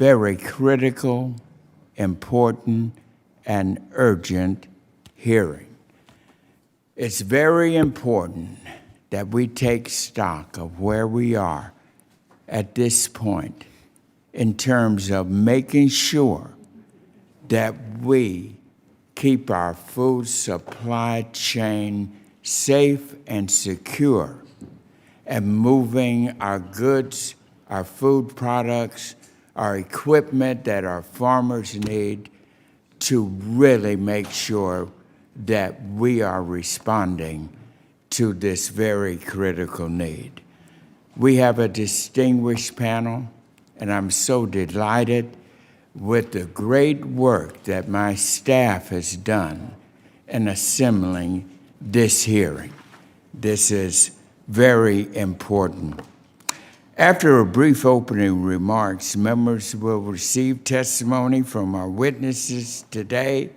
very critical, important, and urgent hearing. It's very important that we take stock of where we are at this point in terms of making sure that we keep our food supply chain safe and secure and moving our goods, our food products, our equipment that our farmers need to really make sure that we are responding to this very critical need. We have a distinguished panel, and I'm so delighted with the great work that my staff has done in assembling this hearing. This is very important. After a brief opening remarks, members will receive testimony from our witnesses today,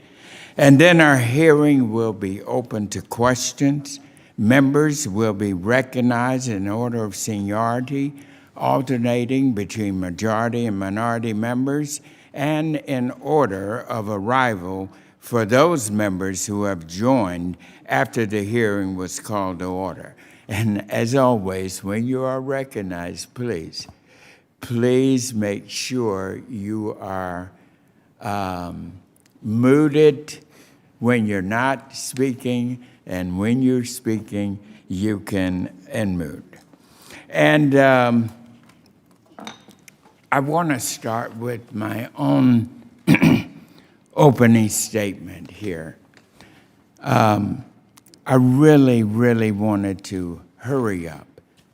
and then our hearing will be open to questions. Members will be recognized in order of seniority, alternating between majority and minority members, and in order of arrival for those members who have joined after the hearing was called to order. And as always, when you are recognized, please make sure you are muted when you're not speaking, and when you're speaking, you can unmute. And I want to start with my own opening statement here. I really wanted to hurry up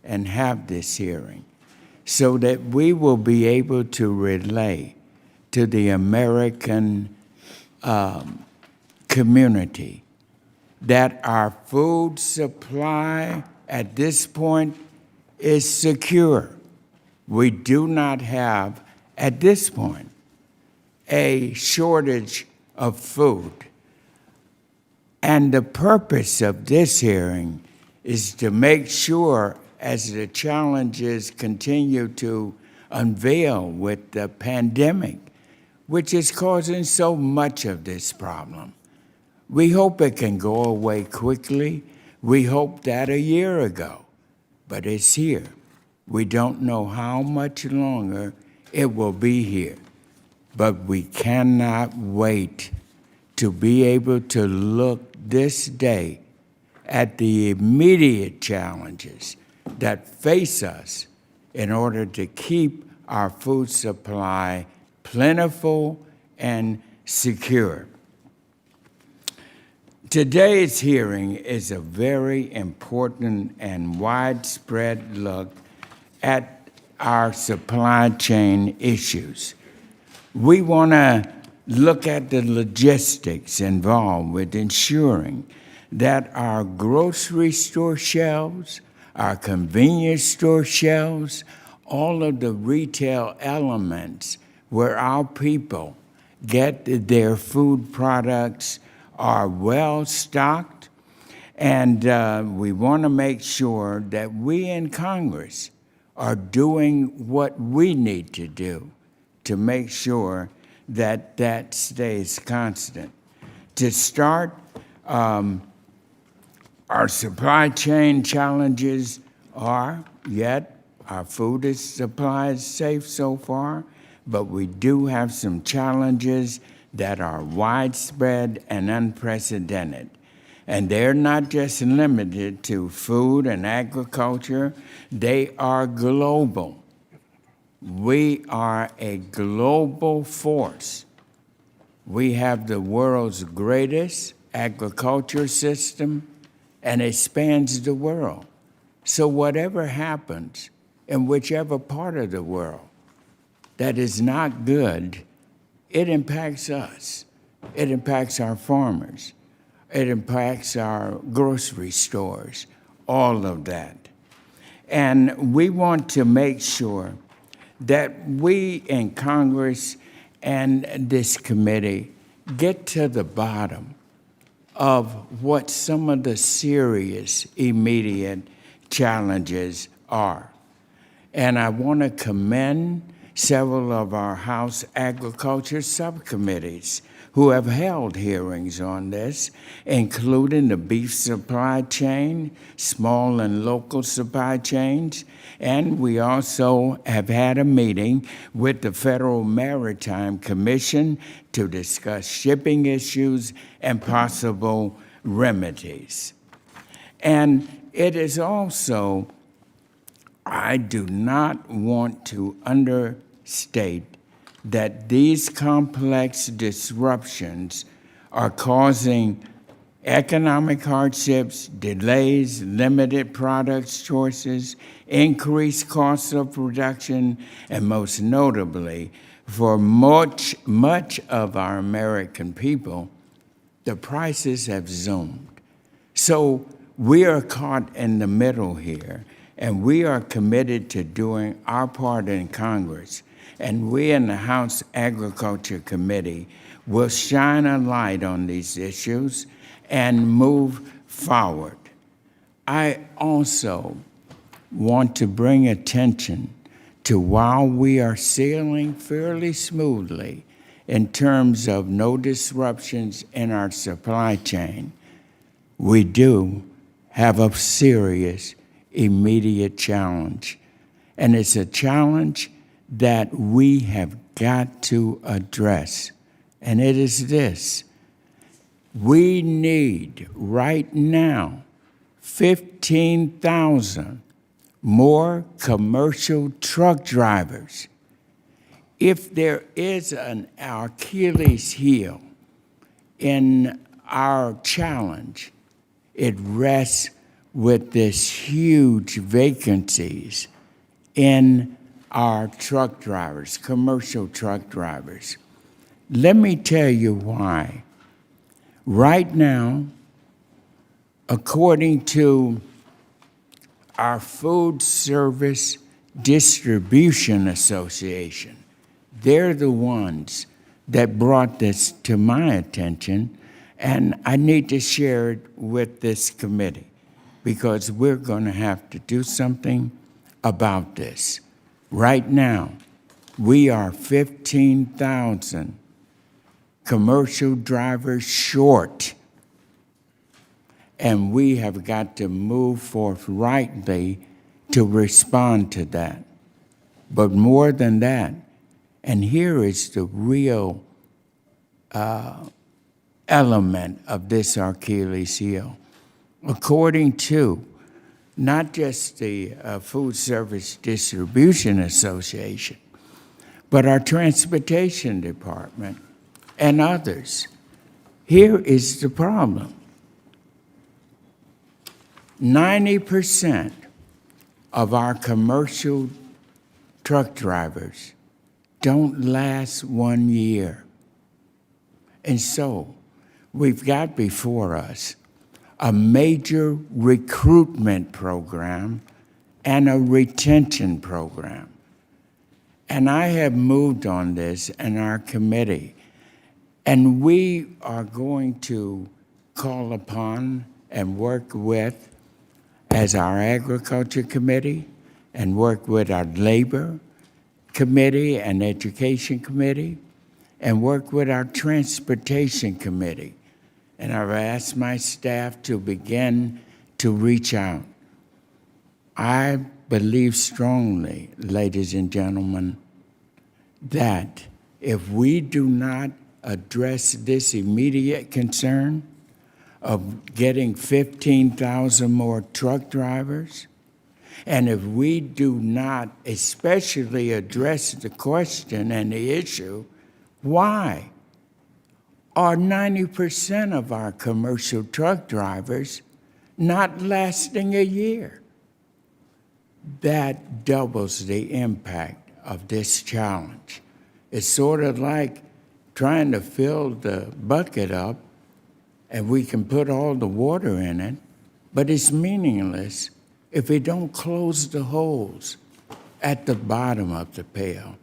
and have this hearing so that we will be able to relay to the American community that our food supply at this point is secure. We do not have, at this point, a shortage of food. And the purpose of this hearing is to make sure, as the challenges continue to unveil with the pandemic, which is causing so much of this problem, we hope it can go away quickly. We hoped that a year ago, but it's here. We don't know how much longer it will be here, but we cannot wait to be able to look this day at the immediate challenges that face us in order to keep our food supply plentiful and secure. Today's hearing is a very important and widespread look at our supply chain issues. We want to look at the logistics involved with ensuring that our grocery store shelves, our convenience store shelves, all of the retail elements where our people get their food products are well stocked, and we want to make sure that we in Congress are doing what we need to do to make sure that that stays constant. To start, our supply chain challenges are, yet our food supply is safe so far, but we do have some challenges that are widespread and unprecedented. And they're not just limited to food and agriculture, they are global. We are a global force. We have the world's greatest agriculture system, and it spans the world. So whatever happens in whichever part of the world that is not good, it impacts us. It impacts our farmers. It impacts our grocery stores, all of that. And we want to make sure that we in Congress and this committee get to the bottom of what some of the serious immediate challenges are. And I want to commend several of our House Agriculture subcommittees who have held hearings on this, including the beef supply chain, small and local supply chains, and we also have had a meeting with the Federal Maritime Commission to discuss shipping issues and possible remedies. And it is also, I do not want to understate that these complex disruptions are causing economic hardships, delays, limited product choices, increased costs of production, and most notably, for much of our American people, the prices have zoomed. So we are caught in the middle here, and we are committed to doing our part in Congress. And we in the House Agriculture Committee will shine a light on these issues and move forward. I also want to bring attention to while we are sailing fairly smoothly in terms of no disruptions in our supply chain, we do have a serious, immediate challenge. And it's a challenge that we have got to address, and it is this. We need right now 15,000 more commercial truck drivers. If there is an Achilles heel in our challenge, it rests with this huge vacancies in our truck drivers, commercial truck drivers. Let me tell you why. Right now, according to our Food Service Distribution Association, they're the ones that brought this to my attention, and I need to share it with this committee because we're going to have to do something about this. Right now, we are 15,000 commercial drivers short, and we have got to move forthrightly to respond to that. But more than that, and here is the real element of this Achilles heel. According to not just the Food Service Distribution Association, but our Transportation Department and others. Here is the problem. 90% of our commercial truck drivers don't last 1 year. And so we've got before us a major recruitment program and a retention program. And I have moved on this in our committee. And we are going to call upon and work with, as our Agriculture Committee, and work with our Labor Committee and Education Committee, and work with our Transportation Committee. And I've asked my staff to begin to reach out. I believe strongly, ladies and gentlemen, that if we do not address this immediate concern of getting 15,000 more truck drivers, and if we do not especially address the question and the issue, why are 90% of our commercial truck drivers not lasting a year? That doubles the impact of this challenge. It's sort of like trying to fill the bucket up, and we can put all the water in it, but it's meaningless if we don't close the holes at the bottom of the pail.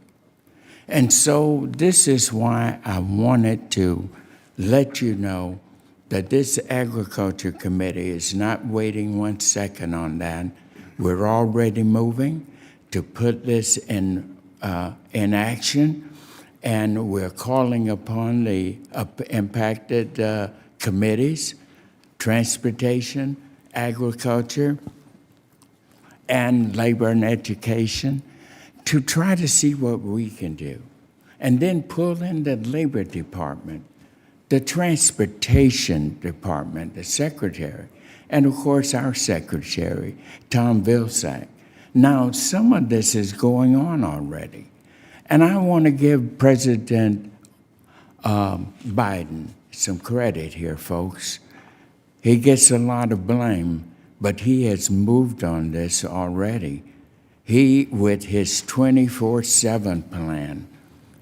And so this is why I wanted to let you know that this Agriculture Committee is not waiting 1 second on that. We're already moving to put this in in action, and we're calling upon the impacted committees, transportation, agriculture, and labor and education, to try to see what we can do. And then pull in the Labor Department, the Transportation Department, the Secretary, and of course our Secretary, Tom Vilsack. Now, some of this is going on already. And I want to give President Biden some credit here, folks. He gets a lot of blame, but he has moved on this already. He, with his 24/7 plan,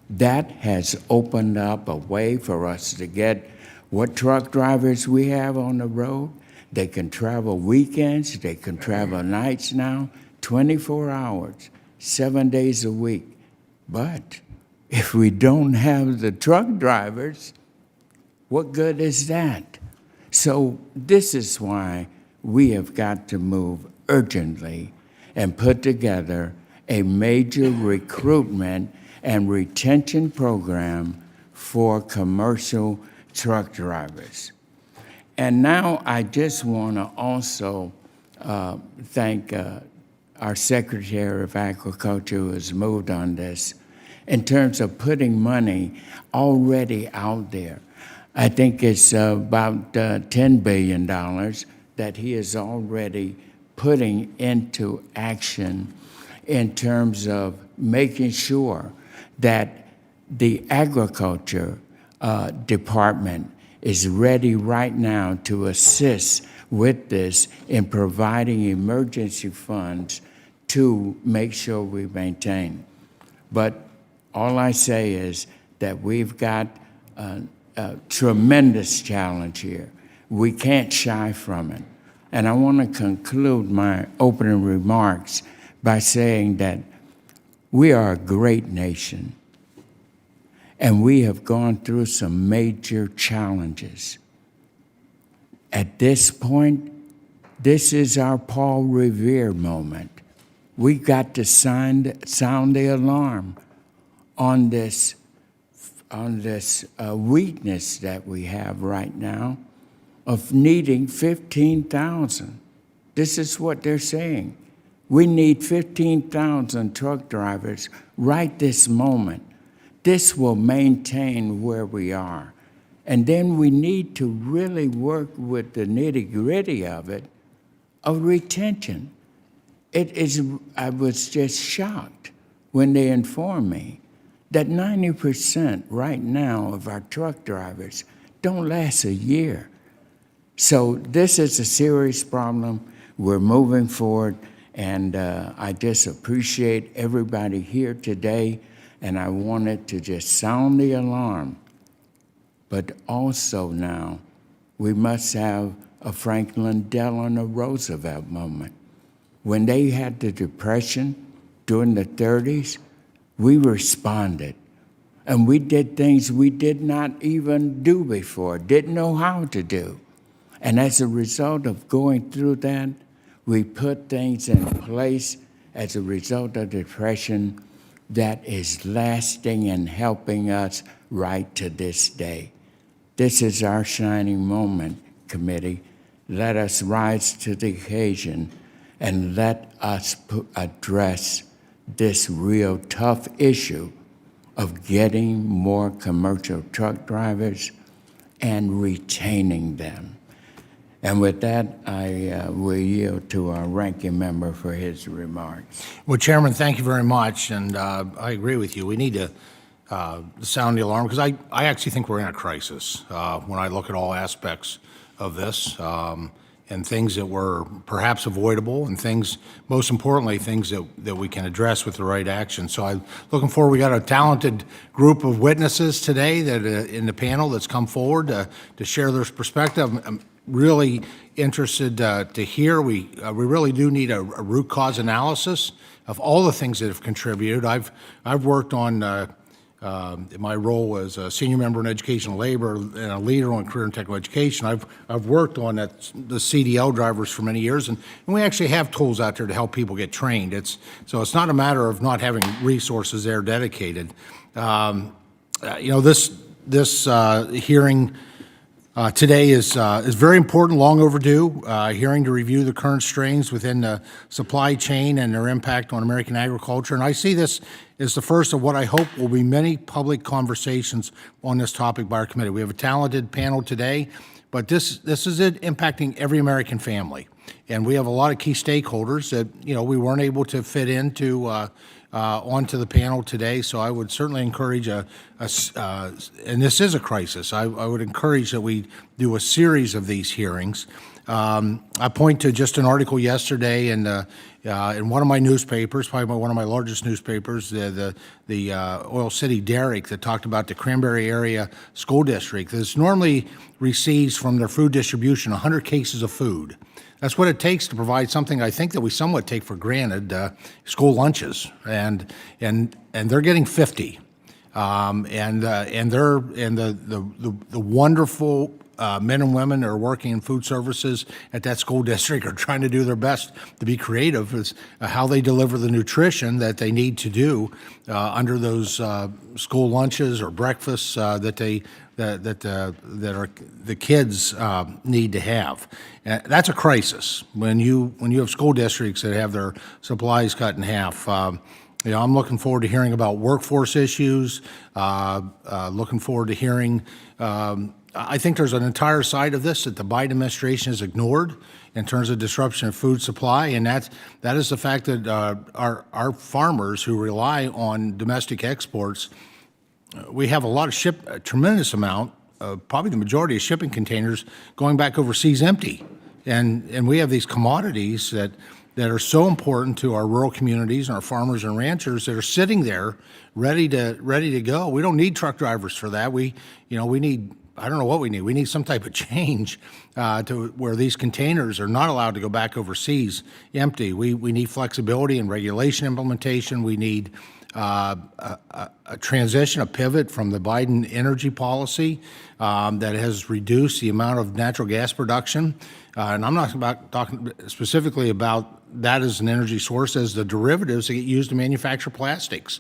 that has opened up a way for us to get what truck drivers we have on the road. They can travel weekends, they can travel nights now, 24 hours, 7 days a week. But if we don't have the truck drivers, what good is that? So this is why we have got to move urgently and put together a major recruitment and retention program for commercial truck drivers. And now I just want to also thank our Secretary of Agriculture who has moved on this in terms of putting money already out there. I think it's about $10 billion that he is already putting into action in terms of making sure that the agriculture department is ready right now to assist with this in providing emergency funds to make sure we maintain. But all I say is that we've got a tremendous challenge here. We can't shy from it. And I want to conclude my opening remarks by saying that we are a great nation, and we have gone through some major challenges. At this point, this is our Paul Revere moment. We got to sound the alarm on this weakness that we have right now of needing 15,000. This is what they're saying. We need 15,000 truck drivers right this moment. This will maintain where we are. And then we need to really work with the nitty-gritty of it, of retention. I was just shocked when they informed me that 90% right now of our truck drivers don't last a year. So this is a serious problem. We're moving forward, and I just appreciate everybody here today, and I wanted to just sound the alarm. But also now, we must have a Franklin Delano Roosevelt moment. When they had the Depression during the 30s, we responded, and we did things we did not even do before, didn't know how to do. And as a result of going through that, we put things in place as a result of the Depression that is lasting and helping us right to this day. This is our shining moment, committee. Let us rise to the occasion and let us address this real tough issue of getting more commercial truck drivers and retaining them. And with that, I will yield to our ranking member for his remarks. Well, Chairman, thank you very much, and I agree with you. We need to sound the alarm, because I actually think we're in a crisis when I look at all aspects of this, and things that were perhaps avoidable, and things, most importantly, things that we can address with the right action. So I'm looking forward. We got a talented group of witnesses today that in the panel that's come forward to share their perspective. I'm really interested to hear. We really do need a root cause analysis of all the things that have contributed. I've worked on in my role as a senior member in educational labor and a leader on career and technical education, I've worked on the CDL drivers for many years, and we actually have tools out there to help people get trained. So it's not a matter of not having resources there dedicated. This hearing today is very important, long overdue. Hearing to review the current strains within the supply chain and their impact on American agriculture. And I see this as the first of what I hope will be many public conversations on this topic by our committee. We have a talented panel today, but this is it impacting every American family. And we have a lot of key stakeholders that, we weren't able to fit into onto the panel today. So I would certainly encourage and this is a crisis, I would encourage that we do a series of these hearings. I point to just an article yesterday in one of my newspapers, probably one of my largest newspapers, the Oil City Derrick, that talked about the Cranberry Area School District. This normally receives from their food distribution 100 cases of food. That's what it takes to provide something I think that we somewhat take for granted, school lunches, and they're getting 50, the wonderful men and women that are working in food services at that school district are trying to do their best to be creative as how they deliver the nutrition that they need to do under those school lunches or breakfasts that the kids need to have. That's a crisis when you have school districts that have their supplies cut in half. I'm looking forward to hearing about workforce issues. Looking forward to hearing. I think there's an entire side of this that the Biden administration has ignored in terms of disruption of food supply, and that is the fact that our farmers who rely on domestic exports, we have a tremendous amount, probably the majority of shipping containers going back overseas empty, and we have these commodities that are so important to our rural communities and our farmers and ranchers that are sitting there ready to go. We don't need truck drivers for that. We need. I don't know what we need. We need some type of change to where these containers are not allowed to go back overseas empty. We need flexibility and regulation implementation. We need a transition, a pivot from the Biden energy policy that has reduced the amount of natural gas production. And I'm not talking specifically about that as an energy source, as the derivatives that get used to manufacture plastics.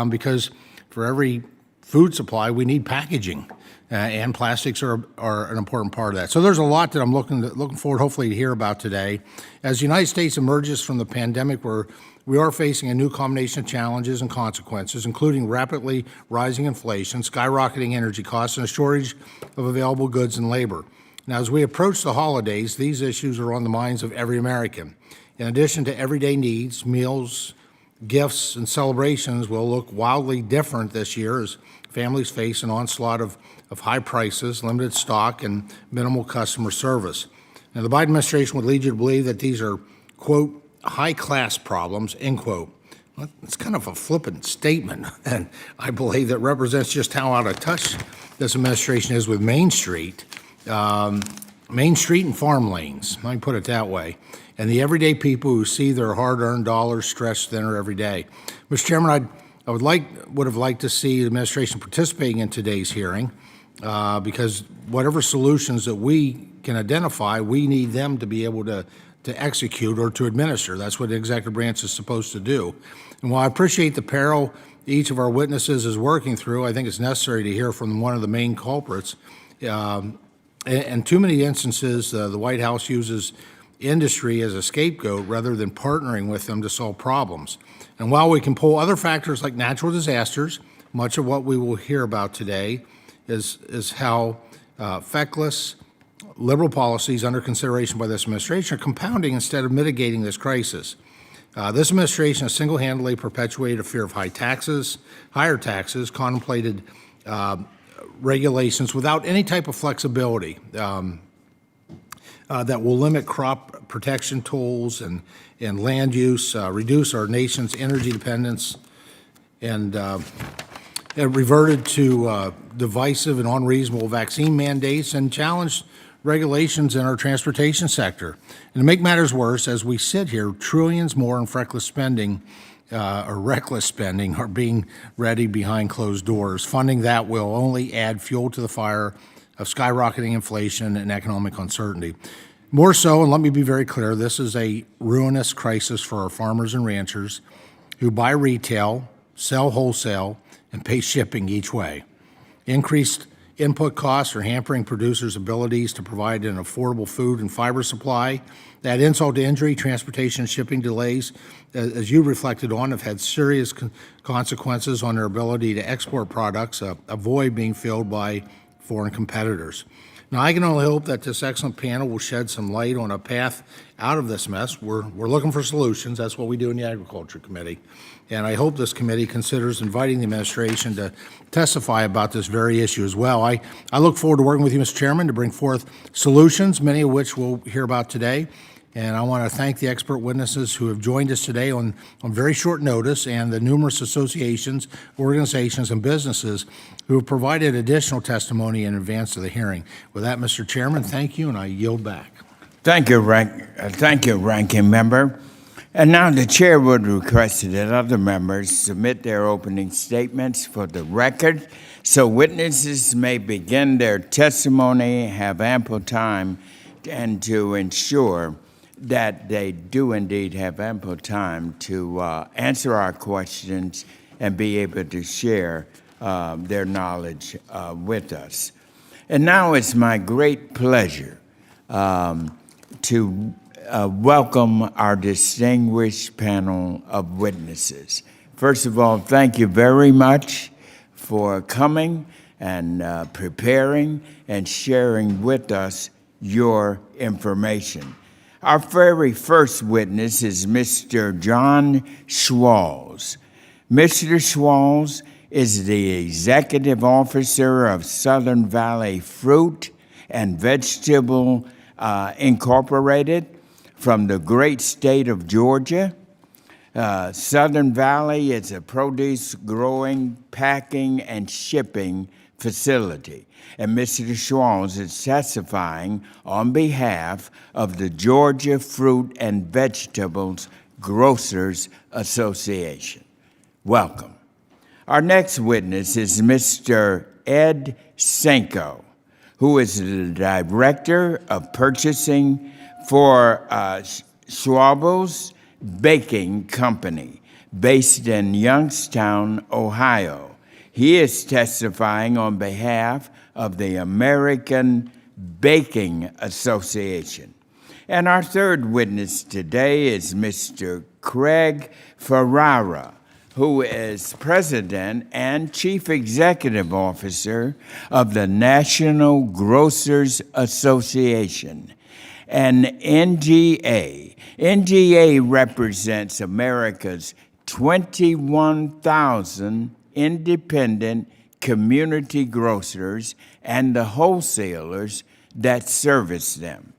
Because for every food supply, we need packaging. And plastics are an important part of that. So there's a lot that I'm looking forward, hopefully, to hear about today. As the United States emerges from the pandemic, we are facing a new combination of challenges and consequences, including rapidly rising inflation, skyrocketing energy costs, and a shortage of available goods and labor. Now, as we approach the holidays, these issues are on the minds of every American. In addition to everyday needs, meals, gifts, and celebrations will look wildly different this year as families face an onslaught of high prices, limited stock, and minimal customer service. Now, the Biden administration would lead you to believe that these are, quote, high-class problems, end quote. Well, it's kind of a flippant statement, and I believe that represents just how out of touch this administration is with Main Street. Main Street and farm lanes, let me put it that way, and the everyday people who see their hard-earned dollars stretched thinner every day. Mr. Chairman, I would have liked to see the administration participating in today's hearing because whatever solutions that we can identify, we need them to be able to execute or to administer. That's what the executive branch is supposed to do. And while I appreciate the peril each of our witnesses is working through, I think it's necessary to hear from one of the main culprits. In too many instances, the White House uses industry as a scapegoat rather than partnering with them to solve problems. And while we can pull other factors like natural disasters, much of what we will hear about today is how feckless liberal policies under consideration by this administration are compounding instead of mitigating this crisis. This administration has single-handedly perpetuated a fear of higher taxes, contemplated regulations without any type of flexibility that will limit crop protection tools and land use, reduce our nation's energy dependence, and it reverted to divisive and unreasonable vaccine mandates and challenged regulations in our transportation sector. And to make matters worse, as we sit here, trillions more in feckless spending or reckless spending are being ready behind closed doors. Funding that will only add fuel to the fire of skyrocketing inflation and economic uncertainty. More so, and let me be very clear, this is a ruinous crisis for our farmers and ranchers who buy retail, sell wholesale, and pay shipping each way. Increased input costs are hampering producers' abilities to provide an affordable food and fiber supply. That insult to injury, transportation and shipping delays, as you reflected on, have had serious consequences on their ability to export products, a void being filled by foreign competitors. Now, I can only hope that this excellent panel will shed some light on a path out of this mess. We're looking for solutions. That's what we do in the Agriculture Committee. And I hope this committee considers inviting the administration to testify about this very issue as well. I look forward to working with you, Mr. Chairman, to bring forth solutions, many of which we'll hear about today. And I want to thank the expert witnesses who have joined us today on very short notice, and the numerous associations, organizations, and businesses who have provided additional testimony in advance of the hearing. With that, Mr. Chairman, thank you, and I yield back. Thank you, Ranking Member. And now the chair would request that other members submit their opening statements for the record so witnesses may begin their testimony, have ample time, and to ensure that they do indeed have ample time to answer our questions and be able to share their knowledge with us. And now it's my great pleasure to welcome our distinguished panel of witnesses. First of all, thank you very much for coming and preparing and sharing with us your information. Our very first witness is Mr. John Schwalls. Mr. Schwalls is the Executive Officer of Southern Valley Fruit and Vegetable Incorporated from the great state of Georgia. Southern Valley is a produce growing, packing, and shipping facility. And Mr. Schwalls is testifying on behalf of the Georgia Fruit and Vegetables Grocers Association. Welcome. Our next witness is Mr. Ed Senko, who is the Director of Purchasing for Schwalls Baking Company, based in Youngstown, Ohio. He is testifying on behalf of the American Baking Association. And our third witness today is Mr. Craig Ferrara, who is President and Chief Executive Officer of the National Grocers Association, an NGA. NGA represents America's 21,000 independent community grocers and the wholesalers that service them.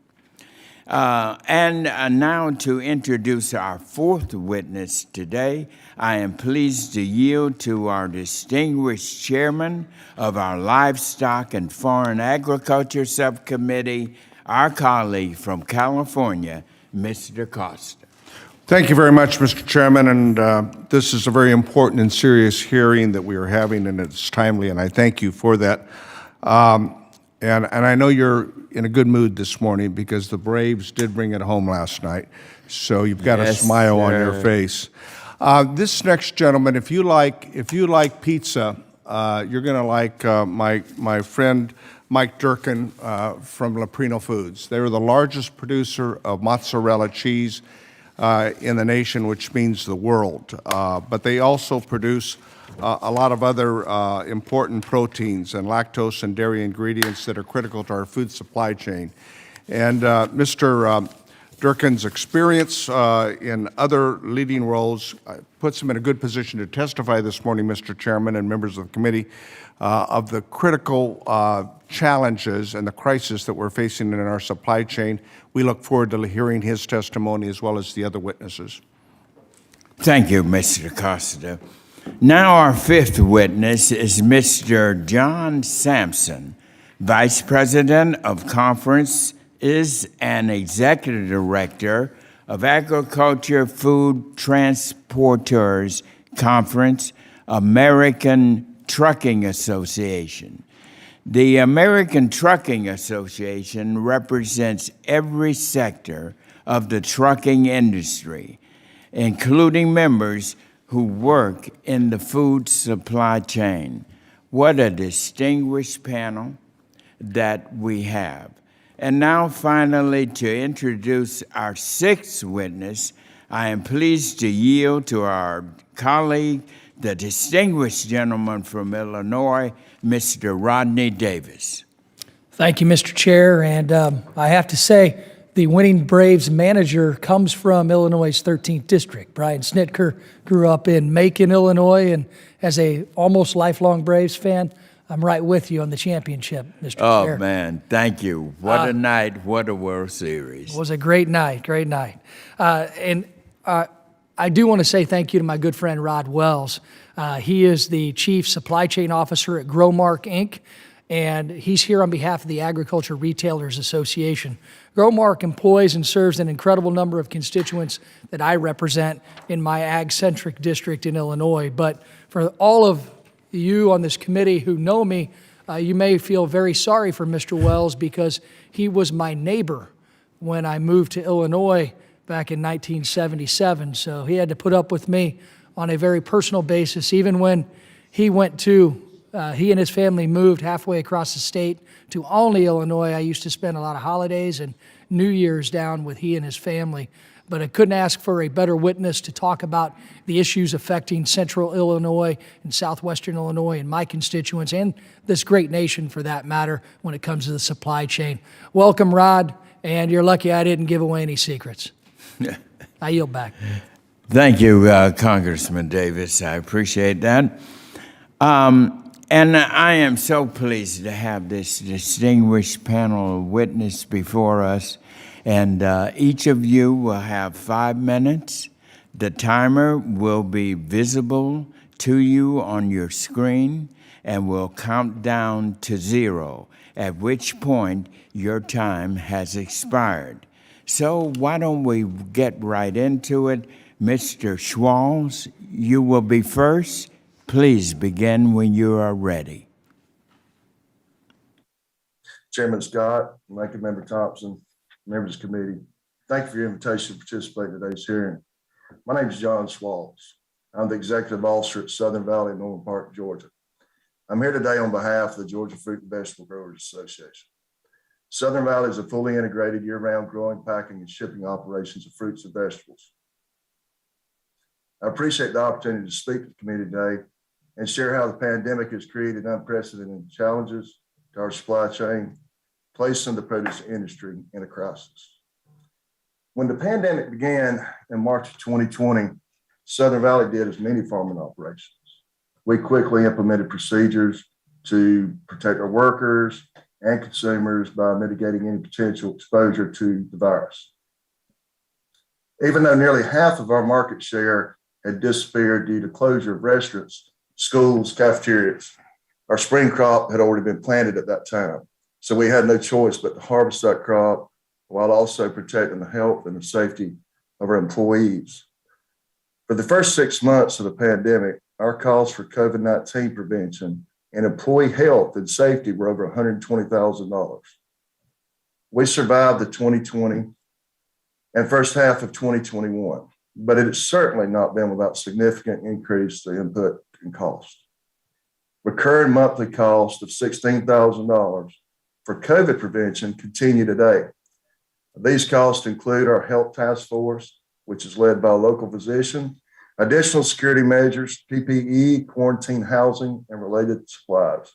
And now to introduce our fourth witness today, I am pleased to yield to our distinguished chairman of our Livestock and Foreign Agriculture Subcommittee, our colleague from California, Mr. Costa. Thank you very much, Mr. Chairman, and this is a very important and serious hearing that we are having, and it's timely, and I thank you for that. And I know you're in a good mood this morning because the Braves did bring it home last night, so you've got a smile on your face. This next gentleman, if you like pizza, you're going to like my friend Mike Durkin from Leprino Foods. They were the largest producer of mozzarella cheese in the nation, which means the world. But they also produce a lot of other important proteins and lactose and dairy ingredients that are critical to our food supply chain. And Mr. Durkin's experience in other leading roles puts him in a good position to testify this morning, Mr. Chairman and members of the committee, of the critical challenges and the crisis that we're facing in our supply chain. We look forward to hearing his testimony as well as the other witnesses. Thank you, Mr. Costa. Now our fifth witness is Mr. John Sampson, Vice President of Conferences and Executive Director of Agriculture Food Transporters Conference, American Trucking Association. The American Trucking Association represents every sector of the trucking industry, including members who work in the food supply chain. What a distinguished panel that we have. And now finally, to introduce our sixth witness, I am pleased to yield to our colleague, the distinguished gentleman from Illinois, Mr. Rodney Davis. Thank you, Mr. Chair. And I have to say, the winning Braves manager comes from Illinois' 13th district. Brian Snitker grew up in Macon, Illinois, and as a almost lifelong Braves fan, I'm right with you on the championship, Mr. Chair. Oh, man, thank you. What a night, what a World Series. It was a great night, great night. I do want to say thank you to my good friend Rod Wells. He is the Chief Supply Chain Officer at Growmark, Inc., and he's here on behalf of the Agriculture Retailers Association. Growmark employs and serves an incredible number of constituents that I represent in my ag-centric district in Illinois. But for all of you on this committee who know me, you may feel very sorry for Mr. Wells because he was my neighbor when I moved to Illinois back in 1977. So he had to put up with me on a very personal basis, even when he and his family moved halfway across the state to Olney, Illinois. I used to spend a lot of holidays and New Year's down with he and his family. But I couldn't ask for a better witness to talk about the issues affecting central Illinois and southwestern Illinois and my constituents and this great nation for that matter when it comes to the supply chain. Welcome, Rod, and you're lucky I didn't give away any secrets. I yield back. Thank you, Congressman Davis. I appreciate that. And I am so pleased to have this distinguished panel of witnesses before us. And each of you will have 5 minutes. The timer will be visible to you on your screen and will count down to 0, at which point your time has expired. So why don't we get right into it? Mr. Schwalz, you will be first. Please begin when you are ready. Chairman Scott, Ranking Member Thompson, members of the committee, thank you for your invitation to participate in today's hearing. My name is John Schwalz. I'm the Executive Officer at Southern Valley Norman Park, Georgia. I'm here today on behalf of the Georgia Fruit and Vegetable Growers Association. Southern Valley is a fully integrated year-round growing, packing, and shipping operations of fruits and vegetables. I appreciate the opportunity to speak to the committee today and share how the pandemic has created unprecedented challenges to our supply chain, placing the produce industry in a crisis. When the pandemic began in March of 2020, Southern Valley did as many farming operations. We quickly implemented procedures to protect our workers and consumers by mitigating any potential exposure to the virus. Even though nearly half of our market share had disappeared due to closure of restaurants, schools, cafeterias, our spring crop had already been planted at that time. So we had no choice but to harvest that crop while also protecting the health and the safety of our employees. For the first 6 months of the pandemic, our costs for COVID-19 prevention and employee health and safety were over $120,000. We survived the 2020 and first half of 2021, but it has certainly not been without significant increase to input and cost. Recurring monthly cost of $16,000 for COVID prevention continue today. These costs include our health task force, which is led by a local physician, additional security measures, PPE, quarantine housing, and related supplies.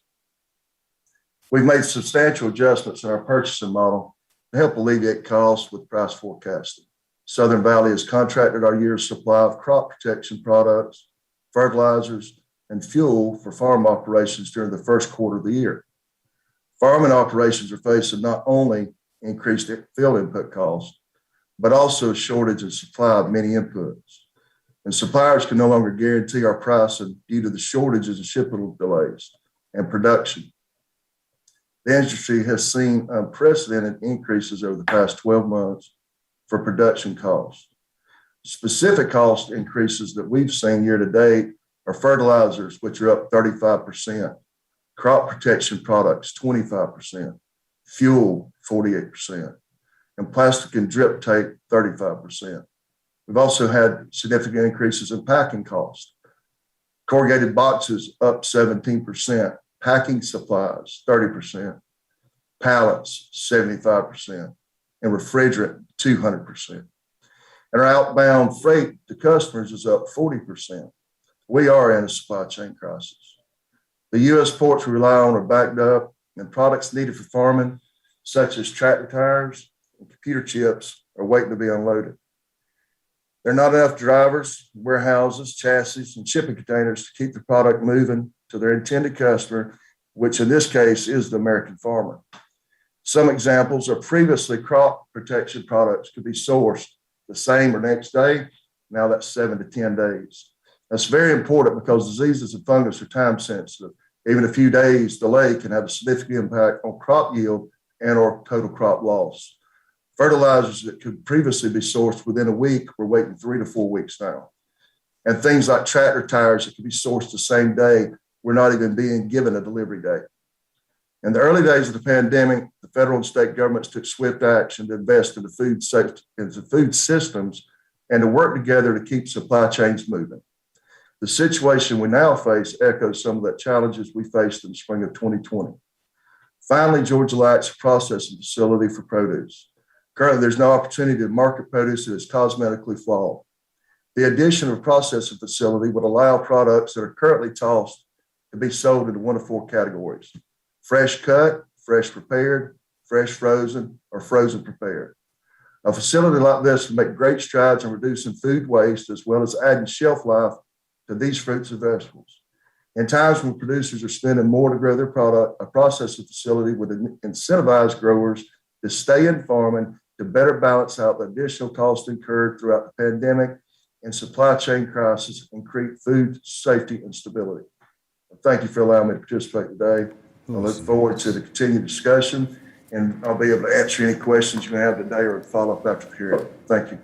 We've made substantial adjustments in our purchasing model to help alleviate costs with price forecasting. Southern Valley has contracted our year's supply of crop protection products, fertilizers, and fuel for farm operations during the first quarter of the year. Farming operations are facing not only increased field input costs, but also a shortage of supply of many inputs. And suppliers can no longer guarantee our pricing due to the shortages and shipping delays and production. The industry has seen unprecedented increases over the past 12 months for production costs. Specific cost increases that we've seen year to date are fertilizers, which are up 35%, crop protection products, 25%, fuel, 48%, and plastic and drip tape, 35%. We've also had significant increases in packing costs. Corrugated boxes up 17%, packing supplies 30%, pallets 75%, and refrigerant 200%. And our outbound freight to customers is up 40%. We are in a supply chain crisis. The U.S. ports we rely on are backed up, and products needed for farming, such as tractor tires and computer chips, are waiting to be unloaded. There are not enough drivers, warehouses, chassis, and shipping containers to keep the product moving to their intended customer, which in this case is the American farmer. Some examples are previously crop protection products could be sourced the same or next day. Now that's 7 to 10 days. That's very important because diseases and fungus are time sensitive. Even a few days delay can have a significant impact on crop yield and or total crop loss. Fertilizers that could previously be sourced within a week, we're waiting 3 to 4 weeks now. And things like tractor tires that could be sourced the same day, we're not even being given a delivery date. In the early days of the pandemic, the federal and state governments took swift action to invest into food systems and to work together to keep supply chains moving. The situation we now face echoes some of the challenges we faced in the spring of 2020. Finally, Georgia lacks a processing facility for produce. Currently, there's no opportunity to market produce that is cosmetically flawed. The addition of a processing facility would allow products that are currently tossed to be sold into one of 4 categories: fresh cut, fresh prepared, fresh frozen, or frozen prepared. A facility like this would make great strides in reducing food waste as well as adding shelf life to these fruits and vegetables. In times when producers are spending more to grow their product, a processing facility would incentivize growers to stay in farming to better balance out the additional costs incurred throughout the pandemic and supply chain crisis and create food safety and stability. Thank you for allowing me to participate today. I look forward to the continued discussion, and I'll be able to answer any questions you may have today or follow up after the hearing. Thank you.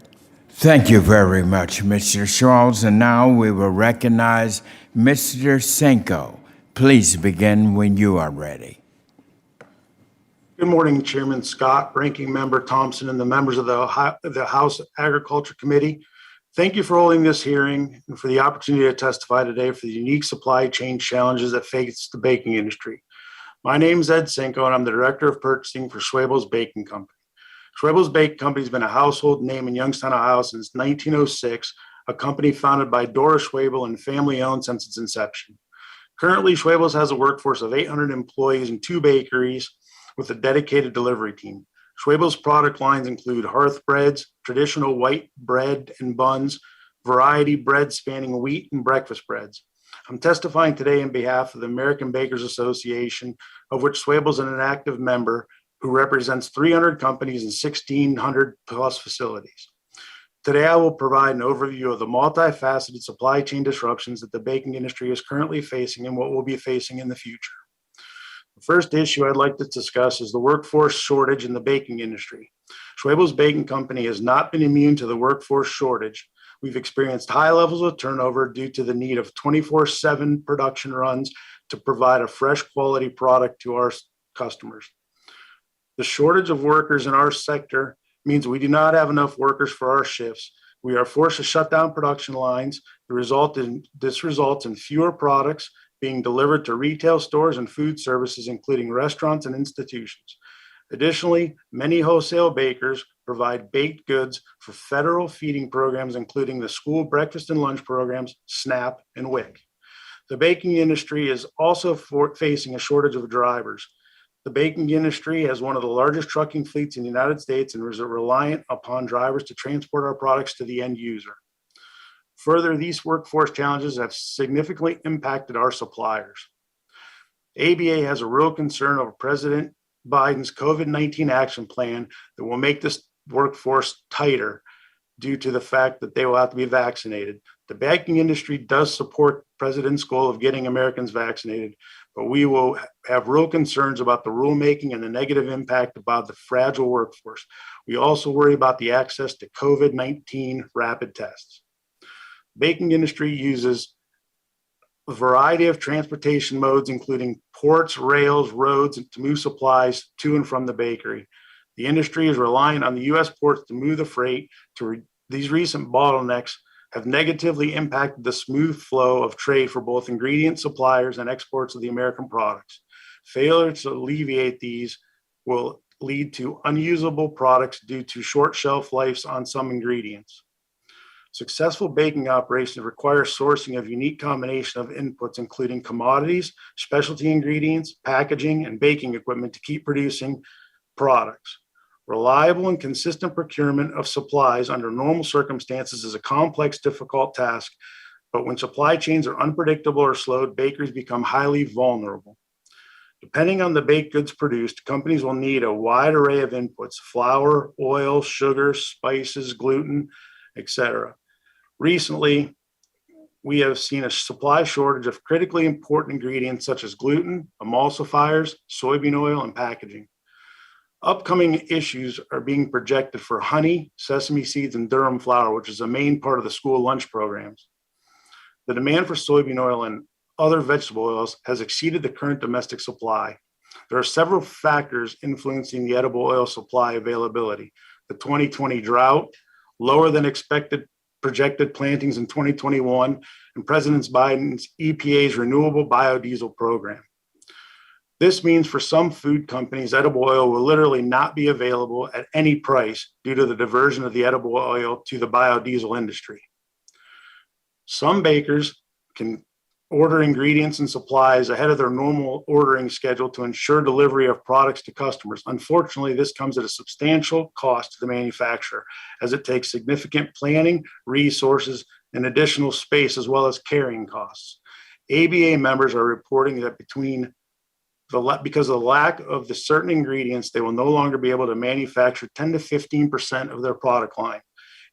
Thank you very much, Mr. Schwartz. And now we will recognize Mr. Senko. Please begin when you are ready. Good morning, Chairman Scott, Ranking Member Thompson, and the members of the House Agriculture Committee. Thank you for holding this hearing and for the opportunity to testify today for the unique supply chain challenges that face the baking industry. My name is Ed Senko, and I'm the Director of Purchasing for Schwebel's Baking Company. Schwebel's Baking Company has been a household name in Youngstown, Ohio since 1906, a company founded by Dora Schwebel and family-owned since its inception. Currently, Schwebel's has a workforce of 800 employees and 2 bakeries with a dedicated delivery team. Schwebel's product lines include hearth breads, traditional white bread and buns, variety bread spanning wheat and breakfast breads. I'm testifying today on behalf of the American Bakers Association, of which Schwebel's is an active member, who represents 300 companies and 1,600 plus facilities. Today, I will provide an overview of the multifaceted supply chain disruptions that the baking industry is currently facing and what we'll be facing in the future. The first issue I'd like to discuss is the workforce shortage in the baking industry. Schwebel's Baking Company has not been immune to the workforce shortage. We've experienced high levels of turnover due to the need of 24/7 production runs to provide a fresh quality product to our customers. The shortage of workers in our sector means we do not have enough workers for our shifts. We are forced to shut down production lines. This results in fewer products being delivered to retail stores and food services, including restaurants and institutions. Additionally, many wholesale bakers provide baked goods for federal feeding programs, including the school breakfast and lunch programs, SNAP and WIC. The baking industry is also facing a shortage of drivers. The baking industry has one of the largest trucking fleets in the United States and is reliant upon drivers to transport our products to the end user. Further, these workforce challenges have significantly impacted our suppliers. ABA has a real concern over President Biden's COVID-19 action plan that will make this workforce tighter due to the fact that they will have to be vaccinated. The baking industry does support the president's goal of getting Americans vaccinated, but we will have real concerns about the rulemaking and the negative impact about the fragile workforce. We also worry about the access to COVID-19 rapid tests. Baking industry uses a variety of transportation modes, including ports, rails, roads, and to move supplies to and from the bakery. The industry is relying on the U.S. ports to move the freight. These recent bottlenecks have negatively impacted the smooth flow of trade for both ingredient suppliers and exports of the American products. Failure to alleviate these will lead to unusable products due to short shelf lives on some ingredients. Successful baking operations require sourcing of unique combination of inputs, including commodities, specialty ingredients, packaging, and baking equipment to keep producing products. Reliable and consistent procurement of supplies under normal circumstances is a complex, difficult task, but when supply chains are unpredictable or slowed, bakeries become highly vulnerable. Depending on the baked goods produced, companies will need a wide array of inputs: flour, oil, sugar, spices, gluten, etc. Recently, we have seen a supply shortage of critically important ingredients such as gluten, emulsifiers, soybean oil, and packaging. Upcoming issues are being projected for honey, sesame seeds, and durum flour, which is a main part of the school lunch programs. The demand for soybean oil and other vegetable oils has exceeded the current domestic supply. There are several factors influencing the edible oil supply availability: the 2020 drought, lower than expected projected plantings in 2021, and President Biden's EPA's renewable biodiesel program. This means for some food companies, edible oil will literally not be available at any price due to the diversion of the edible oil to the biodiesel industry. Some bakers can order ingredients and supplies ahead of their normal ordering schedule to ensure delivery of products to customers. Unfortunately, this comes at a substantial cost to the manufacturer, as it takes significant planning, resources, and additional space, as well as carrying costs. ABA members are reporting that because of the lack of the certain ingredients, they will no longer be able to manufacture 10 to 15% of their product line.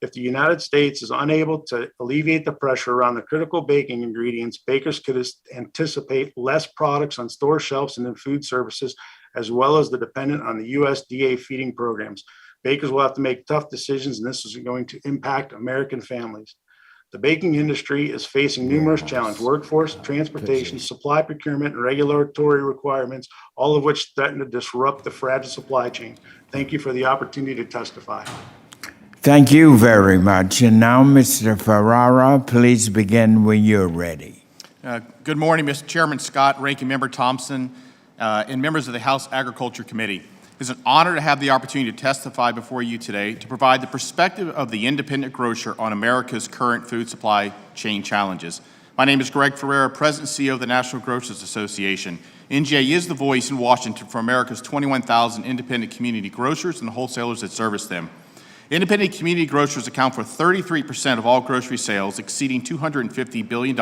If the United States is unable to alleviate the pressure around the critical baking ingredients, bakers could anticipate less products on store shelves and in food services, as well as the dependent on the USDA feeding programs. Bakers will have to make tough decisions, and this is going to impact American families. The baking industry is facing numerous challenges: workforce, transportation, supply procurement, and regulatory requirements, all of which threaten to disrupt the fragile supply chain. Thank you for the opportunity to testify. Thank you very much. And now, Mr. Ferrara, please begin when you're ready. Good morning, Mr. Chairman Scott, Ranking Member Thompson, and members of the House Agriculture Committee. It's an honor to have the opportunity to testify before you today to provide the perspective of the independent grocer on America's current food supply chain challenges. My name is Greg Ferrara, President and CEO of the National Grocers Association. NGA is the voice in Washington for America's 21,000 independent community grocers and wholesalers that service them. Independent community grocers account for 33% of all grocery sales, exceeding $250 billion,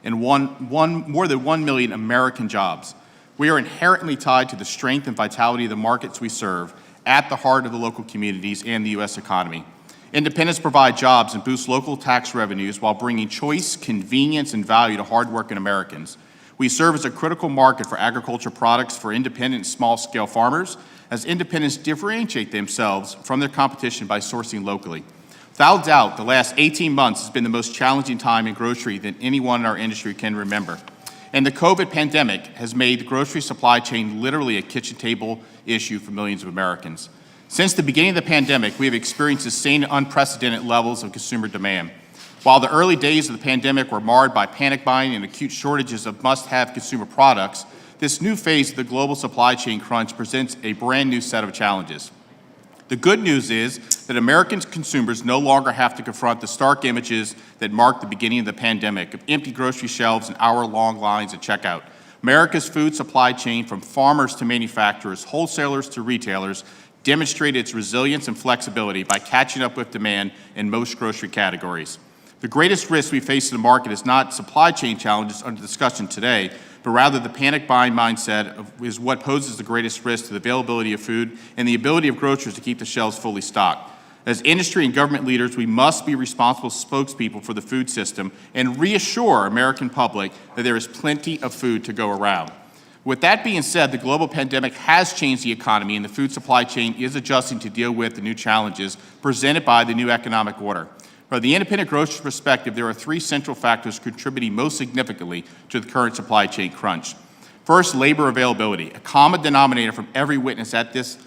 and more than 1 million American jobs. We are inherently tied to the strength and vitality of the markets we serve, at the heart of the local communities and the U.S. economy. Independents provide jobs and boost local tax revenues while bringing choice, convenience, and value to hardworking Americans. We serve as a critical market for agriculture products for independent small-scale farmers, as independents differentiate themselves from their competition by sourcing locally. Without doubt, the last 18 months has been the most challenging time in grocery than anyone in our industry can remember. And the COVID pandemic has made the grocery supply chain literally a kitchen table issue for millions of Americans. Since the beginning of the pandemic, we have experienced sustained unprecedented levels of consumer demand. While the early days of the pandemic were marred by panic buying and acute shortages of must-have consumer products, this new phase of the global supply chain crunch presents a brand new set of challenges. The good news is that American consumers no longer have to confront the stark images that marked the beginning of the pandemic of empty grocery shelves and hour-long lines at checkout. America's food supply chain, from farmers to manufacturers, wholesalers to retailers, demonstrated its resilience and flexibility by catching up with demand in most grocery categories. The greatest risk we face in the market is not supply chain challenges under discussion today, but rather the panic buying mindset is what poses the greatest risk to the availability of food and the ability of grocers to keep the shelves fully stocked. As industry and government leaders, we must be responsible spokespeople for the food system and reassure American public that there is plenty of food to go around. With that being said, the global pandemic has changed the economy, and the food supply chain is adjusting to deal with the new challenges presented by the new economic order. From the independent grocer's perspective, there are three central factors contributing most significantly to the current supply chain crunch. First, labor availability. A common denominator from every witness at this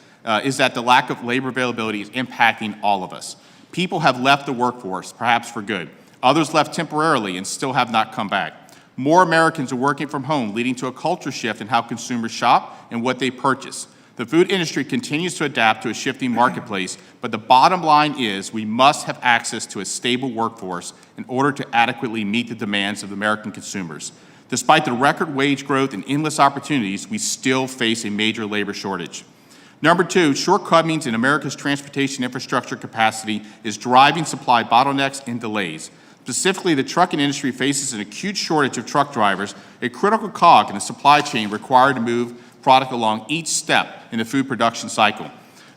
is that the lack of labor availability is impacting all of us. People have left the workforce, perhaps for good. Others left temporarily and still have not come back. More Americans are working from home, leading to a culture shift in how consumers shop and what they purchase. The food industry continues to adapt to a shifting marketplace, but the bottom line is we must have access to a stable workforce in order to adequately meet the demands of American consumers. Despite the record wage growth and endless opportunities, we still face a major labor shortage. Number two, shortcomings in America's transportation infrastructure capacity is driving supply bottlenecks and delays. Specifically, the trucking industry faces an acute shortage of truck drivers, a critical cog in the supply chain required to move product along each step in the food production cycle.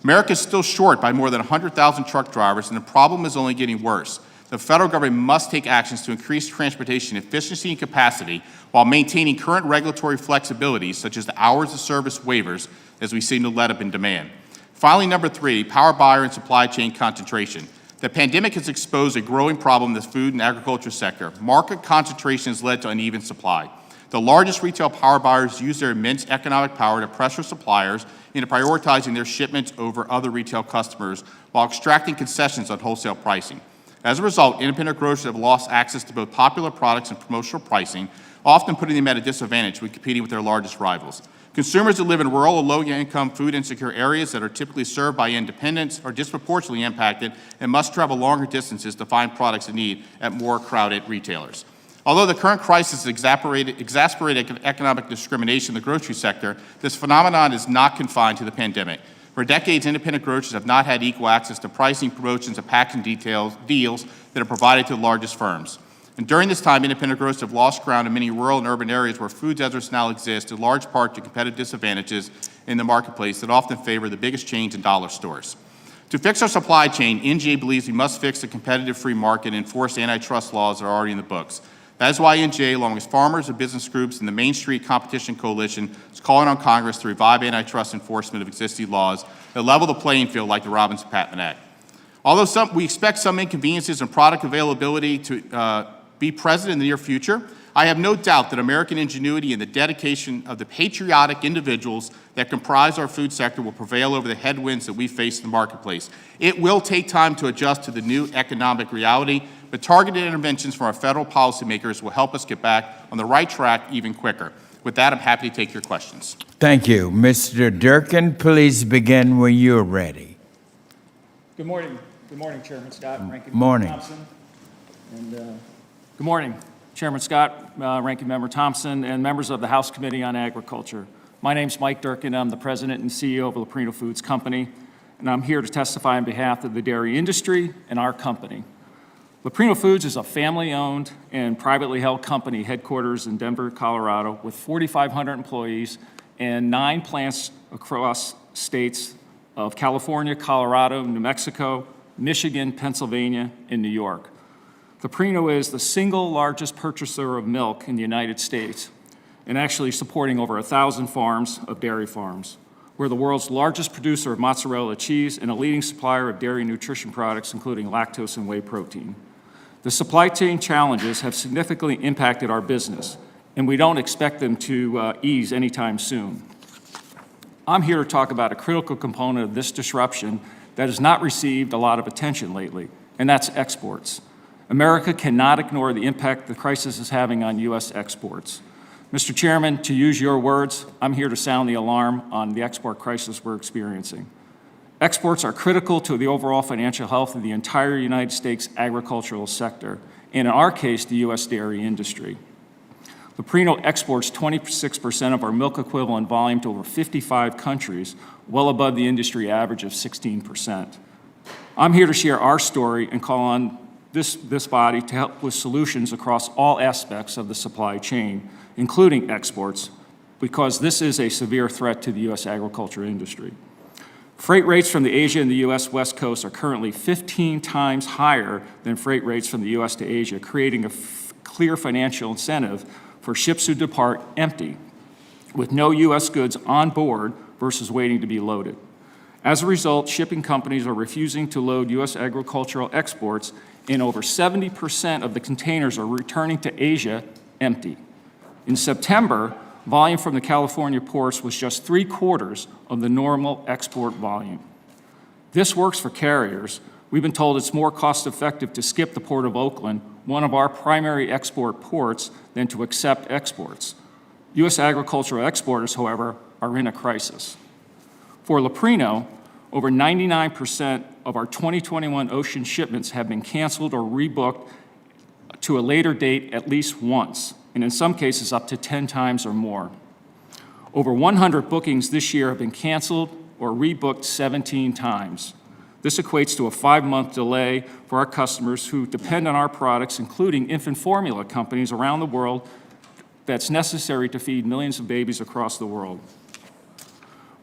America is still short by more than 100,000 truck drivers, and the problem is only getting worse. The federal government must take actions to increase transportation efficiency and capacity while maintaining current regulatory flexibilities, such as the hours of service waivers, as we see no let-up in demand. Finally, number three, power buyer and supply chain concentration. The pandemic has exposed a growing problem in the food and agriculture sector. Market concentration has led to uneven supply. The largest retail power buyers use their immense economic power to pressure suppliers into prioritizing their shipments over other retail customers while extracting concessions on wholesale pricing. As a result, independent grocers have lost access to both popular products and promotional pricing, often putting them at a disadvantage when competing with their largest rivals. Consumers that live in rural or low-income, food-insecure areas that are typically served by independents are disproportionately impacted and must travel longer distances to find products they need at more crowded retailers. Although the current crisis has exacerbated economic discrimination in the grocery sector, this phenomenon is not confined to the pandemic. For decades, independent grocers have not had equal access to pricing, promotions, and packaging deals that are provided to the largest firms. And during this time, independent grocers have lost ground in many rural and urban areas where food deserts now exist, in large part to competitive disadvantages in the marketplace that often favor the biggest chains and dollar stores. To fix our supply chain, NGA believes we must fix the competitive free market and enforce antitrust laws that are already in the books. That is why NGA, along with farmers and business groups and the Main Street Competition Coalition, is calling on Congress to revive antitrust enforcement of existing laws that level the playing field like the Robinson-Patman Act. Although we expect some inconveniences in product availability to be present in the near future, I have no doubt that American ingenuity and the dedication of the patriotic individuals that comprise our food sector will prevail over the headwinds that we face in the marketplace. It will take time to adjust to the new economic reality, but targeted interventions from our federal policymakers will help us get back on the right track even quicker. With that, I'm happy to take your questions. Thank you. Mr. Durkin, please begin when you're ready. Good morning. Good morning, Chairman Scott, Ranking Morning. Member Thompson. And good morning, Chairman Scott, Ranking Member Thompson, and members of the House Committee on Agriculture. My name's Mike Durkin. I'm the president and CEO of Leprino Foods Company, and I'm here to testify on behalf of the dairy industry and our company. Leprino Foods is a family-owned and privately held company headquarters in Denver, Colorado, with 4,500 employees and 9 plants across states of California, Colorado, New Mexico, Michigan, Pennsylvania, and New York. Leprino is the single largest purchaser of milk in the United States and actually supporting over 1,000 farms of dairy farms. We're the world's largest producer of mozzarella cheese and a leading supplier of dairy nutrition products, including lactose and whey protein. The supply chain challenges have significantly impacted our business, and we don't expect them to ease anytime soon. I'm here to talk about a critical component of this disruption that has not received a lot of attention lately, and that's exports. America cannot ignore the impact the crisis is having on U.S. exports. Mr. Chairman, to use your words, I'm here to sound the alarm on the export crisis we're experiencing. Exports are critical to the overall financial health of the entire United States agricultural sector, and in our case, the U.S. dairy industry. Leprino exports 26% of our milk equivalent volume to over 55 countries, well above the industry average of 16%. I'm here to share our story and call on this body to help with solutions across all aspects of the supply chain, including exports, because this is a severe threat to the U.S. agriculture industry. Freight rates from the Asia and the U.S. West Coast are currently 15 times higher than freight rates from the U.S. to Asia, creating a clear financial incentive for ships to depart empty, with no U.S. goods on board versus waiting to be loaded. As a result, shipping companies are refusing to load U.S. agricultural exports, and over 70% of the containers are returning to Asia empty. In September, volume from the California ports was just 3/4 of the normal export volume. This works for carriers. We've been told it's more cost-effective to skip the Port of Oakland, one of our primary export ports, than to accept exports. U.S. agricultural exporters, however, are in a crisis. For Leprino, over 99% of our 2021 ocean shipments have been canceled or rebooked to a later date at least once, and in some cases up to 10 times or more. Over 100 bookings this year have been canceled or rebooked 17 times. This equates to a 5-month delay for our customers who depend on our products, including infant formula companies around the world, that's necessary to feed millions of babies across the world.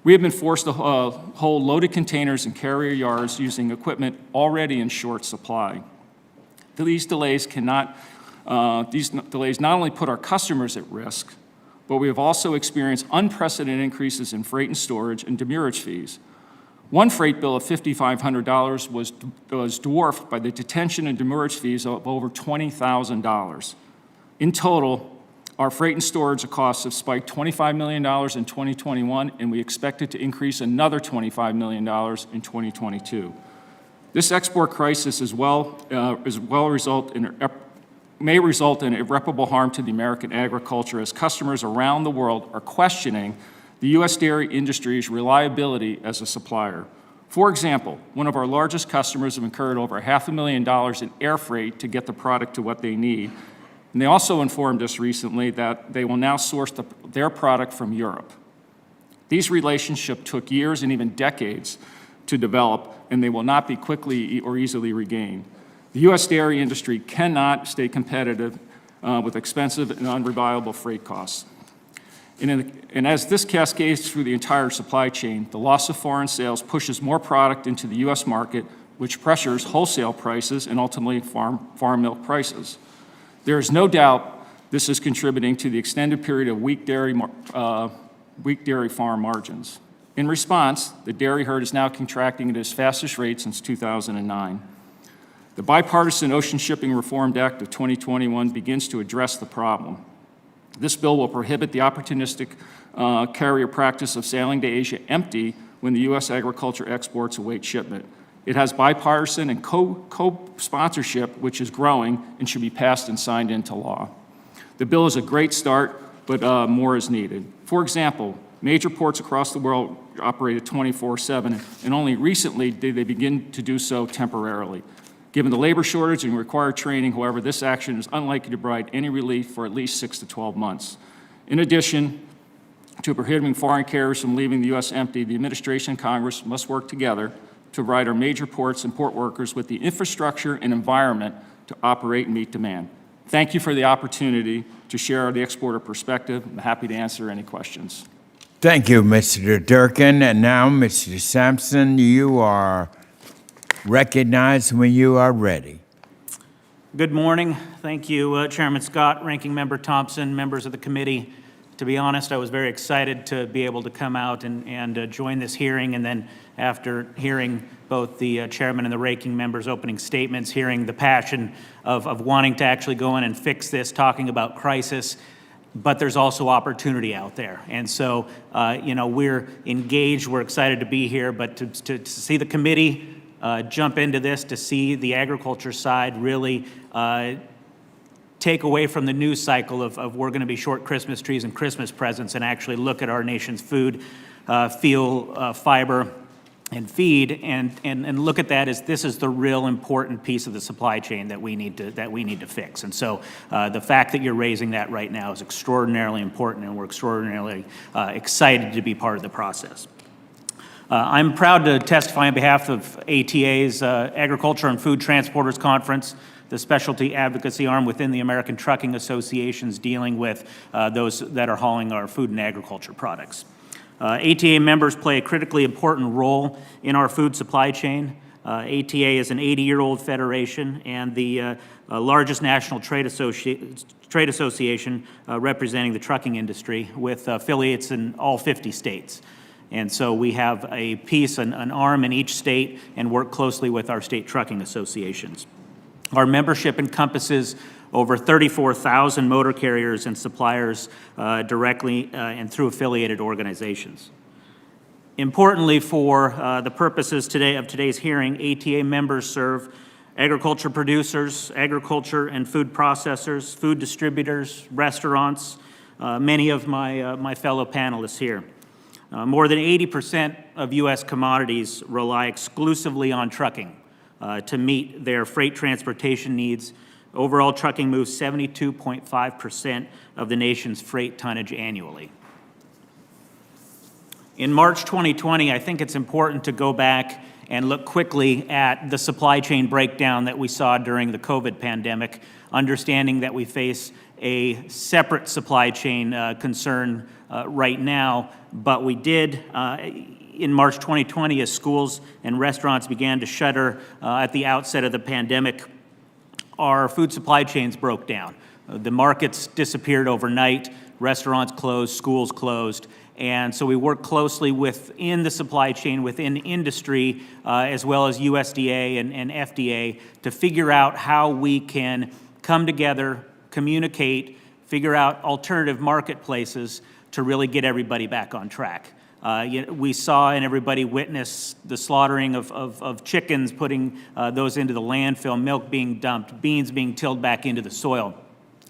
We have been forced to hold loaded containers in carrier yards using equipment already in short supply. These delays not only put our customers at risk, but we have also experienced unprecedented increases in freight and storage and demurrage fees. One freight bill of $5,500 was dwarfed by the detention and demurrage fees of over $20,000. In total, our freight and storage costs have spiked $25 million in 2021, and we expect it to increase another $25 million in 2022. This export crisis may result in irreparable harm to the American agriculture as customers around the world are questioning the U.S. dairy industry's reliability as a supplier. For example, one of our largest customers have incurred over $500,000 in air freight to get the product to what they need. And they also informed us recently that they will now source their product from Europe. These relationships took years and even decades to develop, and they will not be quickly or easily regained. The U.S. dairy industry cannot stay competitive with expensive and unreliable freight costs. And as this cascades through the entire supply chain, the loss of foreign sales pushes more product into the U.S. market, which pressures wholesale prices and ultimately farm milk prices. There is no doubt this is contributing to the extended period of weak dairy farm margins. In response, the dairy herd is now contracting at its fastest rate since 2009. The Bipartisan Ocean Shipping Reform Act of 2021 begins to address the problem. This bill will prohibit the opportunistic carrier practice of sailing to Asia empty when the U.S. agriculture exports await shipment. It has bipartisan and co-sponsorship, which is growing and should be passed and signed into law. The bill is a great start, but more is needed. For example, major ports across the world operate at 24/7, and only recently did they begin to do so temporarily. Given the labor shortage and required training, however, this action is unlikely to provide any relief for at least 6 to 12 months. In addition to prohibiting foreign carriers from leaving the U.S. empty, the administration and Congress must work together to provide our major ports and port workers with the infrastructure and environment to operate and meet demand. Thank you for the opportunity to share the exporter perspective. I'm happy to answer any questions. Thank you, Mr. Durkin. And now, Mr. Sampson, you are recognized when you are ready. Good morning. Thank you, Chairman Scott, Ranking Member Thompson, members of the committee. To be honest, I was very excited to be able to come out and join this hearing, and then after hearing both the chairman and the ranking members' opening statements, hearing the passion of wanting to actually go in and fix this, talking about crisis, but there's also opportunity out there. And so, we're engaged, we're excited to be here, but to see the committee jump into this, to see the agriculture side really take away from the news cycle of we're going to be short Christmas trees and Christmas presents and actually look at our nation's food, fuel, fiber, and feed, and look at that as this is the real important piece of the supply chain that we need to fix. And so the fact that you're raising that right now is extraordinarily important, and we're extraordinarily excited to be part of the process. I'm proud to testify on behalf of ATA's Agriculture and Food Transporters Conference, the specialty advocacy arm within the American Trucking Associations dealing with those that are hauling our food and agriculture products. ATA members play a critically important role in our food supply chain. ATA is an 80-year-old federation and the largest national trade association representing the trucking industry, with affiliates in all 50 states. And so we have a piece, an arm in each state, and work closely with our state trucking associations. Our membership encompasses over 34,000 motor carriers and suppliers directly and through affiliated organizations. Importantly, for the purposes of today's hearing, ATA members serve agriculture producers, agriculture and food processors, food distributors, restaurants, many of my fellow panelists here. More than 80% of U.S. commodities rely exclusively on trucking to meet their freight transportation needs. Overall, trucking moves 72.5% of the nation's freight tonnage annually. In March 2020, I think it's important to go back and look quickly at the supply chain breakdown that we saw during the COVID pandemic, understanding that we face a separate supply chain concern right now, but we did in March 2020, as schools and restaurants began to shutter at the outset of the pandemic, our food supply chains broke down. The markets disappeared overnight, restaurants closed, schools closed, and so we worked closely within the supply chain, within industry, as well as USDA and FDA, to figure out how we can come together, communicate, figure out alternative marketplaces to really get everybody back on track. We saw and everybody witnessed the slaughtering of chickens, putting those into the landfill, milk being dumped, beans being tilled back into the soil,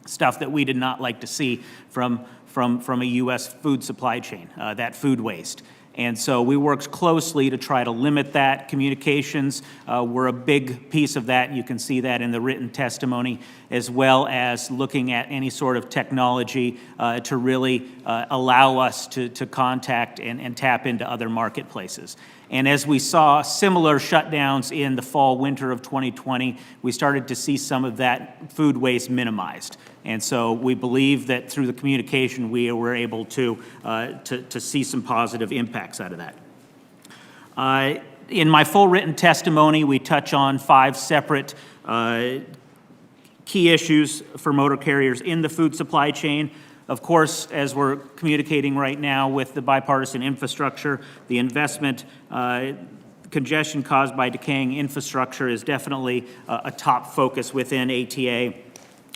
stuff that we did not like to see from a U.S. food supply chain, that food waste. And so we worked closely to try to limit that. Communications were a big piece of that. You can see that in the written testimony, as well as looking at any sort of technology to really allow us to contact and tap into other marketplaces. And as we saw similar shutdowns in the fall, winter of 2020, we started to see some of that food waste minimized. And so we believe that through the communication, we were able to see some positive impacts out of that. In my full written testimony, we touch on 5 separate key issues for motor carriers in the food supply chain. Of course, as we're communicating right now with the bipartisan infrastructure, the investment congestion caused by decaying infrastructure is definitely a top focus within ATA.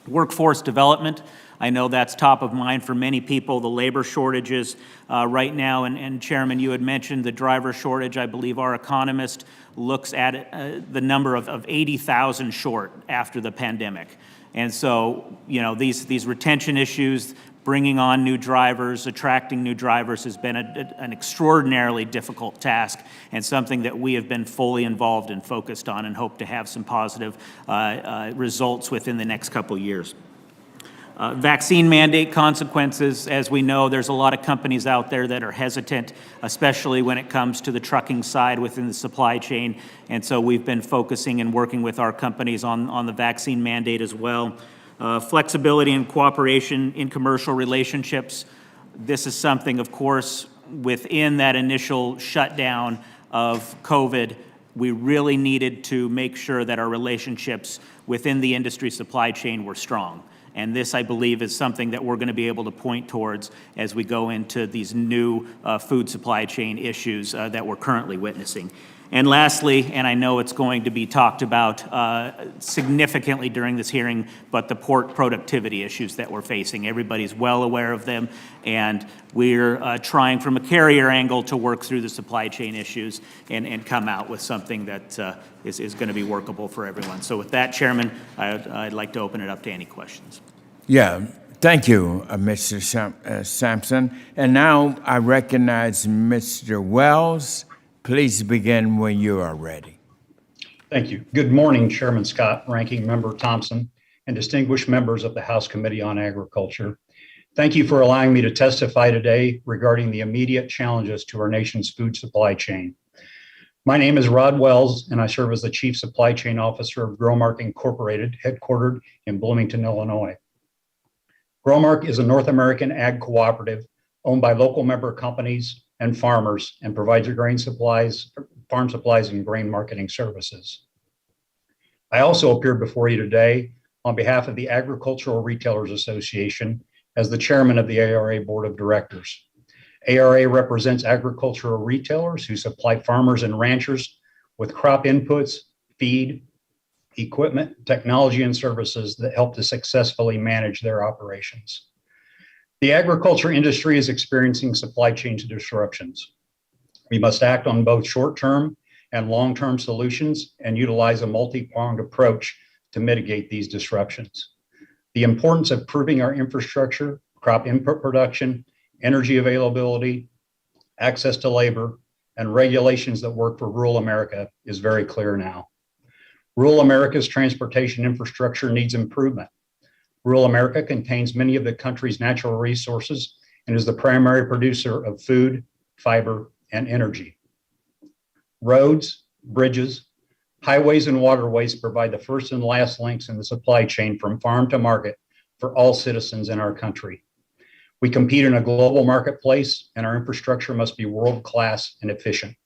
Workforce development, I know that's top of mind for many people, the labor shortages right now. And Chairman, you had mentioned the driver shortage. I believe our economist looks at the number of 80,000 short after the pandemic. And so, you know, these retention issues, bringing on new drivers, attracting new drivers has been an extraordinarily difficult task, and something that we have been fully involved and focused on, and hope to have some positive results within the next couple years. Vaccine mandate consequences, as we know, there's a lot of companies out there that are hesitant, especially when it comes to the trucking side within the supply chain. And so we've been focusing and working with our companies on the vaccine mandate as well. Flexibility and cooperation in commercial relationships. This is something, of course, within that initial shutdown of COVID, we really needed to make sure that our relationships within the industry supply chain were strong. And this, I believe, is something that we're going to be able to point towards as we go into these new food supply chain issues that we're currently witnessing. And lastly, and I know it's going to be talked about significantly during this hearing, but the port productivity issues that we're facing. Everybody's well aware of them, and we're trying from a carrier angle to work through the supply chain issues and come out with something that is going to be workable for everyone. So with that, Chairman, I'd like to open it up to any questions. Yeah, thank you, Mr. Sampson. And now I recognize Mr. Wells. Please begin when you are ready. Thank you. Good morning, Chairman Scott, Ranking Member Thompson, and distinguished members of the House Committee on Agriculture. Thank you for allowing me to testify today regarding the immediate challenges to our nation's food supply chain. My name is Rod Wells, and I serve as the Chief Supply Chain Officer of Growmark Incorporated, headquartered in Bloomington, Illinois. Growmark is a North American ag cooperative owned by local member companies, and farmers and provides grain supplies, farm supplies and grain marketing services. I also appeared before you today on behalf of the Agricultural Retailers Association as the chairman of the ARA Board of Directors. ARA represents agricultural retailers who supply farmers and ranchers with crop inputs, feed, equipment, technology, and services that help to successfully manage their operations. The agriculture industry is experiencing supply chain disruptions. We must act on both short-term and long-term solutions and utilize a multi-pronged approach to mitigate these disruptions. The importance of improving our infrastructure, crop input production, energy availability, access to labor, and regulations that work for rural America is very clear now. Rural America's transportation infrastructure needs improvement. Rural America contains many of the country's natural resources and is the primary producer of food, fiber, and energy. Roads, bridges, highways, and waterways provide the first and last links in the supply chain from farm to market for all citizens in our country. We compete in a global marketplace, and our infrastructure must be world-class and efficient.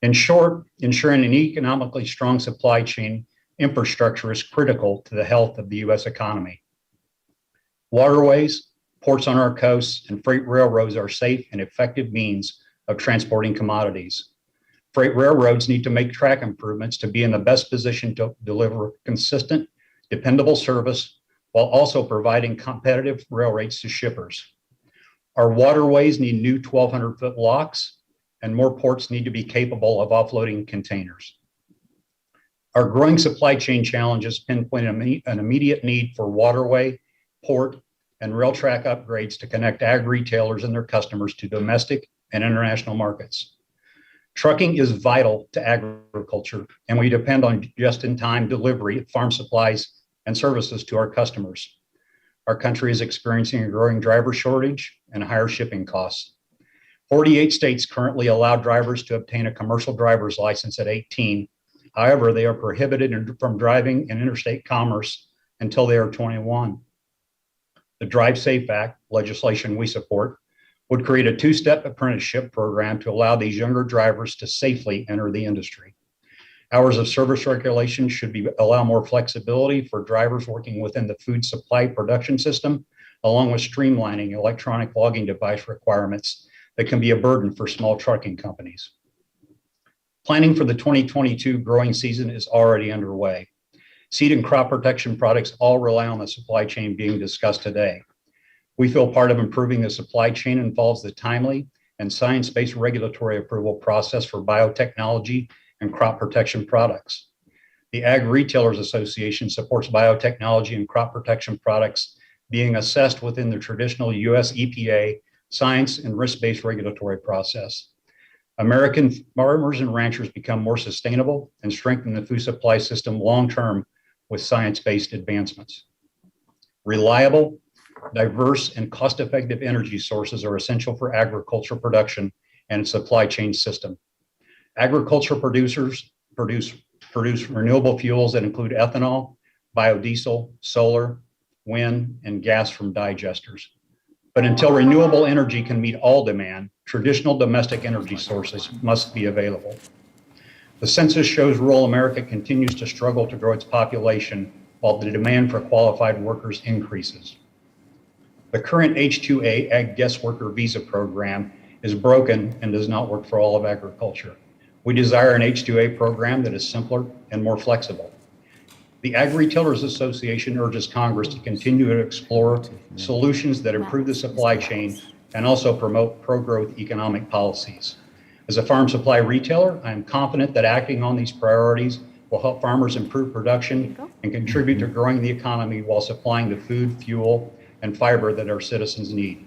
In short, ensuring an economically strong supply chain infrastructure is critical to the health of the U.S. economy. Waterways, ports on our coasts, and freight railroads are safe and effective means of transporting commodities. Freight railroads need to make track improvements to be in the best position to deliver consistent, dependable service while also providing competitive rail rates to shippers. Our waterways need new 1,200-foot locks, and more ports need to be capable of offloading containers. Our growing supply chain challenges pinpoint an immediate need for waterway, port, and rail track upgrades to connect ag retailers and their customers to domestic and international markets. Trucking is vital to agriculture, and we depend on just-in-time delivery of farm supplies and services to our customers. Our country is experiencing a growing driver shortage and higher shipping costs. 48 states currently allow drivers to obtain a commercial driver's license at 18. However, they are prohibited from driving in interstate commerce until they are 21. The Drive Safe Act, legislation we support, would create a two-step apprenticeship program to allow these younger drivers to safely enter the industry. Hours of service regulation should allow more flexibility for drivers working within the food supply production system, along with streamlining electronic logging device requirements that can be a burden for small trucking companies. Planning for the 2022 growing season is already underway. Seed and crop protection products all rely on the supply chain being discussed today. We feel part of improving the supply chain involves the timely and science-based regulatory approval process for biotechnology and crop protection products. The Ag Retailers Association supports biotechnology and crop protection products being assessed within the traditional US EPA science and risk-based regulatory process. American farmers and ranchers become more sustainable and strengthen the food supply system long-term with science-based advancements. Reliable, diverse, and cost-effective energy sources are essential for agriculture production and supply chain system. Agriculture producers produce renewable fuels that include ethanol, biodiesel, solar, wind, and gas from digesters. But until renewable energy can meet all demand, traditional domestic energy sources must be available. The census shows rural America continues to struggle to grow its population while the demand for qualified workers increases. The current H-2A Ag Guest Worker Visa program is broken and does not work for all of agriculture. We desire an H-2A program that is simpler and more flexible. The Ag Retailers Association urges Congress to continue to explore solutions that improve the supply chain and also promote pro-growth economic policies. As a farm supply retailer, I am confident that acting on these priorities will help farmers improve production and contribute to growing the economy while supplying the food, fuel, and fiber that our citizens need.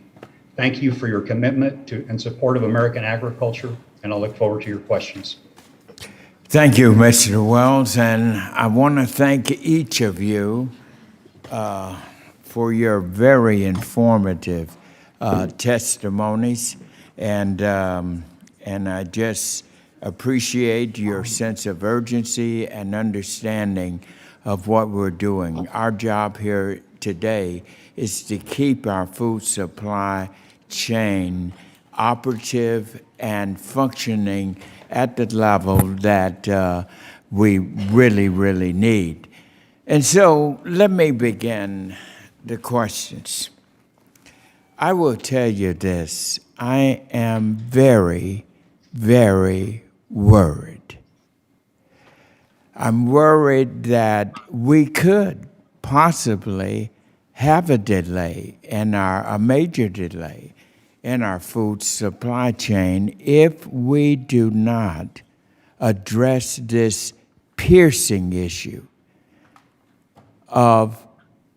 Thank you for your commitment to and support of American agriculture, and I look forward to your questions. Thank you, Mr. Wells, and I want to thank each of you for your very informative testimonies, and I just appreciate your sense of urgency and understanding of what we're doing. Our job here today is to keep our food supply chain operative and functioning at the level that we really, really need. And so let me begin the questions. I will tell you this, I am very, very worried. I'm worried that we could possibly have a delay a major delay in our food supply chain if we do not address this piercing issue of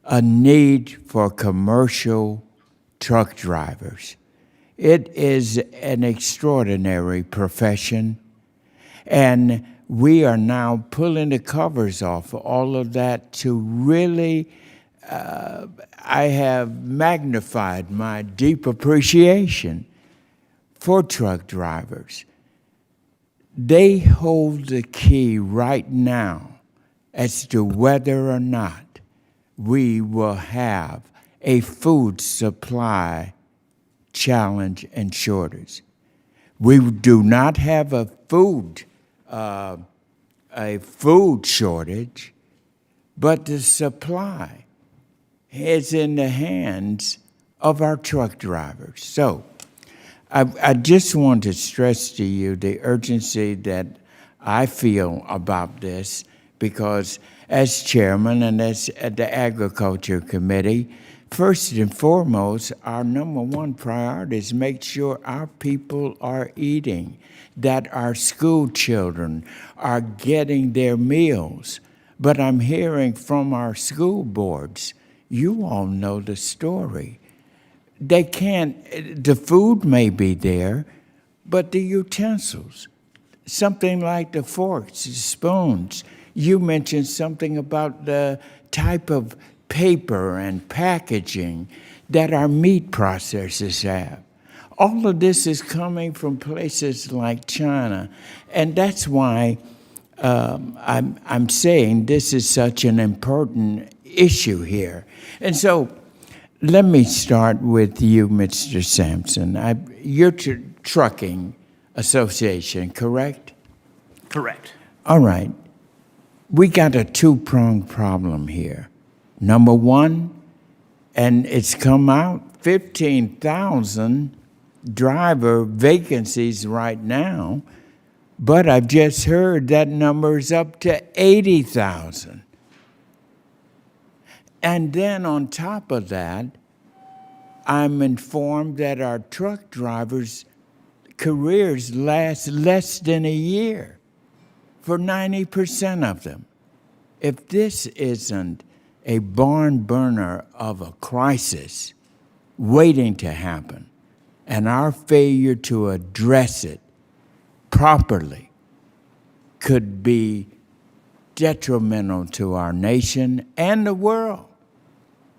a need for commercial truck drivers. It is an extraordinary profession, and we are now pulling the covers off all of that to really, I have magnified my deep appreciation for truck drivers. They hold the key right now as to whether or not we will have a food supply challenge and shortage. We do not have a food shortage, but the supply is in the hands of our truck drivers. So I just want to stress to you the urgency that I feel about this, because as chairman and as the Agriculture Committee, first and foremost, our number one priority is make sure our people are eating, that our school children are getting their meals. But I'm hearing from our school boards, you all know the story. They can't, the food may be there, but the utensils, something like the forks, the spoons. You mentioned something about the type of paper and packaging that our meat processors have. All of this is coming from places like China, and that's why I'm saying this is such an important issue here. And so let me start with you, Mr. Sampson. You're Trucking Association, correct? Correct. All right. We got a two-pronged problem here. Number one, and it's come out, 15,000 driver vacancies right now, but I've just heard that number is up to 80,000. And then on top of that, I'm informed that our truck drivers' careers last less than a year for 90% of them. If this isn't a barn burner of a crisis waiting to happen, and our failure to address it properly could be detrimental to our nation and the world,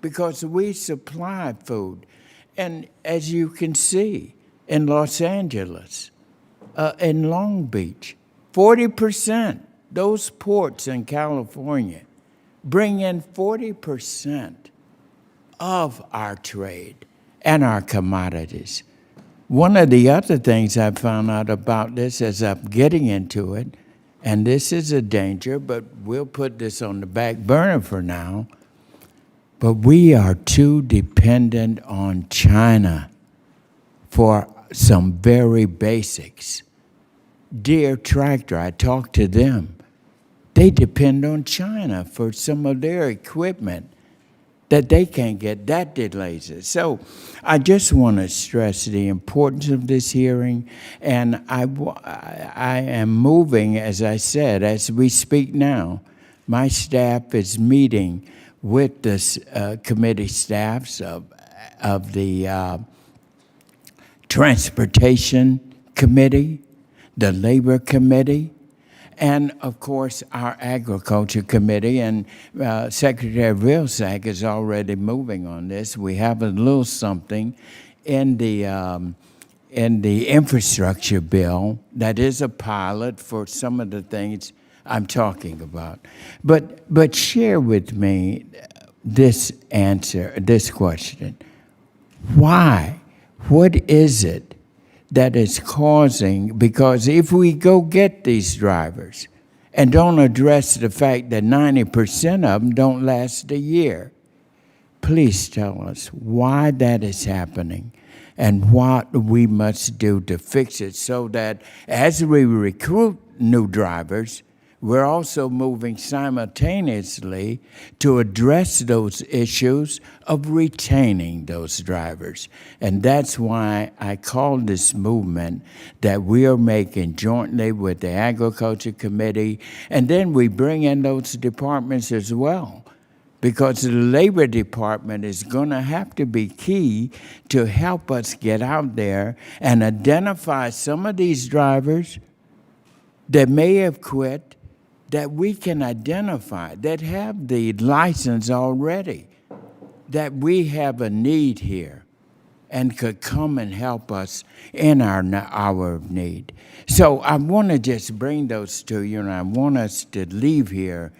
because we supply food. And as you can see, in Los Angeles, in Long Beach, 40%, those ports in California bring in 40% of our trade and our commodities. One of the other things I found out about this as I'm getting into it, and this is a danger, but we'll put this on the back burner for now, but we are too dependent on China for some very basics. Deere Tractor, I talked to them. They depend on China for some of their equipment that they can't get. That delays it. So I just want to stress the importance of this hearing, and I am moving, as I said, as we speak now. My staff is meeting with the committee staffs of the Transportation Committee, the Labor Committee, and of course our Agriculture Committee. And Secretary Vilsack is already moving on this. We have a little something in the infrastructure bill that is a pilot for some of the things I'm talking about. But share with me this answer, this question. Why? What is it that is causing, because if we go get these drivers and don't address the fact that 90% of them don't last a year, please tell us why that is happening and what we must do to fix it, so that as we recruit new drivers, we're also moving simultaneously to address those issues of retaining those drivers. And that's why I call this movement that we are making jointly with the Agriculture Committee, and then we bring in those departments as well, because the Labor Department is going to have to be key to help us get out there and identify some of these drivers that may have quit, that we can identify, that have the license already, that we have a need here and could come and help us in our hour of need. So I want to just bring those to you, and I want us to leave here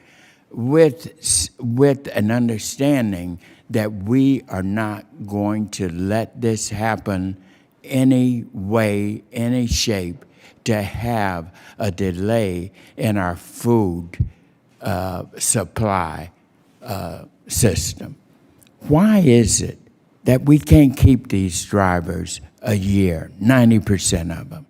with an understanding that we are not going to let this happen any way, any shape, to have a delay in our food supply system. Why is it that we can't keep these drivers a year, 90% of them?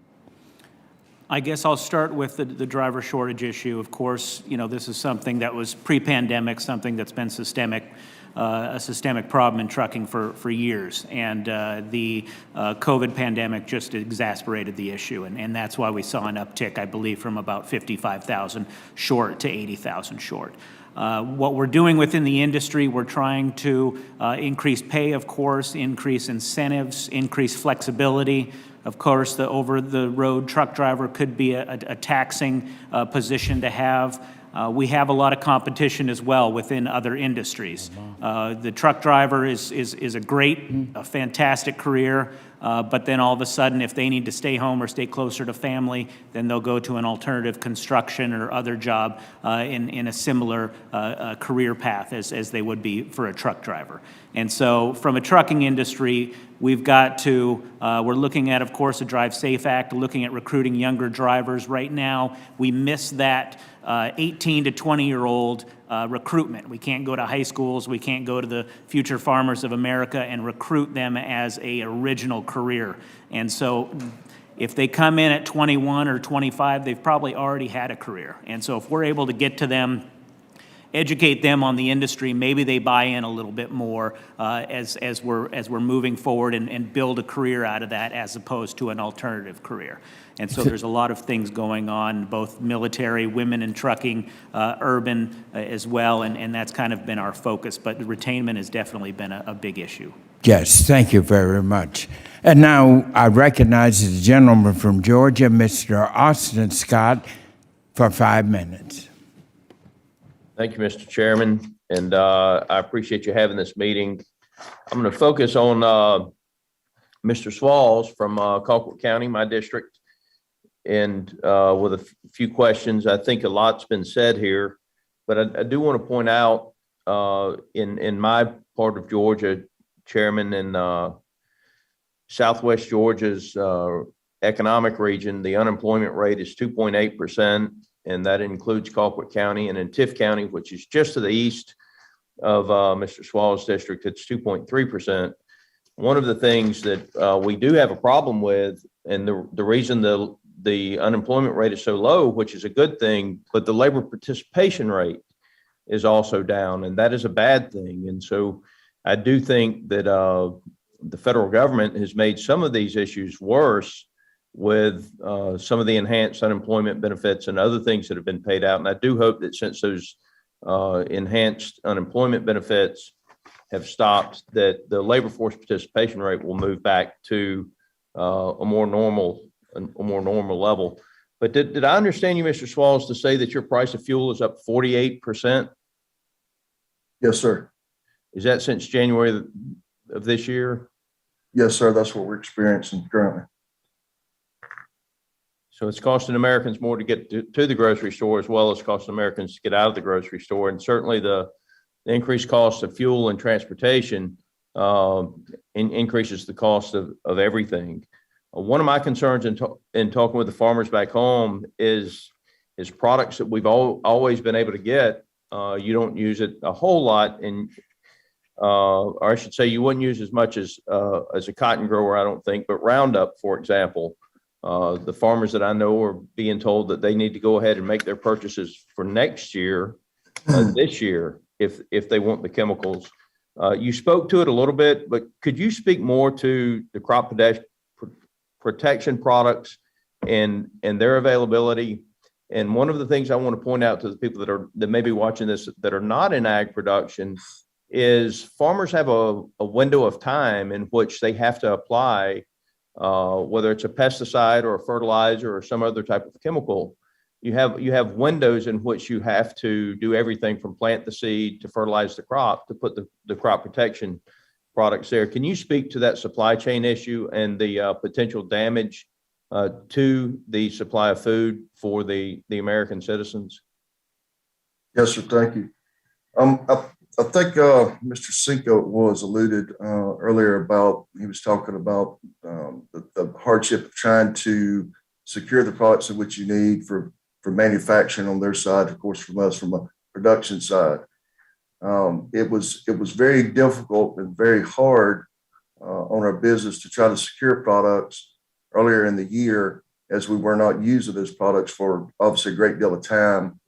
I guess I'll start with the driver shortage issue. Of course, this is something that was pre-pandemic, something that's been a systemic problem in trucking for years. And the COVID pandemic just exacerbated the issue. And that's why we saw an uptick, I believe, from about 55,000 short to 80,000 short. What we're doing within the industry, we're trying to increase pay, of course, increase incentives, increase flexibility. Of course, the over-the-road truck driver could be a taxing position to have. We have a lot of competition as well within other industries. The truck driver is a fantastic career, but then all of a sudden, if they need to stay home or stay closer to family, then they'll go to an alternative construction or other job in a similar career path as they would be for a truck driver. And so from a trucking industry, we've got to, we're looking at, of course, a Drive Safe Act, looking at recruiting younger drivers. Right now, we miss that 18 to 20-year-old recruitment. We can't go to high schools, we can't go to the future farmers of America and recruit them as an original career. And so if they come in at 21 or 25, they've probably already had a career. And so if we're able to get to them, educate them on the industry, maybe they buy in a little bit more as we're moving forward and build a career out of that as opposed to an alternative career. And so there's a lot of things going on, both military, women in trucking, urban as well, and that's kind of been our focus. But retainment has definitely been a big issue. Yes, thank you very much. And now I recognize the gentleman from Georgia, Mr. Austin Scott, for 5 minutes. Thank you, Mr. Chairman, and I appreciate you having this meeting. I'm going to focus on Mr. Swalls from Colquitt County, my district, and with a few questions. I think a lot's been said here, but I do want to point out in my part of Georgia, Chairman, in Southwest Georgia's economic region, the unemployment rate is 2.8%. And that includes Colquitt County, and in Tift County, which is just to the east of Mr. Swalls' district, it's 2.3%. One of the things that we do have a problem with, and the reason the unemployment rate is so low, which is a good thing, but the labor participation rate is also down, and that is a bad thing. And so I do think that the federal government has made some of these issues worse with some of the enhanced unemployment benefits and other things that have been paid out. And I do hope that since those enhanced unemployment benefits have stopped, that the labor force participation rate will move back to a more normal level. But did I understand you, Mr. Swalls, to say that your price of fuel is up 48%? Yes, sir. Is that since January of this year? Yes, sir. That's what we're experiencing currently. So it's costing Americans more to get to the grocery store, as well as costing Americans to get out of the grocery store. And certainly the increased cost of fuel and transportation increases the cost of everything. One of my concerns in talking with the farmers back home is products that we've always been able to get. You don't use it a whole lot, and or I should say, you wouldn't use as much as a cotton grower, I don't think. But Roundup, for example, the farmers that I know are being told that they need to go ahead and make their purchases for next year, this year, if they want the chemicals. You spoke to it a little bit, but could you speak more to the crop protection products and their availability? And one of the things I want to point out to the people that may be watching this that are not in ag production is farmers have a window of time in which they have to apply, whether it's a pesticide or a fertilizer or some other type of chemical. You have windows in which you have to do everything from plant the seed to fertilize the crop to put the crop protection products there. Can you speak to that supply chain issue and the potential damage to the supply of food for the American citizens? Yes, sir. Thank you. I think Mr. Cinco was alluded earlier about, he was talking about the hardship of trying to secure the products in which you need for manufacturing on their side, of course, from us, from a production side. It was very difficult and very hard on our business to try to secure products earlier in the year, as we were not using those products for obviously a great deal of time,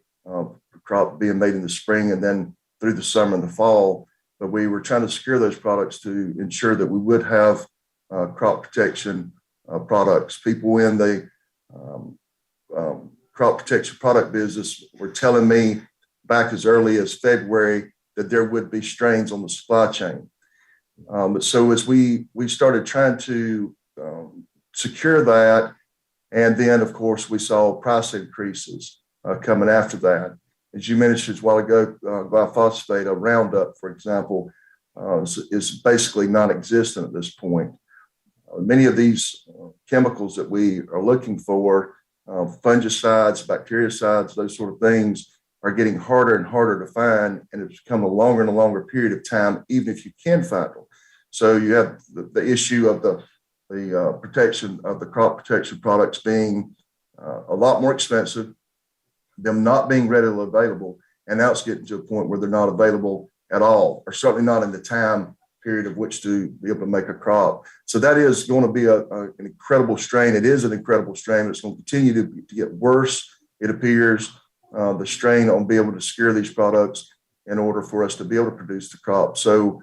crop being made in the spring and then through the summer and the fall. But we were trying to secure those products to ensure that we would have crop protection products. People in the crop protection product business were telling me back as early as February that there would be strains on the supply chain. So as we started trying to secure that, and then of course we saw price increases coming after that. As you mentioned a while ago, glyphosate, a Roundup, for example, is basically non-existent at this point. Many of these chemicals that we are looking for, fungicides, bactericides, those sort of things, are getting harder and harder to find, and it's become a longer and a longer period of time, even if you can find them. So you have the issue of the protection of the crop protection products being a lot more expensive, them not being readily available, and now it's getting to a point where they're not available at all, or certainly not in the time period of which to be able to make a crop. So that is going to be an incredible strain. It is an incredible strain. It's going to continue to get worse, it appears, the strain on being able to secure these products in order for us to be able to produce the crop. So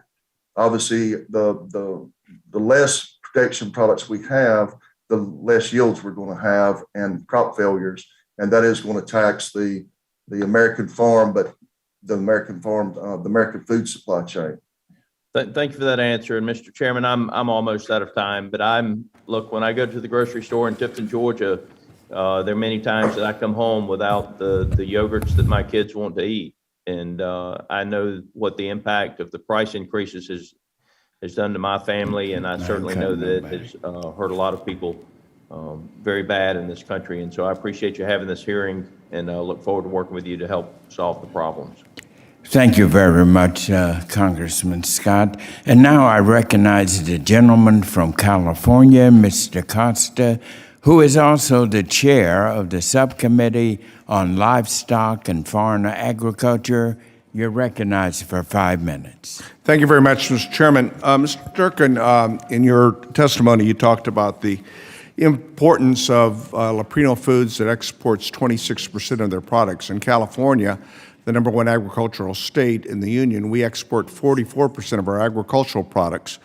obviously the less protection products we have, the less yields we're going to have and crop failures. And that is going to tax the American farm, but the American food supply chain. Thank you for that answer. And Mr. Chairman, I'm almost out of time, but look, when I go to the grocery store in Tifton, Georgia, there are many times that I come home without the yogurts that my kids want to eat. And I know what the impact of the price increases has done to my family. And I certainly know that it has hurt a lot of people very bad in this country. And so I appreciate you having this hearing, and look forward to working with you to help solve the problems. Thank you very much, Congressman Scott. And now I recognize the gentleman from California, Mr. Costa, who is also the chair of the Subcommittee on Livestock and Foreign Agriculture. You're recognized for 5 minutes. Thank you very much, Mr. Chairman. Mr. Durkin, in your testimony, you talked about the importance of Leprino Foods that exports 26% of their products. In California, the number one agricultural state in the union, we export 44% of our agricultural products.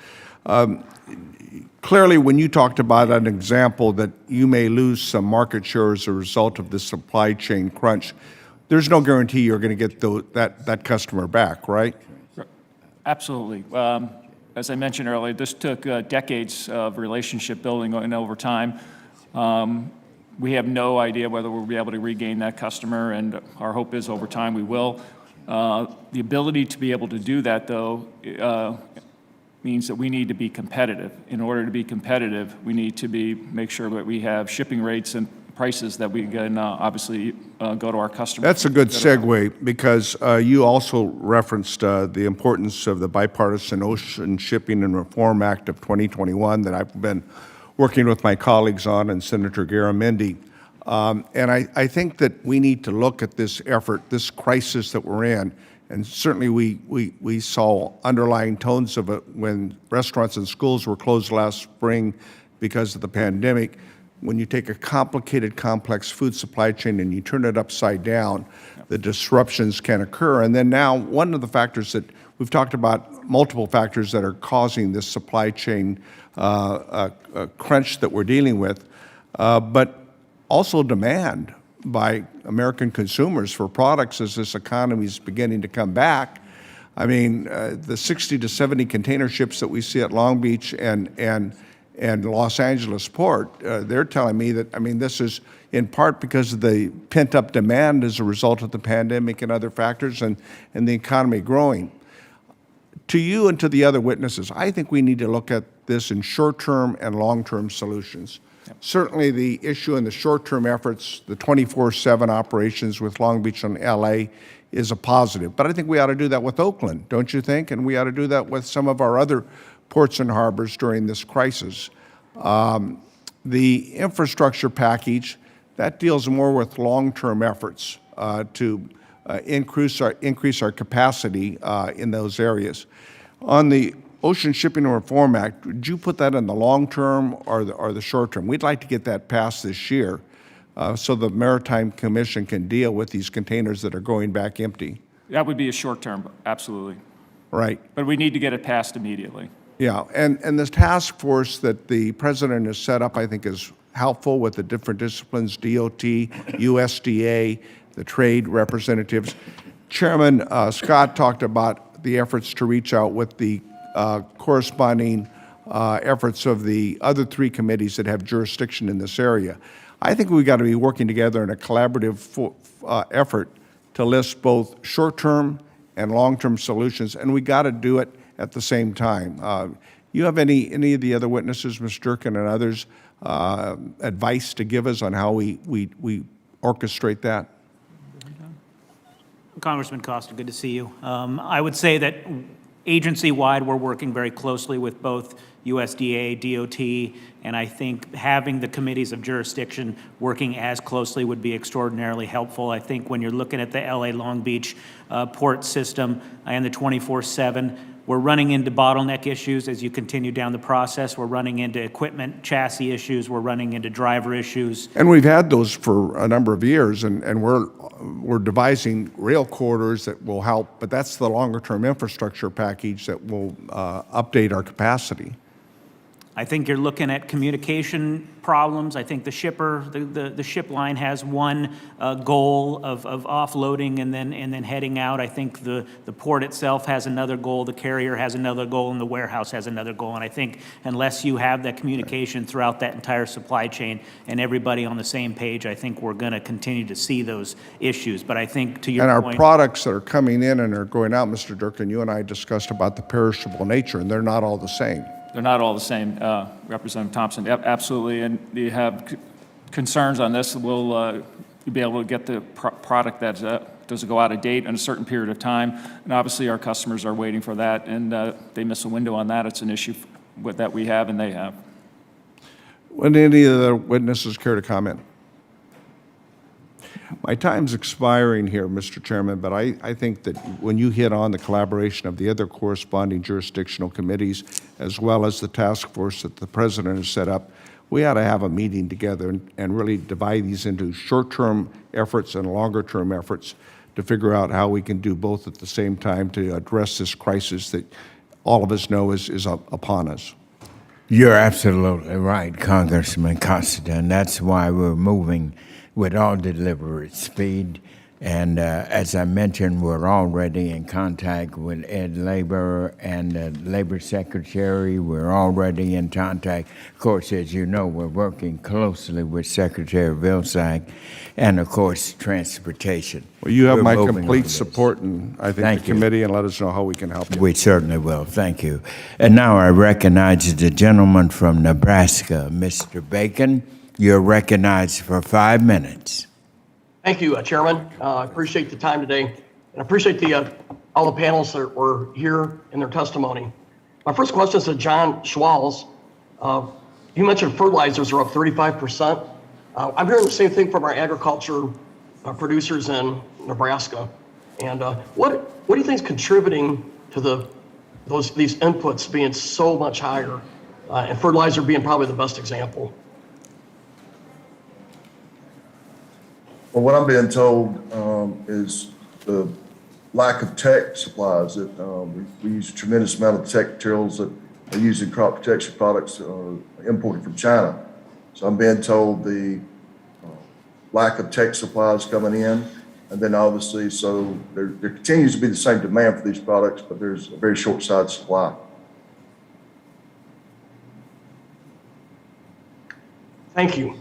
Clearly, when you talked about an example that you may lose some market share as a result of the supply chain crunch, there's no guarantee you're going to get that customer back, right? Absolutely. As I mentioned earlier, this took decades of relationship building and over time. We have no idea whether we'll be able to regain that customer, and our hope is over time we will. The ability to be able to do that, though, means that we need to be competitive. In order to be competitive, we need to make sure that we have shipping rates and prices that we can obviously go to our customers. That's a good segue, because you also referenced the importance of the Bipartisan Ocean Shipping and Reform Act of 2021 that I've been working with my colleagues on and Senator Garamendi. And I think that we need to look at this effort, this crisis that we're in, and certainly we saw underlying tones of it when restaurants and schools were closed last spring because of the pandemic. When you take a complicated, complex food supply chain and you turn it upside down, the disruptions can occur. And then now, one of the factors that we've talked about, multiple factors that are causing this supply chain crunch that we're dealing with, but also demand by American consumers for products as this economy is beginning to come back. I mean, the 60 to 70 container ships that we see at Long Beach and Los Angeles Port, they're telling me that, I mean, this is in part because of the pent-up demand as a result of the pandemic and other factors and the economy growing. To you and to the other witnesses, I think we need to look at this in short-term and long-term solutions. Certainly the issue in the short-term efforts, the 24/7 operations with Long Beach and LA is a positive. But I think we ought to do that with Oakland, don't you think? And we ought to do that with some of our other ports and harbors during this crisis. The infrastructure package, that deals more with long-term efforts to increase our capacity in those areas. On the Ocean Shipping and Reform Act, would you put that in the long term or the short term? We'd like to get that passed this year so the Maritime Commission can deal with these containers that are going back empty. That would be a short term, absolutely. Right. But we need to get it passed immediately. Yeah, and this task force that the president has set up, I think, is helpful with the different disciplines, DOT, USDA, the trade representatives. Chairman Scott talked about the efforts to reach out with the corresponding efforts of the other three committees that have jurisdiction in this area. I think we've got to be working together in a collaborative effort to list both short-term and long-term solutions, and we got to do it at the same time. You have any of the other witnesses, Ms. Durkin and others, advice to give us on how we orchestrate that? Congressman Costa, good to see you. I would say that agency-wide, we're working very closely with both USDA, DOT, and I think having the committees of jurisdiction working as closely would be extraordinarily helpful. I think when you're looking at the LA Long Beach port system and the 24/7, we're running into bottleneck issues as you continue down the process. We're running into equipment, chassis issues. We're running into driver issues. And we've had those for a number of years, and we're devising rail corridors that will help, but that's the longer-term infrastructure package that will update our capacity. I think you're looking at communication problems. I think the shipper, the ship line has one goal of offloading and then heading out. I think the port itself has another goal, the carrier has another goal, and the warehouse has another goal. And I think unless you have that communication throughout that entire supply chain and everybody on the same page, I think we're going to continue to see those issues. But I think to your And point, our products that are coming in and are going out, Mr. Durkin, you and I discussed about the perishable nature, and they're not all the same. They're not all the same, Representative Thompson. Yep, absolutely. And you have concerns on this, you'll be able to get the product that doesn't go out of date in a certain period of time. And obviously, our customers are waiting for that, and they miss a window on that. It's an issue that we have and they have. Would any of the witnesses care to comment? My time's expiring here, Mr. Chairman, but I think that when you hit on the collaboration of the other corresponding jurisdictional committees, as well as the task force that the president has set up, we ought to have a meeting together and really divide these into short-term efforts and longer-term efforts to figure out how we can do both at the same time to address this crisis that all of us know is upon us. You're absolutely right, Congressman Costa, and that's why we're moving with all deliberate speed. And as I mentioned, we're already in contact with Ed Labor and the Labor Secretary. We're already in contact. Of course, as you know, we're working closely with Secretary Vilsack and, of course, Transportation. Well, you have We're my moving complete on this. support, and I think Thank the you. committee, and let us know how we can help you. We certainly will. Thank you. And now I recognize the gentleman from Nebraska, Mr. Bacon. You're recognized for 5 minutes. Thank you, Chairman. I appreciate the time today, and I appreciate all the panelists that were here in their testimony. My first question is to John Schwalz. You mentioned fertilizers are up 35%. I'm hearing the same thing from our agriculture producers in Nebraska. And what do you think is contributing to these inputs being so much higher, and fertilizer being probably the best example? Well, what I'm being told is the lack of tech supplies that we use a tremendous amount of tech materials that are used in crop protection products imported from China. So I'm being told the lack of tech supplies coming in, and then obviously, so there continues to be the same demand for these products, but there's a very short side supply. Thank you.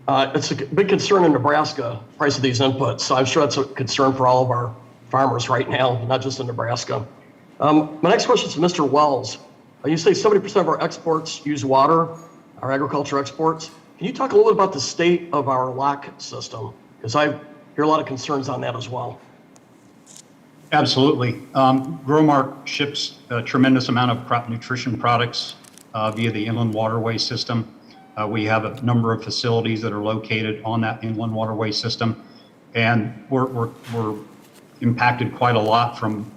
It's a big concern in Nebraska, price of these inputs. So I'm sure that's a concern for all of our farmers right now, not just in Nebraska. My next question is to Mr. Wells. You say 70% of our exports use water, our agriculture exports. Can you talk a little bit about the state of our lock system? Because I hear a lot of concerns on that as well. Absolutely. Growmark ships a tremendous amount of crop nutrition products via the inland waterway system. We have a number of facilities that are located on that inland waterway system, and we're impacted quite a lot from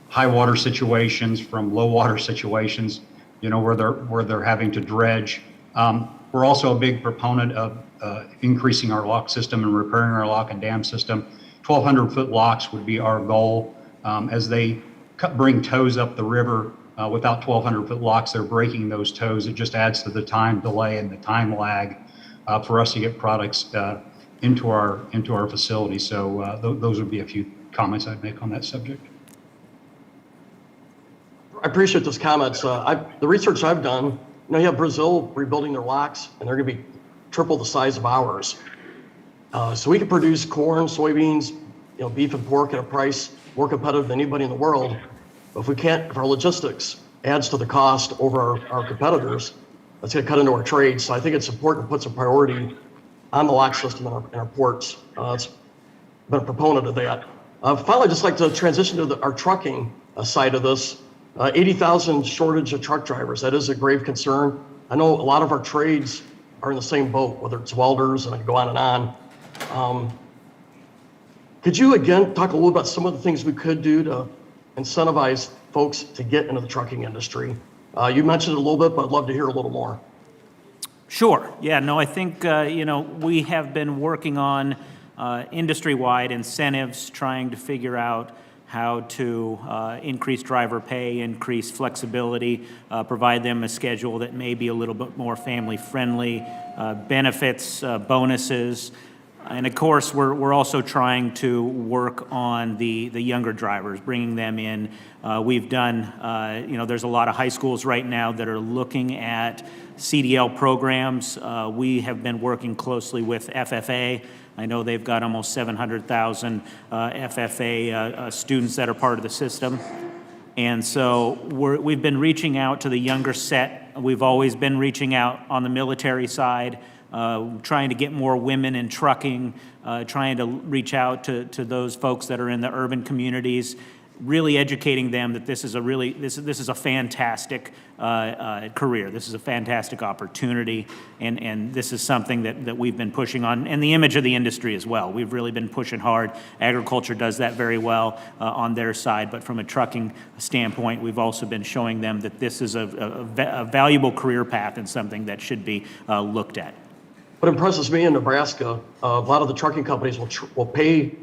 high water situations, from low water situations, where they're having to dredge. We're also a big proponent of increasing our lock system and repairing our lock and dam system. 1,200-foot locks would be our goal. As they bring tows up the river, without 1,200-foot locks, they're breaking those tows. It just adds to the time delay and the time lag for us to get products into our facility. So those would be a few comments I'd make on that subject. I appreciate those comments. The research I've done, you have Brazil rebuilding their locks, and they're going to be triple the size of ours. So we can produce corn, soybeans, beef and pork at a price more competitive than anybody in the world. But if our logistics adds to the cost over our competitors, that's going to cut into our trade. So I think it's important to put some priority on the lock system in our ports. It's been a proponent of that. Finally, I'd just like to transition to our trucking side of this. 80,000 shortage of truck drivers. That is a grave concern. I know a lot of our trades are in the same boat, whether it's welders, and I can go on and on. Could you again talk a little about some of the things we could do to incentivize folks to get into the trucking industry? You mentioned it a little bit, but I'd love to hear a little more. Sure. Yeah, no, I think, we have been working on industry-wide incentives, trying to figure out how to increase driver pay, increase flexibility, provide them a schedule that may be a little bit more family-friendly, benefits, bonuses. And of course, we're also trying to work on the younger drivers, bringing them in. We've done, there's a lot of high schools right now that are looking at CDL programs. We have been working closely with FFA. I know they've got almost 700,000 FFA students that are part of the system. And so we've been reaching out to the younger set. We've always been reaching out on the military side, trying to get more women in trucking, trying to reach out to those folks that are in the urban communities, really educating them that this is a fantastic career. This is a fantastic opportunity, and this is something that we've been pushing on, and the image of the industry as well. We've really been pushing hard. Agriculture does that very well on their side, but from a trucking standpoint, we've also been showing them that this is a valuable career path and something that should be looked at. What impresses me in Nebraska, a lot of the trucking companies will pay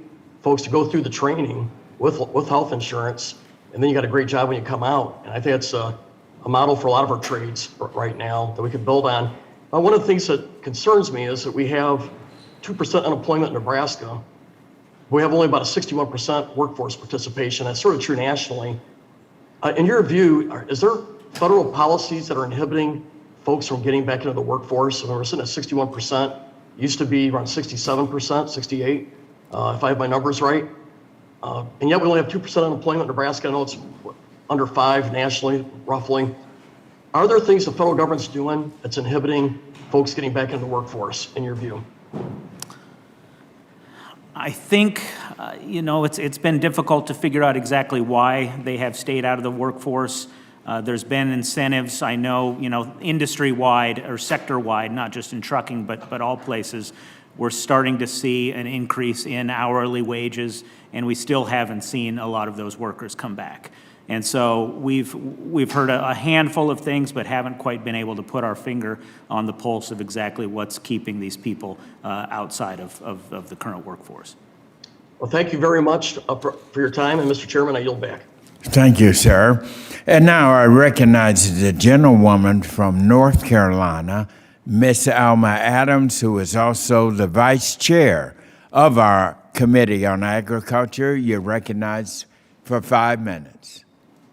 folks to go through the training with health insurance, and then you got a great job when you come out. And I think it's a model for a lot of our trades right now that we can build on. One of the things that concerns me is that we have 2% unemployment in Nebraska. We have only about a 61% workforce participation. That's sort of true nationally. In your view, is there federal policies that are inhibiting folks from getting back into the workforce? I mean, we're sitting at 61%, used to be around 67%, 68, if I have my numbers right. And yet we only have 2% unemployment in Nebraska. I know it's under 5 nationally, roughly. Are there things the federal government's doing that's inhibiting folks getting back into the workforce, in your view? I think, it's been difficult to figure out exactly why they have stayed out of the workforce. There's been incentives, I know, industry-wide or sector-wide, not just in trucking, but all places. We're starting to see an increase in hourly wages, and we still haven't seen a lot of those workers come back. And so we've heard a handful of things, but haven't quite been able to put our finger on the pulse of exactly what's keeping these people outside of the current workforce. Well, thank you very much for your time, and Mr. Chairman, I yield back. Thank you, sir. And now I recognize the gentlewoman from North Carolina, Miss Alma Adams, who is also the vice chair of our Committee on Agriculture. You're recognized for 5 minutes.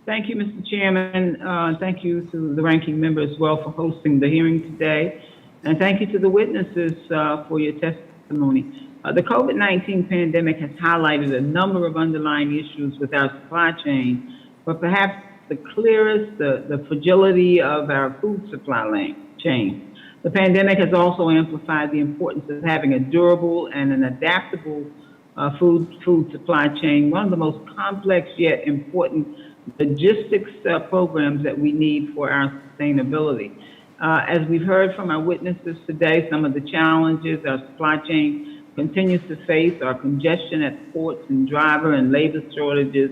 Thank you, Mr. Chairman. Thank you to the ranking member as well for hosting the hearing today. And thank you to the witnesses for your testimony. The COVID-19 pandemic has highlighted a number of underlying issues with our supply chain, but perhaps the clearest, the fragility of our food supply chain. The pandemic has also amplified the importance of having a durable and an adaptable food supply chain, one of the most complex yet important logistics programs that we need for our sustainability. As we've heard from our witnesses today, some of the challenges our supply chain continues to face are congestion at ports and driver and labor shortages.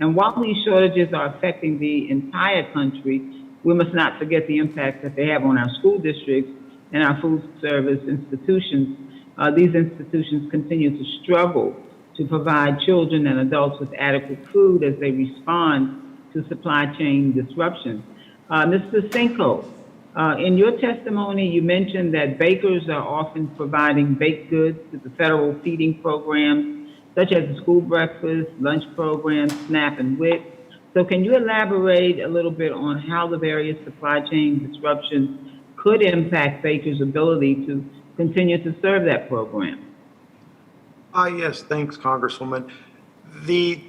And while these shortages are affecting the entire country, we must not forget the impact that they have on our school districts and our food service institutions. These institutions continue to struggle to provide children and adults with adequate food as they respond to supply chain disruptions. Mr. Cinco, in your testimony, you mentioned that bakers are often providing baked goods to the federal feeding programs, such as the school breakfast, lunch programs, SNAP, and WIC. So can you elaborate a little bit on how the various supply chain disruptions could impact bakers' ability to continue to serve that program? Yes, thanks, Congresswoman. The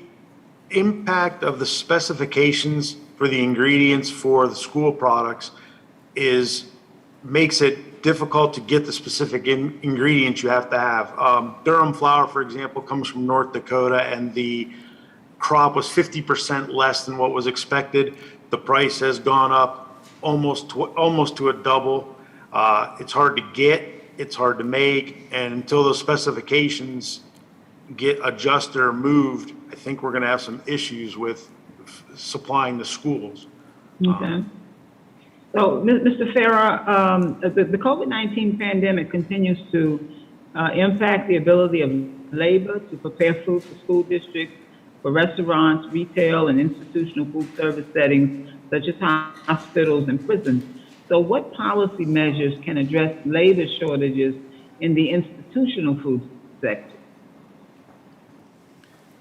impact of the specifications for the ingredients for the school products makes it difficult to get the specific ingredients you have to have. Durham flour, for example, comes from North Dakota, and the crop was 50% less than what was expected. The price has gone up almost to a double. It's hard to get, it's hard to make, and until those specifications get adjusted or moved, I think we're going to have some issues with supplying the schools. Okay. So, Mr. Farah, the COVID-19 pandemic continues to impact the ability of labor to prepare food for school districts, for restaurants, retail, and institutional food service settings, such as hospitals and prisons. So what policy measures can address labor shortages in the institutional food sector?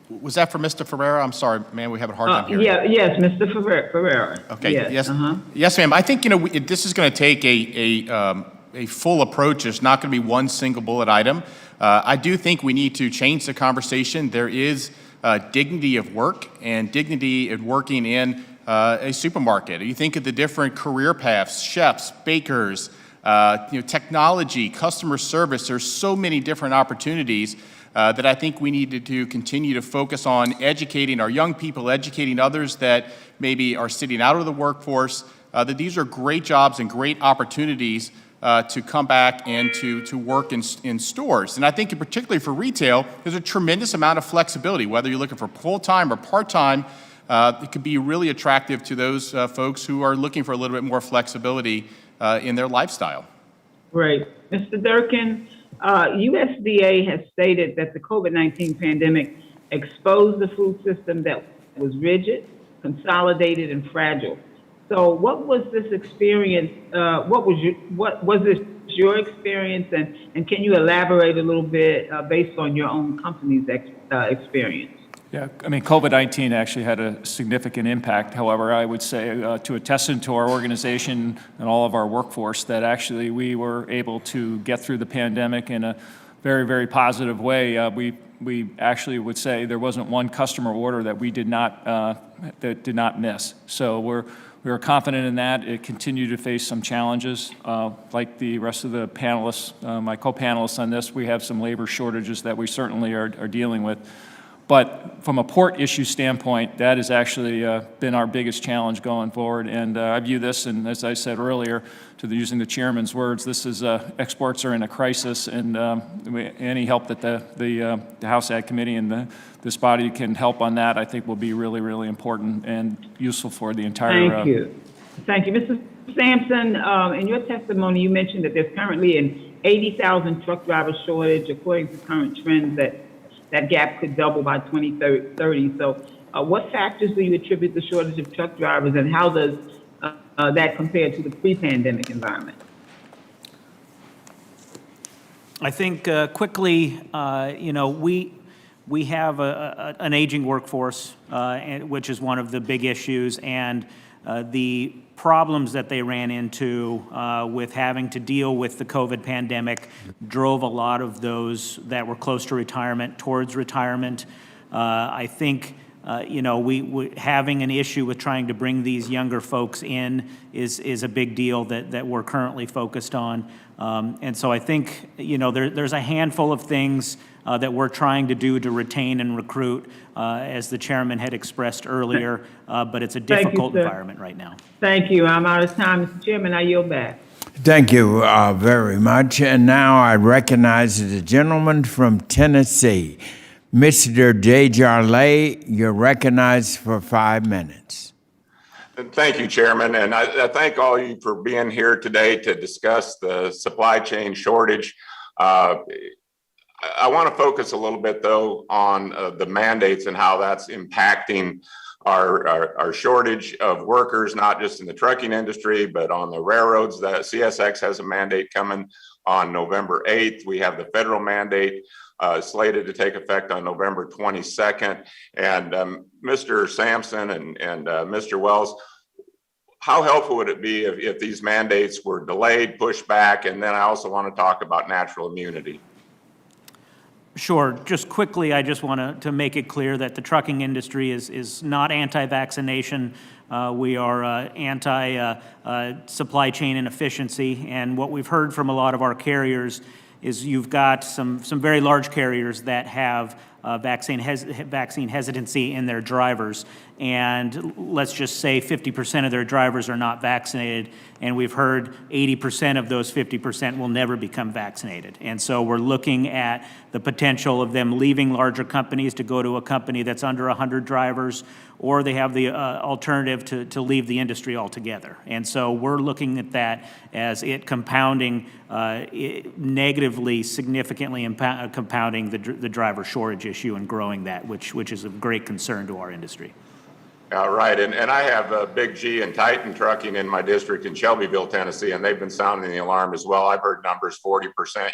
Was that for Mr. Ferreira? I'm sorry, ma'am, we have a hard time hearing. Yes, Mr. Ferreira. Okay, yes. Yes, ma'am. I think, this is going to take a full approach. It's not going to be one single bullet item. I do think we need to change the conversation. There is dignity of work and dignity in working in a supermarket. You think of the different career paths, chefs, bakers, technology, customer service. There's so many different opportunities that I think we need to continue to focus on educating our young people, educating others that maybe are sitting out of the workforce, that these are great jobs and great opportunities to come back and to work in stores. And I think particularly for retail, there's a tremendous amount of flexibility, whether you're looking for full-time or part-time. It could be really attractive to those folks who are looking for a little bit more flexibility in their lifestyle. Great. Mr. Durkin, USDA has stated that the COVID-19 pandemic exposed the food system that was rigid, consolidated, and fragile. So what was this experience, what was this your experience, and can you elaborate a little bit based on your own company's experience? Yeah, I mean, COVID-19 actually had a significant impact. However, I would say to a testament to our organization and all of our workforce that actually we were able to get through the pandemic in a very, very positive way. We actually would say there wasn't one customer order that we did not miss. So we were confident in that. It continued to face some challenges, like the rest of the panelists, my co-panelists on this. We have some labor shortages that we certainly are dealing with. But from a port issue standpoint, that has actually been our biggest challenge going forward. And I view this, and as I said earlier, using the chairman's words, this is exports are in a crisis, and any help that the House Ag Committee and this body can help on that, I think will be really, really important and useful for the entire. Thank you. Thank you. Mr. Sampson, in your testimony, you mentioned that there's currently an 80,000 truck driver shortage. According to current trends, that gap could double by 2030. So what factors do you attribute the shortage of truck drivers, and how does that compare to the pre-pandemic environment? I think quickly, we have an aging workforce, which is one of the big issues, and the problems that they ran into with having to deal with the COVID pandemic drove a lot of those that were close to retirement towards retirement. I think we having an issue with trying to bring these younger folks in is a big deal that we're currently focused on. And so I think, there's a handful of things that we're trying to do to retain and recruit, as the chairman had expressed earlier, but it's a difficult environment right now. Thank you. I'm out of time, Mr. Chairman. I yield back. Thank you very much. And now I recognize the gentleman from Tennessee, Mr. Desjarlais. You're recognized for 5 minutes. Thank you, Chairman, and I thank all of you for being here today to discuss the supply chain shortage. I want to focus a little bit, though, on the mandates and how that's impacting our shortage of workers, not just in the trucking industry, but on the railroads. That CSX has a mandate coming on November 8th. We have the federal mandate slated to take effect on November 22nd. And Mr. Sampson and Mr. Wells, how helpful would it be if these mandates were delayed, pushed back? And then I also want to talk about natural immunity. Sure. Just quickly, I just want to make it clear that the trucking industry is not anti-vaccination. We are anti-supply chain inefficiency. And what we've heard from a lot of our carriers is you've got some very large carriers that have vaccine hesitancy in their drivers. And let's just say 50% of their drivers are not vaccinated. And we've heard 80% of those 50% will never become vaccinated. And so we're looking at the potential of them leaving larger companies to go to a company that's under 100 drivers, or they have the alternative to leave the industry altogether. And so we're looking at that as it compounding, negatively, significantly compounding the driver shortage issue and growing that, which is of great concern to our industry. Right, and I have Big G and Titan Trucking in my district in Shelbyville, Tennessee, and they've been sounding the alarm as well. I've heard numbers 40%,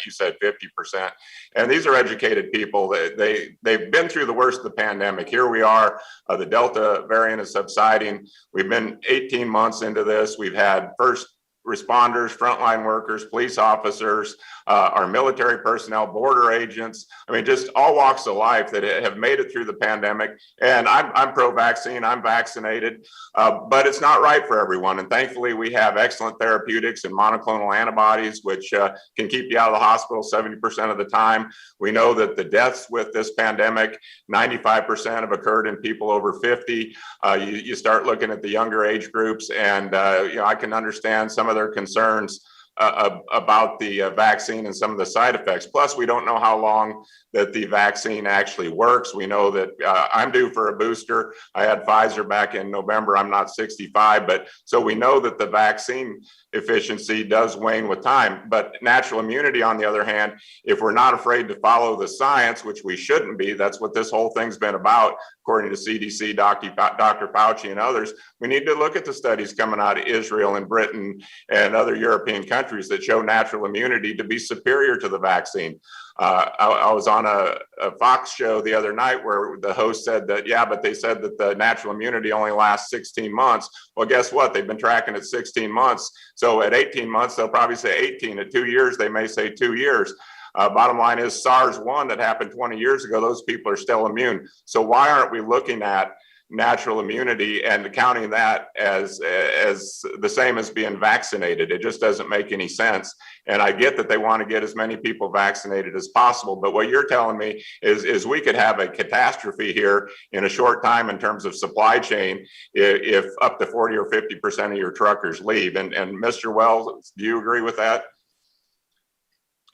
you said 50%, and these are educated people. They've been through the worst of the pandemic. Here we are, the Delta variant is subsiding. We've been 18 months into this. We've had first responders, frontline workers, police officers, our military personnel, border agents. I mean, just all walks of life that have made it through the pandemic. And I'm pro-vaccine, I'm vaccinated, but it's not right for everyone. And thankfully, we have excellent therapeutics and monoclonal antibodies, which can keep you out of the hospital 70% of the time. We know that the deaths with this pandemic, 95% have occurred in people over 50. You start looking at the younger age groups, and I can understand some of their concerns about the vaccine and some of the side effects. Plus, we don't know how long that the vaccine actually works. We know that I'm due for a booster. I had Pfizer back in November. I'm not 65, but so we know that the vaccine efficiency does wane with time. But natural immunity, on the other hand, if we're not afraid to follow the science, which we shouldn't be, that's what this whole thing's been about, according to CDC, Dr. Fauci and others. We need to look at the studies coming out of Israel and Britain and other European countries that show natural immunity to be superior to the vaccine. I was on a Fox show the other night where the host said that, yeah, but they said that the natural immunity only lasts 16 months. Well, guess what? They've been tracking it 16 months. So at 18 months, they'll probably say 18. At 2 years, they may say 2 years. Bottom line is SARS-1 that happened 20 years ago, those people are still immune. So why aren't we looking at natural immunity and counting that as the same as being vaccinated. It just doesn't make any sense. And I get that they want to get as many people vaccinated as possible, but what you're telling me is we could have a catastrophe here in a short time in terms of supply chain if up to 40 or 50% of your truckers leave. And Mr. Wells, do you agree with that?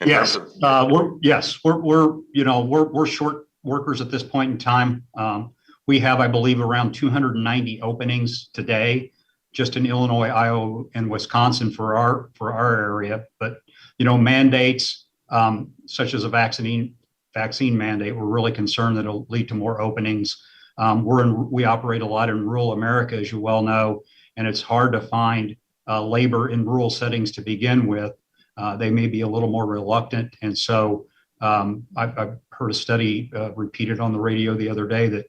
Yes, we're short workers at this point in time. We have, I believe, around 290 openings today, just in Illinois, Iowa, and Wisconsin for our area. But mandates such as a vaccine mandate, we're really concerned that it'll lead to more openings. We operate a lot in rural America, as you well know, and it's hard to find labor in rural settings to begin with. They may be a little more reluctant. And so I've heard a study repeated on the radio the other day that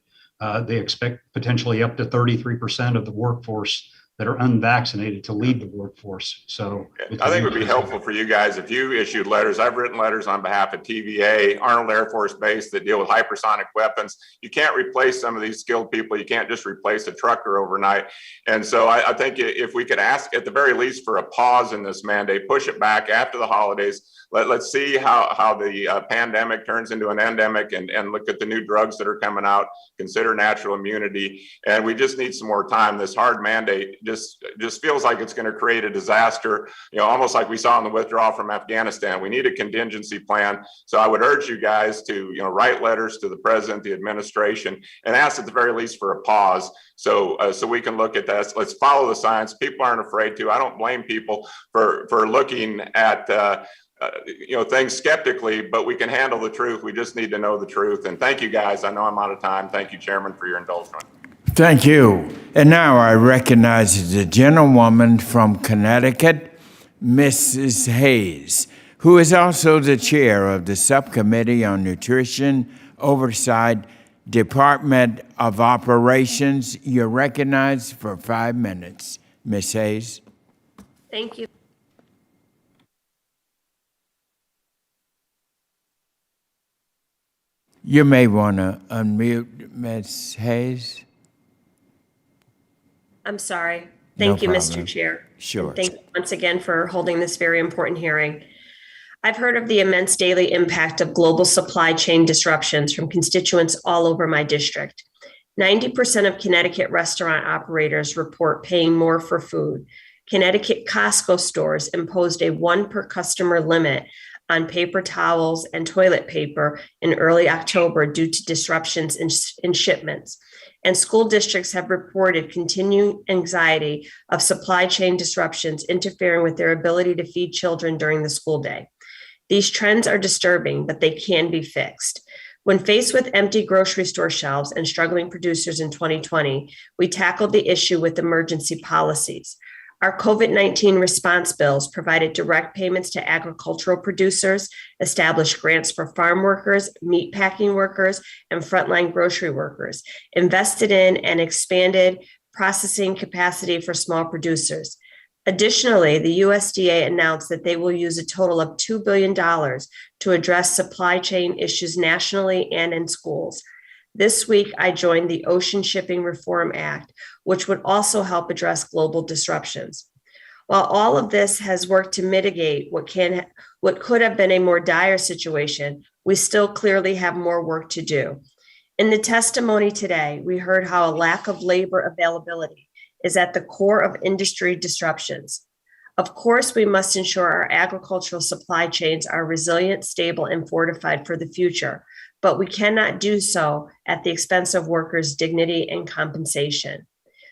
they expect potentially up to 33% of the workforce that are unvaccinated to leave the workforce. So I think it would be helpful for you guys if you issued letters. I've written letters on behalf of TVA, Arnold Air Force Base, that deal with hypersonic weapons. You can't replace some of these skilled people. You can't just replace a trucker overnight. And so I think if we could ask at the very least for a pause in this mandate, push it back after the holidays. Let's see how the pandemic turns into an endemic and look at the new drugs that are coming out, consider natural immunity. And we just need some more time. This hard mandate just feels like it's going to create a disaster, almost like we saw in the withdrawal from Afghanistan. We need a contingency plan. So I would urge you guys to, write letters to the president, the administration, and ask at the very least for a pause. So we can look at this. Let's follow the science. People aren't afraid to. I don't blame people for looking at things skeptically, but we can handle the truth. We just need to know the truth. And thank you, guys. I know I'm out of time. Thank you, Chairman, for your indulgence. Thank you. And now I recognize the gentlewoman from Connecticut, Mrs. Hayes, who is also the chair of the Subcommittee on Nutrition Oversight, Department of Operations. You're recognized for 5 minutes. Ms. Hayes. Thank you. You may want to unmute, Ms. Hayes. I'm sorry. Thank you, problem. Mr. Chair. Sure. And thank you once again for holding this very important hearing. I've heard of the immense daily impact of global supply chain disruptions from constituents all over my district. 90% of Connecticut restaurant operators report paying more for food. Connecticut Costco stores imposed a 1 per customer limit on paper towels and toilet paper in early October due to disruptions in shipments. And school districts have reported continuing anxiety of supply chain disruptions interfering with their ability to feed children during the school day. These trends are disturbing, but they can be fixed. When faced with empty grocery store shelves and struggling producers in 2020, we tackled the issue with emergency policies. Our COVID-19 response bills provided direct payments to agricultural producers, established grants for farm workers, meat packing workers, and frontline grocery workers, invested in and expanded processing capacity for small producers. Additionally, the USDA announced that they will use a total of $2 billion to address supply chain issues nationally and in schools. This week, I joined the Ocean Shipping Reform Act, which would also help address global disruptions. While all of this has worked to mitigate what could have been a more dire situation, we still clearly have more work to do. In the testimony today, we heard how a lack of labor availability is at the core of industry disruptions. Of course, we must ensure our agricultural supply chains are resilient, stable, and fortified for the future, but we cannot do so at the expense of workers' dignity and compensation.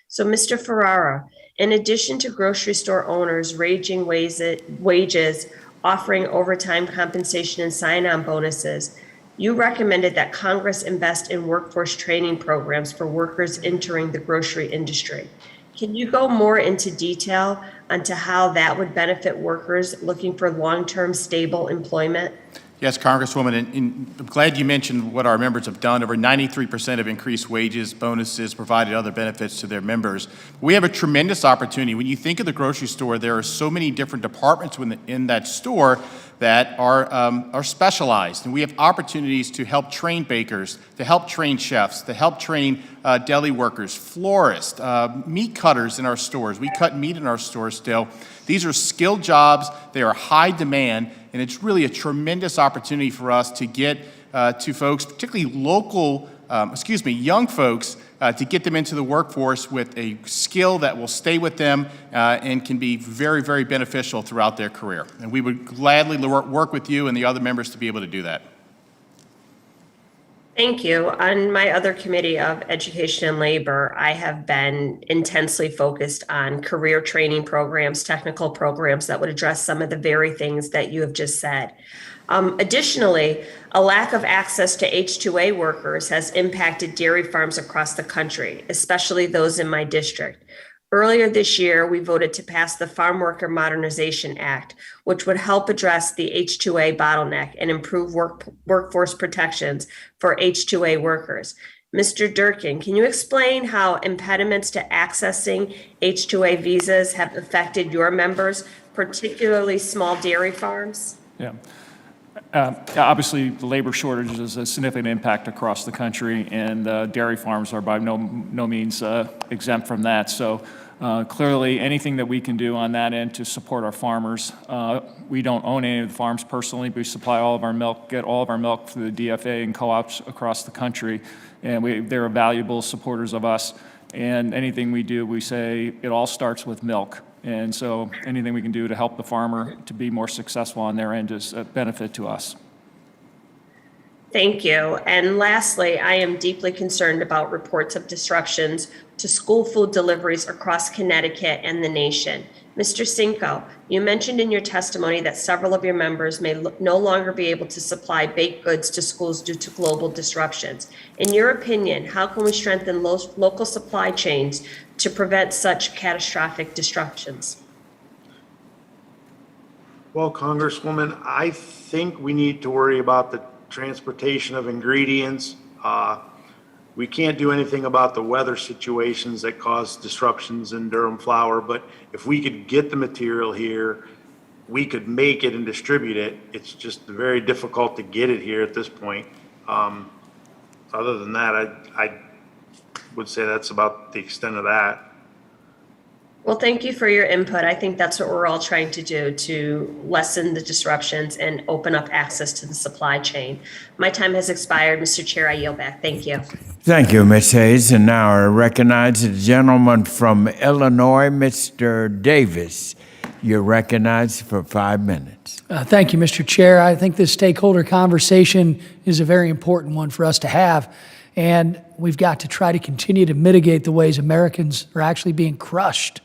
So, Mr. Ferrara, in addition to grocery store owners raising wages, offering overtime compensation and sign-on bonuses, you recommended that Congress invest in workforce training programs for workers entering the grocery industry. Can you go more into detail onto how that would benefit workers looking for long-term stable employment? Yes, Congresswoman, and I'm glad you mentioned what our members have done. Over 93% have increased wages, bonuses, provided other benefits to their members. We have a tremendous opportunity. When you think of the grocery store, there are so many different departments in that store, that are specialized. And we have opportunities to help train bakers, to help train chefs, to help train deli workers, florists, meat cutters in our stores. We cut meat in our stores still. These are skilled jobs. They are high demand, and it's really a tremendous opportunity for us to get to folks, particularly young folks, to get them into the workforce with a skill that will stay with them and can be very, very beneficial throughout their career. And we would gladly work with you and the other members to be able to do that. Thank you. On my other committee of Education and Labor, I have been intensely focused on career training programs, technical programs that would address some of the very things that you have just said. Additionally, a lack of access to H-2A workers has impacted dairy farms across the country, especially those in my district. Earlier this year, we voted to pass the Farm Worker Modernization Act, which would help address the H-2A bottleneck and improve workforce protections for H-2A workers. Mr. Durkin, can you explain how impediments to accessing H-2A visas have affected your members, particularly small dairy farms? Yeah. Obviously, the labor shortage is a significant impact across the country, and dairy farms are by no means exempt from that. So clearly, anything that we can do on that end to support our farmers. We don't own any of the farms personally, but we supply all of our milk, get all of our milk through the DFA and co-ops across the country, and they're valuable supporters of us. And anything we do, we say it all starts with milk. And so anything we can do to help the farmer to be more successful on their end is a benefit to us. Thank you. And lastly, I am deeply concerned about reports of disruptions to school food deliveries across Connecticut and the nation. Mr. Cinco, you mentioned in your testimony that several of your members may no longer be able to supply baked goods to schools due to global disruptions. In your opinion, how can we strengthen local supply chains to prevent such catastrophic disruptions? Well, Congresswoman, I think we need to worry about the transportation of ingredients. We can't do anything about the weather situations that cause disruptions in Durham flour, but if we could get the material here, we could make it and distribute it. It's just very difficult to get it here at this point. Other than that, I would say that's about the extent of that. Well, thank you for your input. I think that's what we're all trying to do, to lessen the disruptions and open up access to the supply chain. My time has expired. Mr. Chair, I yield back. Thank you. Thank you, Ms. Hayes. And now I recognize the gentleman from Illinois, Mr. Davis. You're recognized for 5 minutes. Thank you, Mr. Chair. I think this stakeholder conversation is a very important one for us to have. And we've got to try to continue to mitigate the ways Americans are actually being crushed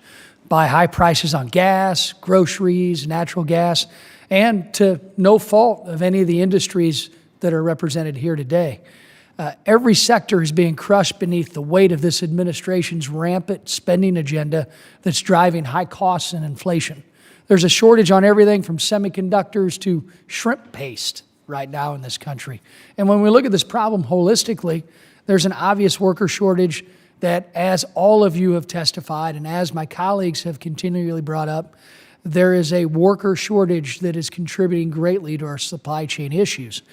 by high prices on gas, groceries, natural gas, and to no fault of any of the industries that are represented here today. Every sector is being crushed beneath the weight of this administration's rampant spending agenda that's driving high costs and inflation. There's a shortage on everything from semiconductors to shrimp paste right now in this country. And when we look at this problem holistically, there's an obvious worker shortage that, as all of you have testified and as my colleagues have continually brought up, there is a worker shortage that is contributing greatly to our supply chain issues.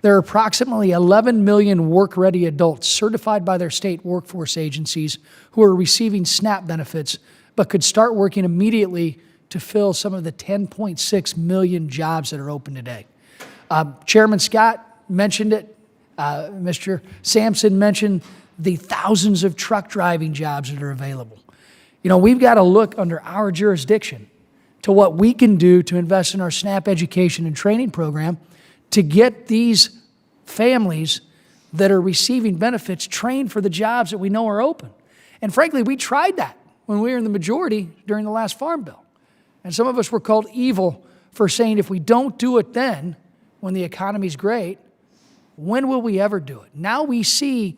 There are approximately 11 million work-ready adults certified by their state workforce agencies who are receiving SNAP benefits, but could start working immediately to fill some of the 10.6 million jobs that are open today. Chairman Scott mentioned it. Mr. Sampson mentioned the thousands of truck driving jobs that are available. You know, we've got to look under our jurisdiction to what we can do to invest in our SNAP education and training program to get these families that are receiving benefits trained for the jobs that we know are open. And frankly, we tried that when we were in the majority during the last Farm Bill. And some of us were called evil for saying, if we don't do it then, when the economy's great, when will we ever do it? Now we see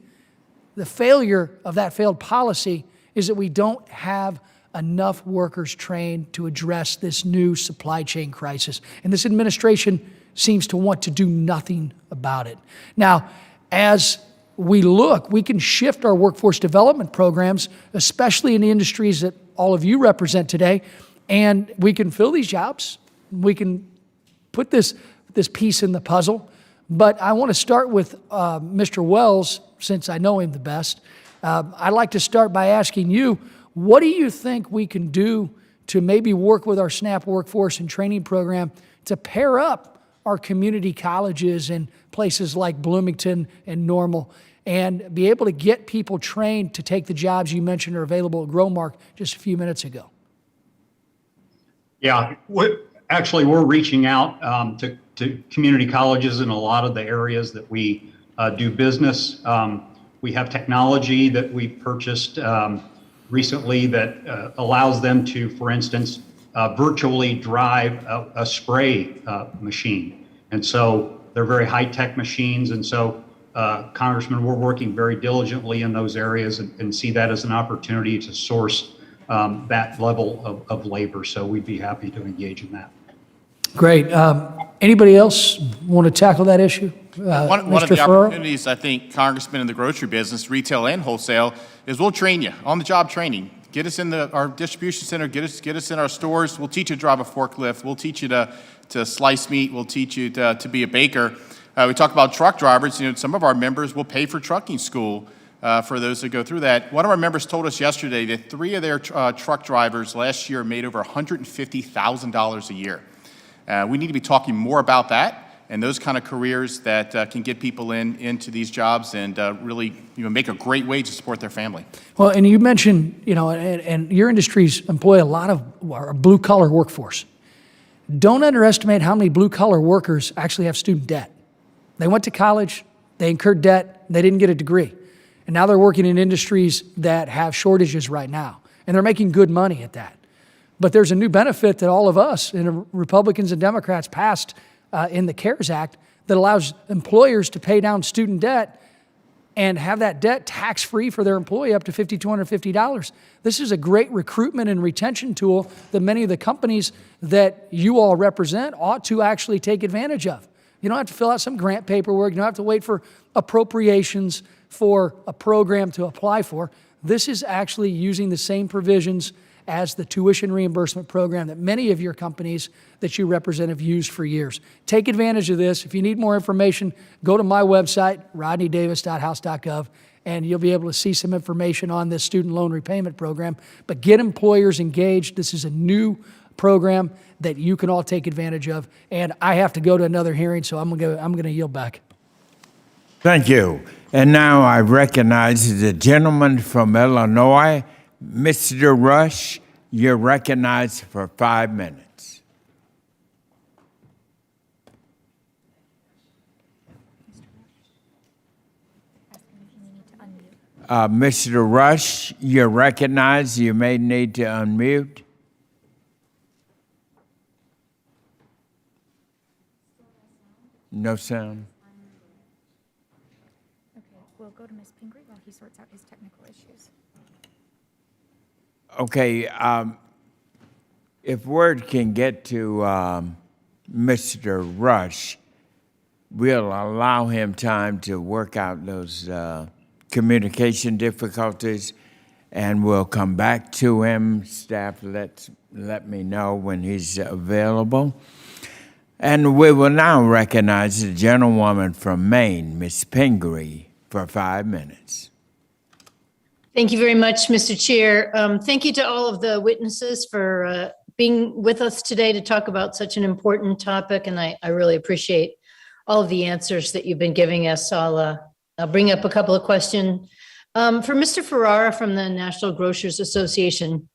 the failure of that failed policy is that we don't have enough workers trained to address this new supply chain crisis. And this administration seems to want to do nothing about it. Now, as we look, we can shift our workforce development programs, especially in the industries that all of you represent today, and we can fill these jobs. We can put this piece in the puzzle. But I want to start with Mr. Wells, since I know him the best. I'd like to start by asking you, what do you think we can do to maybe work with our SNAP workforce and training program to pair up our community colleges in places like Bloomington and Normal and be able to get people trained to take the jobs you mentioned are available at Growmark just a few minutes ago? Yeah, actually, we're reaching out to community colleges in a lot of the areas that we do business. We have technology that we purchased recently that allows them to, for instance, virtually drive a spray machine. And so they're very high-tech machines. And so, Congressman, we're working very diligently in those areas and see that as an opportunity to source that level of labor. So we'd be happy to engage in that. Great. Anybody else want to tackle that issue? One of Mr. the Ferraro? opportunities, I think, Congressman, in the grocery business, retail and wholesale, is we'll train you, on-the-job training. Get us in our distribution center, get us in our stores. We'll teach you to drive a forklift. We'll teach you to slice meat. We'll teach you to be a baker. We talk about truck drivers. Some of our members will pay for trucking school for those that go through that. One of our members told us yesterday that 3 of their truck drivers last year made over $150,000 a year. We need to be talking more about that and those kind of careers that can get people into these jobs and really make a great way to support their family. Well, and you mentioned, and your industries employ a lot of our blue-collar workforce. Don't underestimate how many blue-collar workers actually have student debt. They went to college, they incurred debt, they didn't get a degree. And now they're working in industries that have shortages right now. And they're making good money at that. But there's a new benefit that all of us, and Republicans and Democrats, passed in the CARES Act that allows employers to pay down student debt and have that debt tax-free for their employee up to $5,250. This is a great recruitment and retention tool that many of the companies that you all represent ought to actually take advantage of. You don't have to fill out some grant paperwork. You don't have to wait for appropriations for a program to apply for. This is actually using the same provisions as the tuition reimbursement program that many of your companies that you represent have used for years. Take advantage of this. If you need more information, go to my website, rodneydavis.house.gov, and you'll be able to see some information on this student loan repayment program. But get employers engaged. This is a new program that you can all take advantage of. And I have to go to another hearing, so I'm going to yield back. Thank you. And now I recognize the gentleman from Illinois, Mr. Rush. You're recognized for 5 minutes. Mr. Rush, you're recognized. You may need to unmute. No sound. Okay, we'll go to Ms. Pingree while he sorts out his technical issues. Okay, if word can get to Mr. Rush, we'll allow him time to work out those communication difficulties, and we'll come back to him. Staff, let me know when he's available. And we will now recognize the gentlewoman from Maine, Ms. Pingree, for 5 minutes. Thank you very much, Mr. Chair. Thank you to all of the witnesses for being with us today to talk about such an important topic, and I really appreciate all of the answers that you've been giving us. I'll bring up a couple of questions. For Mr. Ferrara from the National Grocers Association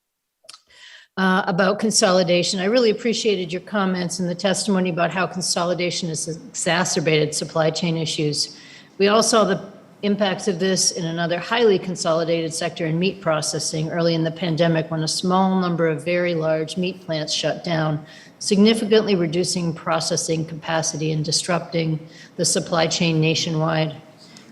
about consolidation, I really appreciated your comments and the testimony about how consolidation has exacerbated supply chain issues. We all saw the impacts of this in another highly consolidated sector in meat processing early in the pandemic when a small number of very large meat plants shut down, significantly reducing processing capacity and disrupting the supply chain nationwide.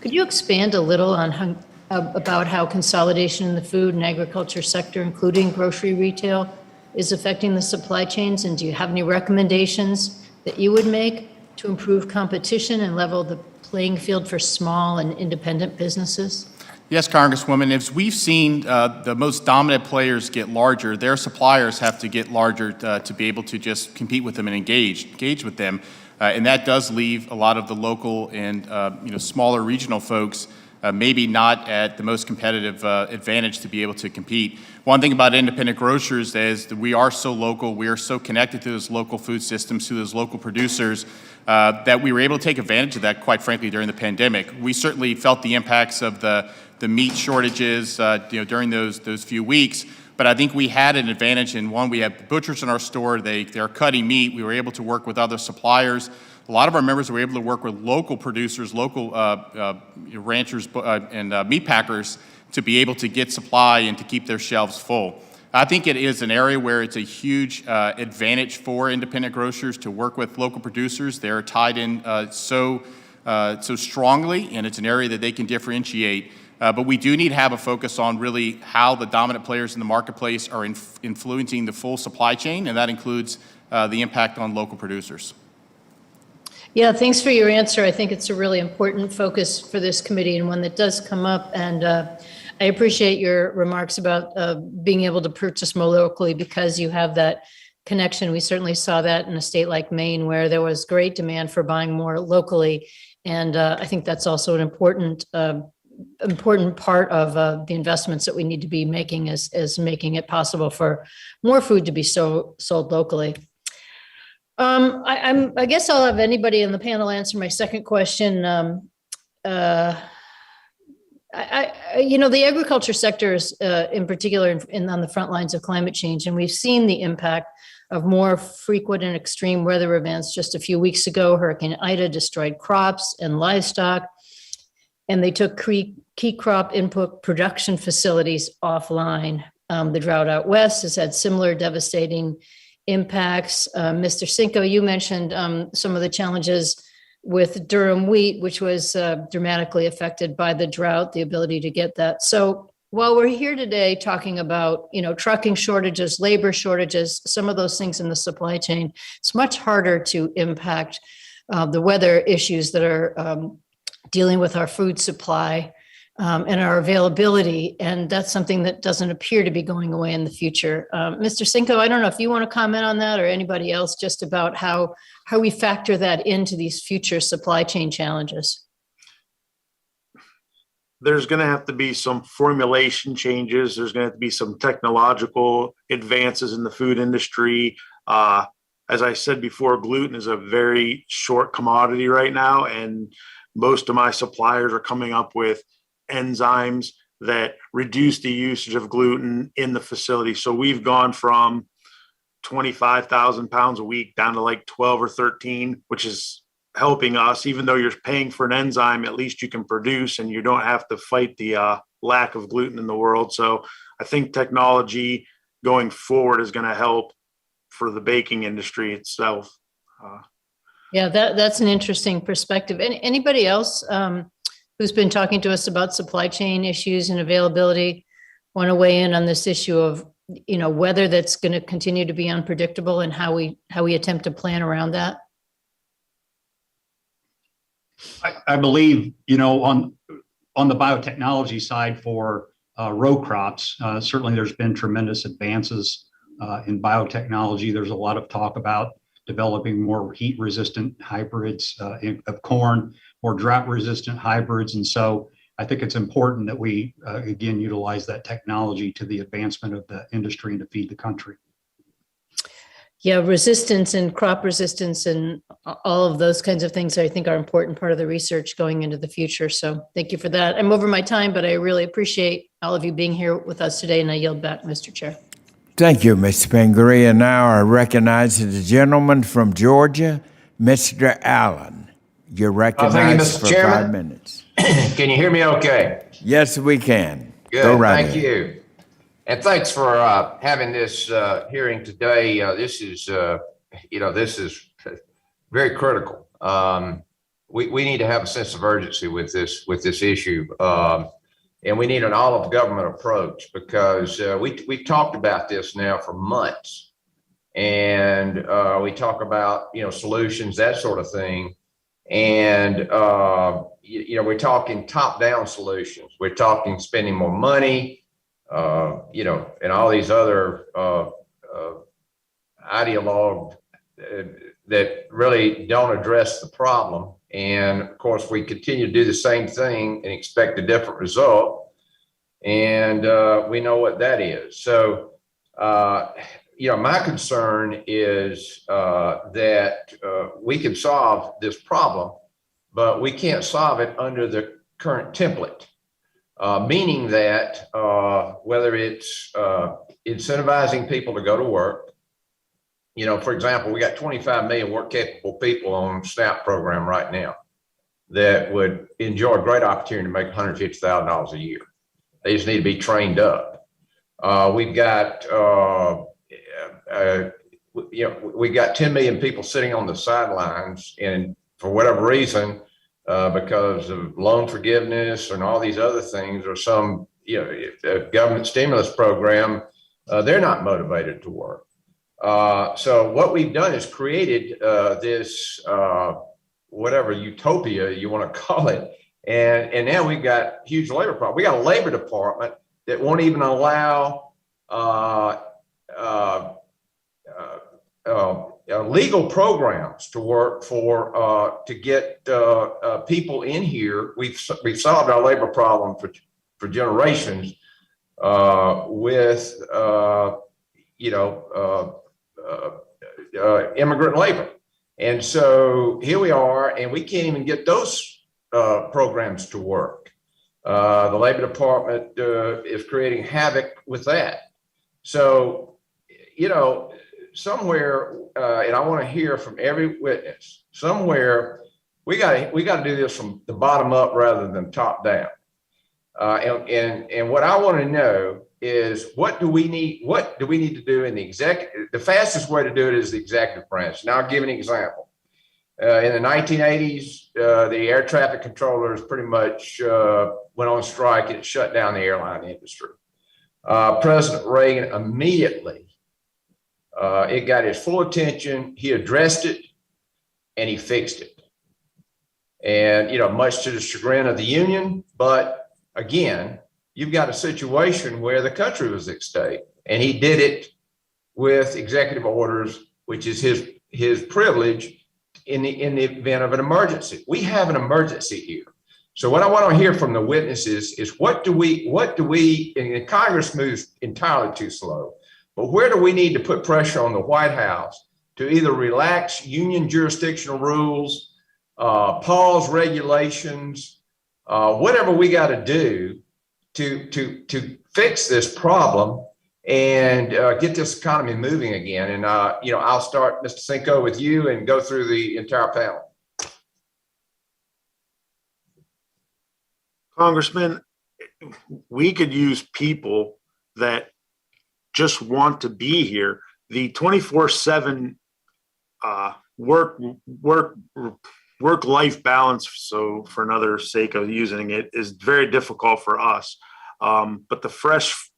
Could you expand a little on about how consolidation in the food and agriculture sector, including grocery retail, is affecting the supply chains? And do you have any recommendations that you would make to improve competition and level the playing field for small and independent businesses? Yes, Congresswoman, as we've seen the most dominant players get larger, their suppliers have to get larger to be able to just compete with them and engage with them. And that does leave a lot of the local and smaller regional folks maybe not at the most competitive advantage to be able to compete. One thing about independent grocers is that we are so local, we are so connected to those local food systems, to those local producers, that we were able to take advantage of that, quite frankly, during the pandemic. We certainly felt the impacts of the meat shortages during those few weeks, but I think we had an advantage in one, we have butchers in our store, they're cutting meat, we were able to work with other suppliers. A lot of our members were able to work with local producers, local ranchers and meat packers to be able to get supply and to keep their shelves full. I think it is an area where it's a huge advantage for independent grocers to work with local producers. They're tied in so strongly, and it's an area that they can differentiate. But we do need to have a focus on really how the dominant players in the marketplace are influencing the full supply chain, and that includes the impact on local producers. Yeah, thanks for your answer. I think it's a really important focus for this committee and one that does come up. And I appreciate your remarks about being able to purchase more locally because you have that connection. We certainly saw that in a state like Maine where there was great demand for buying more locally. And I think that's also an important part of the investments that we need to be making is making it possible for more food to be sold locally. I guess I'll have anybody in the panel answer my second question. The agriculture sector is in particular on the front lines of climate change, and we've seen the impact of more frequent and extreme weather events. Just a few weeks ago, Hurricane Ida destroyed crops and livestock, and they took key crop input production facilities offline. The drought out west has had similar devastating impacts. Mr. Cinco, you mentioned some of the challenges with Durham wheat, which was dramatically affected by the drought, the ability to get that. So while we're here today talking about, trucking shortages, labor shortages, some of those things in the supply chain, it's much harder to impact the weather issues that are dealing with our food supply and our availability. And that's something that doesn't appear to be going away in the future. Mr. Cinco, I don't know if you want to comment on that or anybody else just about how we factor that into these future supply chain challenges. There's going to have to be some formulation changes. There's going to have to be some technological advances in the food industry. As I said before, gluten is a very short commodity right now, and most of my suppliers are coming up with enzymes that reduce the usage of gluten in the facility. So we've gone from 25,000 pounds a week down to like 12 or 13, which is helping us. Even though you're paying for an enzyme, at least you can produce and you don't have to fight the lack of gluten in the world. So I think technology going forward is going to help for the baking industry itself. Yeah, that's an interesting perspective. Anybody else who's been talking to us about supply chain issues and availability want to weigh in on this issue of weather that's going to continue to be unpredictable and how we attempt to plan around that? I believe, on the biotechnology side for row crops, certainly there's been tremendous advances in biotechnology. There's a lot of talk about developing more heat-resistant hybrids of corn, more drought-resistant hybrids. And so I think it's important that we, again, utilize that technology to the advancement of the industry and to feed the country. Yeah, resistance and crop resistance and all of those kinds of things I think are an important part of the research going into the future. So thank you for that. I'm over my time, but I really appreciate all of you being here with us today, and I yield back, Mr. Chair. Thank you, Ms. Pingree. And now I recognize the gentleman from Georgia, Mr. Allen. You're recognized for 5 minutes. Can you hear me okay? Yes, we can. Good, Go right thank ahead. you. And thanks for having this hearing today. This is very critical. We need to have a sense of urgency with this issue. And we need an all-of-government approach because we've talked about this now for months. And we talk about, solutions, that sort of thing. And, we're talking top-down solutions. We're talking spending more money, and all these other ideologues that really don't address the problem. And of course, we continue to do the same thing and expect a different result. And we know what that is. So, my concern is that we can solve this problem, but we can't solve it under the current template. Meaning that whether it's incentivizing people to go to work, for example, we got 25 million work capable people on SNAP program right now that would enjoy a great opportunity to make $150,000 a year. They just need to be trained up. We've got, we got 10 million people sitting on the sidelines, and for whatever reason, because of loan forgiveness and all these other things, or some, government stimulus program, they're not motivated to work. So what we've done is created this, whatever utopia you want to call it. And now we've got huge labor problem. We got a labor department that won't even allow legal programs to work for to get people in here. We've solved our labor problem for generations with immigrant labor. And so here we are, and we can't even get those programs to work. The Labor Department is creating havoc with that. So, somewhere, and I want to hear from every witness, somewhere we got to do this from the bottom up rather than top down. And what I want to know is what do we need to do in the executive? The fastest way to do it is the executive branch. Now I'll give an example. In the 1980s, the air traffic controllers pretty much went on strike and it shut down the airline industry. President Reagan immediately, it got his full attention. He addressed it and he fixed it. And, much to the chagrin of the union, but again, you've got a situation where the country was at stake, and he did it with executive orders, which is his privilege in the event of an emergency. We have an emergency here. So what I want to hear from the witnesses is what do we, and Congress moves entirely too slow, but where do we need to put pressure on the White House to either relax union jurisdictional rules, pause regulations, whatever we got to do to fix this problem and get this economy moving again. And, I'll start, Mr. Cinco, with you and go through the entire panel. Congressman, we could use people that just want to be here. The 24/7 work-life balance, so for another sake of using it, is very difficult for us. But the fresh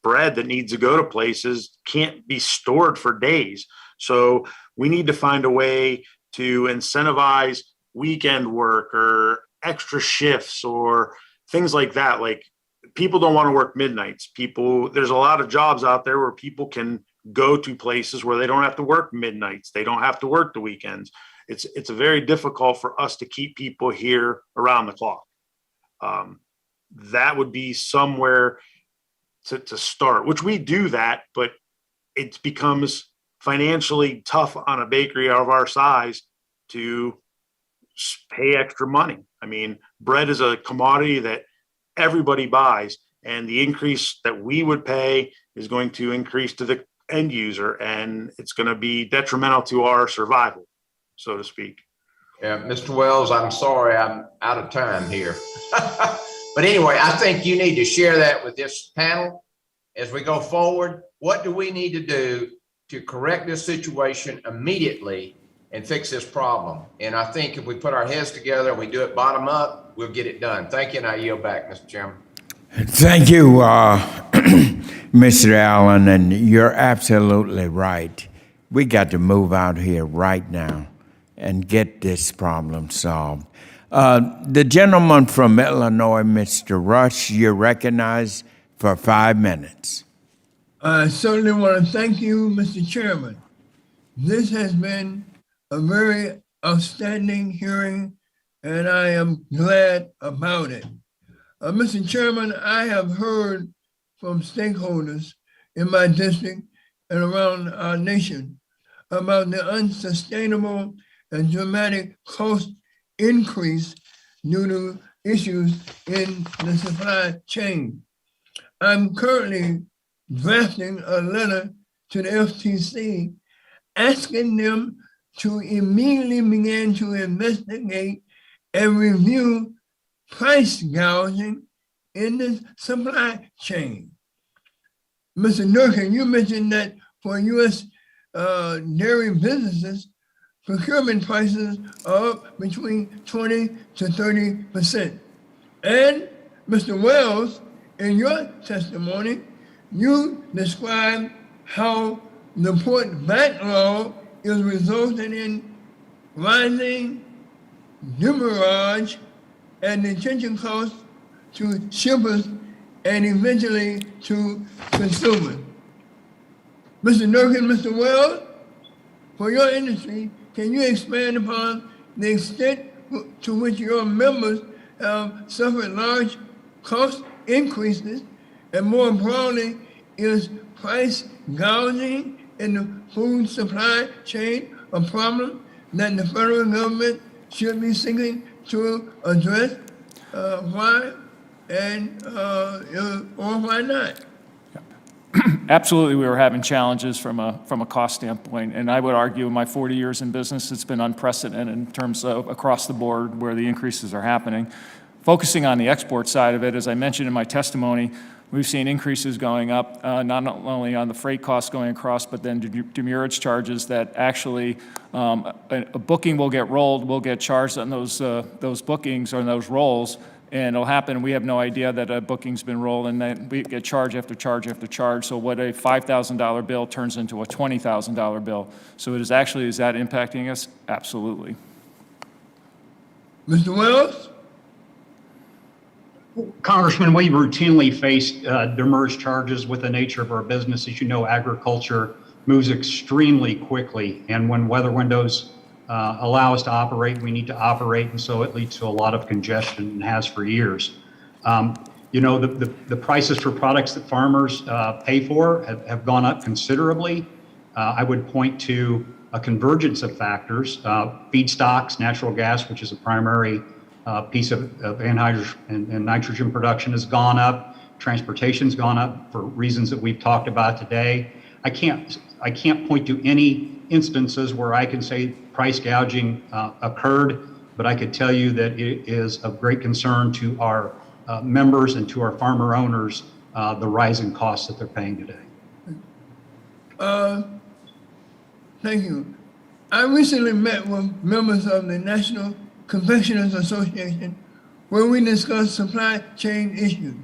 bread that needs to go to places can't be stored for days. So we need to find a way to incentivize weekend work or extra shifts or things like that. Like, people don't want to work midnights. There's a lot of jobs out there where people can go to places where they don't have to work midnights. They don't have to work the weekends. It's very difficult for us to keep people here around the clock. That would be somewhere to start, which we do that, but it becomes financially tough on a bakery of our size to pay extra money. I mean, bread is a commodity that everybody buys, and the increase that we would pay is going to increase to the end user, and it's going to be detrimental to our survival, so to speak. Yeah, Mr. Wells, I'm sorry, I'm out of time here. But anyway, I think you need to share that with this panel as we go forward. What do we need to do to correct this situation immediately and fix this problem? And I think if we put our heads together and we do it bottom up, we'll get it done. Thank you, and I yield back, Mr. Chairman. Thank you, Mr. Allen, and you're absolutely right. We got to move out here right now. and get this problem solved. The gentleman from Illinois, Mr. Rush, you're recognized for 5 minutes. I certainly want to thank you, Mr. Chairman. This has been a very outstanding hearing, and I am glad about it. Mr. Chairman, I have heard from stakeholders in my district and around our nation about the unsustainable and dramatic cost increase due to issues in the supply chain. I'm currently drafting a letter to the FTC asking them to immediately begin to investigate and review price gouging in the supply chain. Mr. Durkin, you mentioned that for U.S. Dairy businesses, procurement prices are up between 20 to 30%. And Mr. Wells, in your testimony, you described how the port backlog is resulting in rising demurrage and detention costs to shippers and eventually to consumers. Mr. Durkin, Mr. Wells, for your industry, can you expand upon the extent to which your members have suffered large cost increases, and more broadly, is price gouging in the food supply chain a problem that the federal government should be seeking to address? Why and or why not? Absolutely, we were having challenges from a cost standpoint, and I would argue in my 40 years in business, it's been unprecedented in terms of across the board where the increases are happening. Focusing on the export side of it, as I mentioned in my testimony, we've seen increases going up, not only on the freight costs going across, but then demurrage charges that actually a booking will get rolled, we'll get charged on those bookings or those rolls, and it'll happen, we have no idea that a booking's been rolled, and then we get charge after charge after charge. So what a $5,000 bill turns into a $20,000 bill. So is that impacting us? Absolutely. Mr. Wells? Congressman, we routinely face demurrage charges with the nature of our business. As you know, agriculture moves extremely quickly, and when weather windows allow us to operate, we need to operate, and so it leads to a lot of congestion and has for years. You know, the prices for products that farmers pay for have gone up considerably. I would point to a convergence of factors, feedstocks, natural gas, which is a primary piece of anhydrous and nitrogen production, has gone up. Transportation's gone up for reasons that we've talked about today. I can't point to any instances where I can say price gouging occurred, but I could tell you that it is of great concern to our members and to our farmer owners, the rising costs that they're paying today. Thank you. I recently met with members of the National Confectioners Association where we discussed supply chain issues.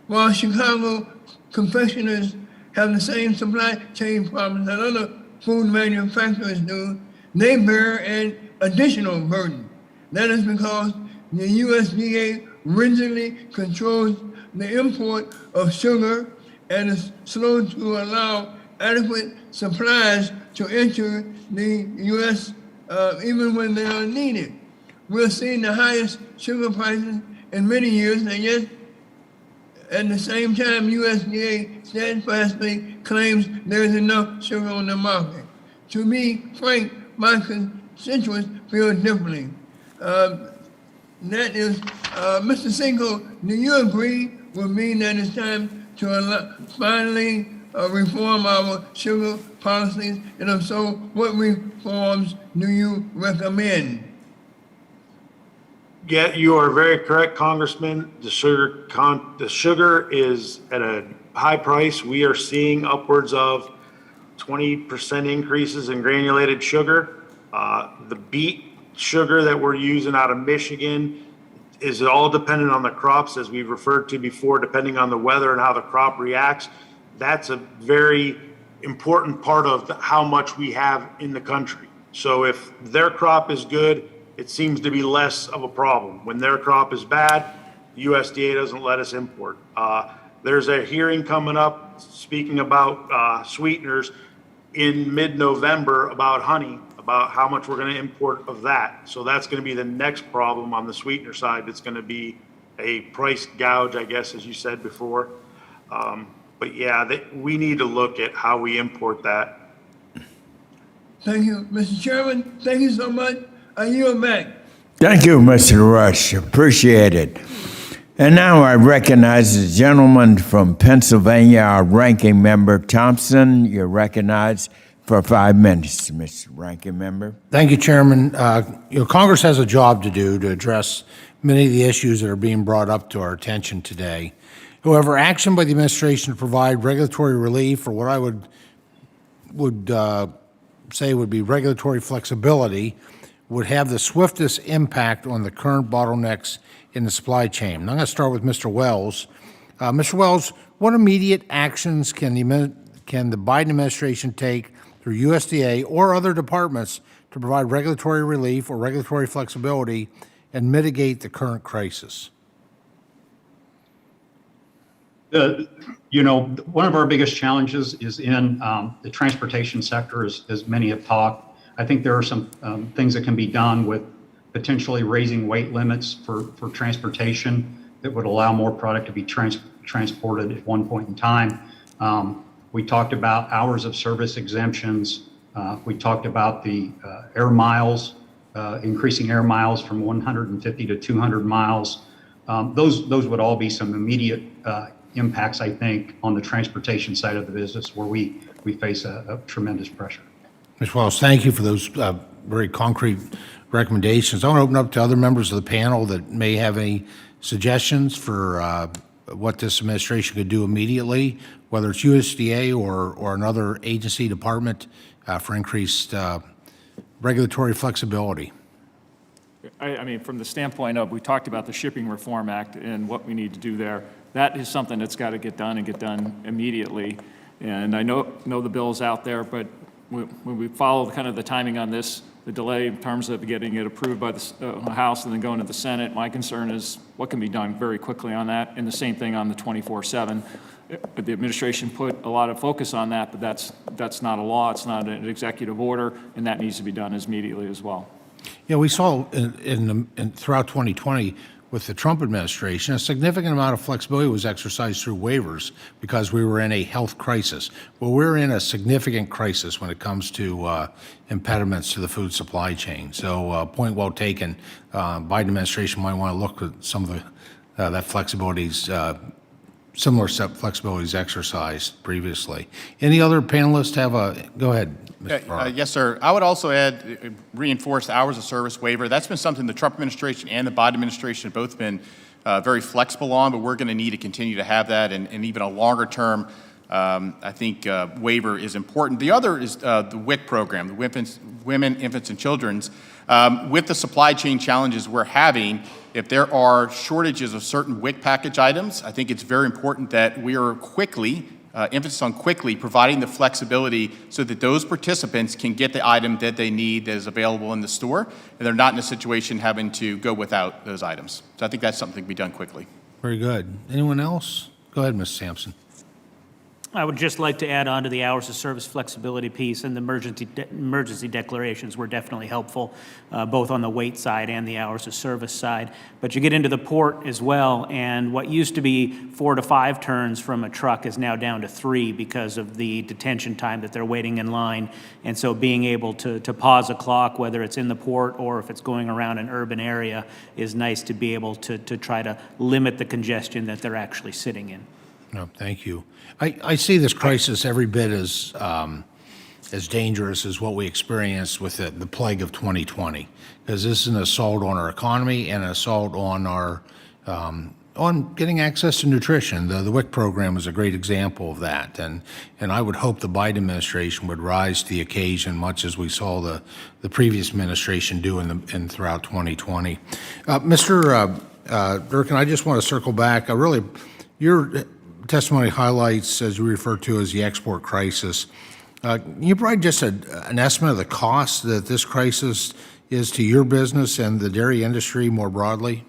While Chicago confectioners have the same supply chain problems that other food manufacturers do, they bear an additional burden. That is because the USDA rigidly controls the import of sugar and is slow to allow adequate supplies to enter the U.S. Even when they are needed. We're seeing the highest sugar prices in many years, and yet at the same time, USDA steadfastly claims there is enough sugar on the market. To be frank, my constituents feel differently. That is, Mr. Cinco, do you agree with me that it's time to finally reform our sugar policies? And if so, what reforms do you recommend? Yeah, you are very correct, Congressman. The sugar is at a high price. We are seeing upwards of 20% increases in granulated sugar. The beet sugar that we're using out of Michigan is all dependent on the crops, as we've referred to before, depending on the weather and how the crop reacts. That's a very important part of how much we have in the country. So if their crop is good, it seems to be less of a problem. When their crop is bad, USDA doesn't let us import. There's a hearing coming up speaking about sweeteners in mid-November about honey, about how much we're going to import of that. So that's going to be the next problem on the sweetener side. It's going to be a price gouge, I guess, as you said before. But yeah, we need to look at how we import that. Thank you, Mr. Chairman. Thank you so much. I yield back. Thank you, Mr. Rush. Appreciate it. And now I recognize the gentleman from Pennsylvania, our ranking member, Thompson. You're recognized for 5 minutes, Mr. Ranking Member. Thank you, Chairman. Congress has a job to do to address many of the issues that are being brought up to our attention today. However, action by the administration to provide regulatory relief, or what I would say would be regulatory flexibility, would have the swiftest impact on the current bottlenecks in the supply chain. I'm going to start with Mr. Wells. Mr. Wells, what immediate actions can the Biden administration take through USDA or other departments to provide regulatory relief or regulatory flexibility and mitigate the current crisis? One of our biggest challenges is in the transportation sector, as many have talked. I think there are some things that can be done with potentially raising weight limits for transportation that would allow more product to be transported at one point in time. We talked about hours of service exemptions. We talked about the air miles, increasing air miles from 150 to 200 miles. Those would all be some immediate impacts, I think, on the transportation side of the business where we face a tremendous pressure. Ms. Wells, thank you for those very concrete recommendations. I want to open up to other members of the panel that may have any suggestions for what this administration could do immediately, whether it's USDA or another agency department for increased regulatory flexibility. I mean, from the standpoint of, we talked about the Shipping Reform Act and what we need to do there. That is something that's got to get done and get done immediately. And I know the bill's out there, but when we follow kind of the timing on this, the delay in terms of getting it approved by the House and then going to the Senate, my concern is what can be done very quickly on that, and the same thing on the 24/7. The administration put a lot of focus on that, but that's not a law, it's not an executive order, and that needs to be done as immediately as well. Yeah, we saw throughout 2020 with the Trump administration, a significant amount of flexibility was exercised through waivers because we were in a health crisis. Well, we're in a significant crisis when it comes to impediments to the food supply chain. So point well taken. Biden administration might want to look at some of that flexibilities, similar flexibilities exercised previously. Any other panelists have go ahead, Mr. Farrar. Yes, sir. I would also add, reinforce the hours of service waiver. That's been something the Trump administration and the Biden administration have both been very flexible on, but we're going to need to continue to have that, and even a longer term, I think, waiver is important. The other is the WIC program, the Women, Infants, and Children's. With the supply chain challenges we're having, if there are shortages of certain WIC package items, I think it's very important that we are quickly, emphasis on quickly, providing the flexibility so that those participants can get the item that they need that is available in the store, and they're not in a situation having to go without those items. So I think that's something to be done quickly. Very good. Anyone else? Go ahead, Ms. Sampson. I would just like to add on to the hours of service flexibility piece, and the emergency declarations were definitely helpful, both on the weight side and the hours of service side. But you get into the port as well, and what used to be 4 to 5 turns from a truck is now down to 3 because of the detention time that they're waiting in line. And so being able to pause a clock, whether it's in the port or if it's going around an urban area, is nice to be able to try to limit the congestion that they're actually sitting in. No, thank you. I see this crisis every bit as dangerous as what we experienced with the plague of 2020, because this is an assault on our economy and an assault on our on getting access to nutrition. The WIC program is a great example of that, and I would hope the Biden administration would rise to the occasion, much as we saw the previous administration do in throughout 2020. Mr. Durkin, I just want to circle back. Your testimony highlights, as you refer to as the export crisis, Can you provide just an estimate of the cost that this crisis is to your business and the dairy industry more broadly?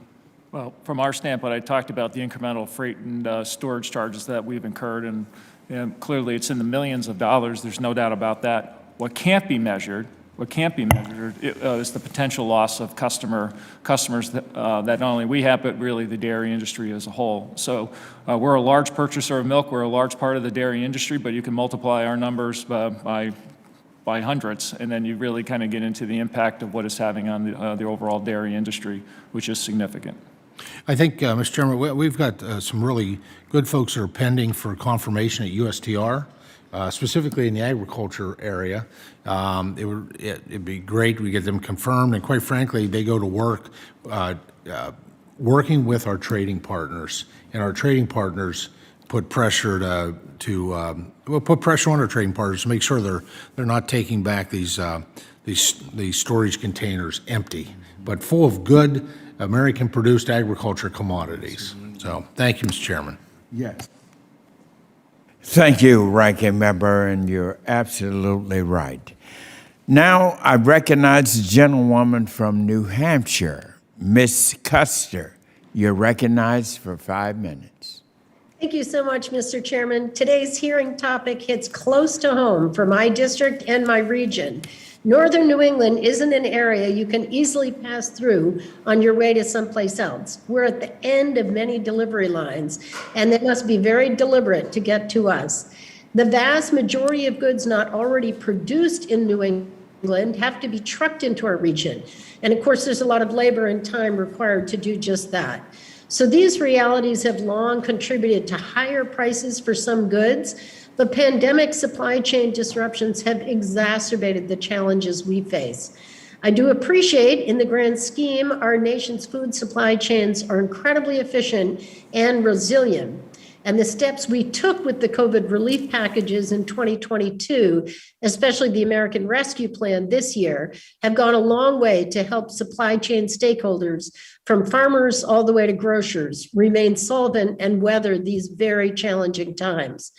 Well, from our standpoint, I talked about the incremental freight and storage charges that we've incurred, and clearly it's in the millions of dollars. There's no doubt about that. What can't be measured is the potential loss of customers that not only we have, but really the dairy industry as a whole. So we're a large purchaser of milk. We're a large part of the dairy industry, but you can multiply our numbers by hundreds, and then you really kind of get into the impact of what it's having on the overall dairy industry, which is significant. I think, Mr. Chairman, we've got some really good folks that are pending for confirmation at USTR, specifically in the agriculture area. It'd be great we get them confirmed, and quite frankly, they go to work working with our trading partners, and our trading partners put pressure put pressure on our trading partners to make sure they're not taking back these storage containers empty, but full of good American-produced agriculture commodities. So, thank you, Mr. Chairman. Yes. Thank you, Ranking Member, and you're absolutely right. Now, I recognize the gentlewoman from New Hampshire, Miss Custer. You're recognized for 5 minutes. Thank you so much, Mr. Chairman. Today's hearing topic hits close to home for my district and my region. Northern New England isn't an area you can easily pass through on your way to someplace else. We're at the end of many delivery lines, and they must be very deliberate to get to us. The vast majority of goods not already produced in New England have to be trucked into our region. And of course, there's a lot of labor and time required to do just that. So these realities have long contributed to higher prices for some goods. The pandemic supply chain disruptions have exacerbated the challenges we face. I do appreciate, in the grand scheme, our nation's food supply chains are incredibly efficient and resilient. And the steps we took with the COVID relief packages in 2022, especially the American Rescue Plan this year, have gone a long way to help supply chain stakeholders, from farmers all the way to grocers, remain solvent and weather these very challenging times.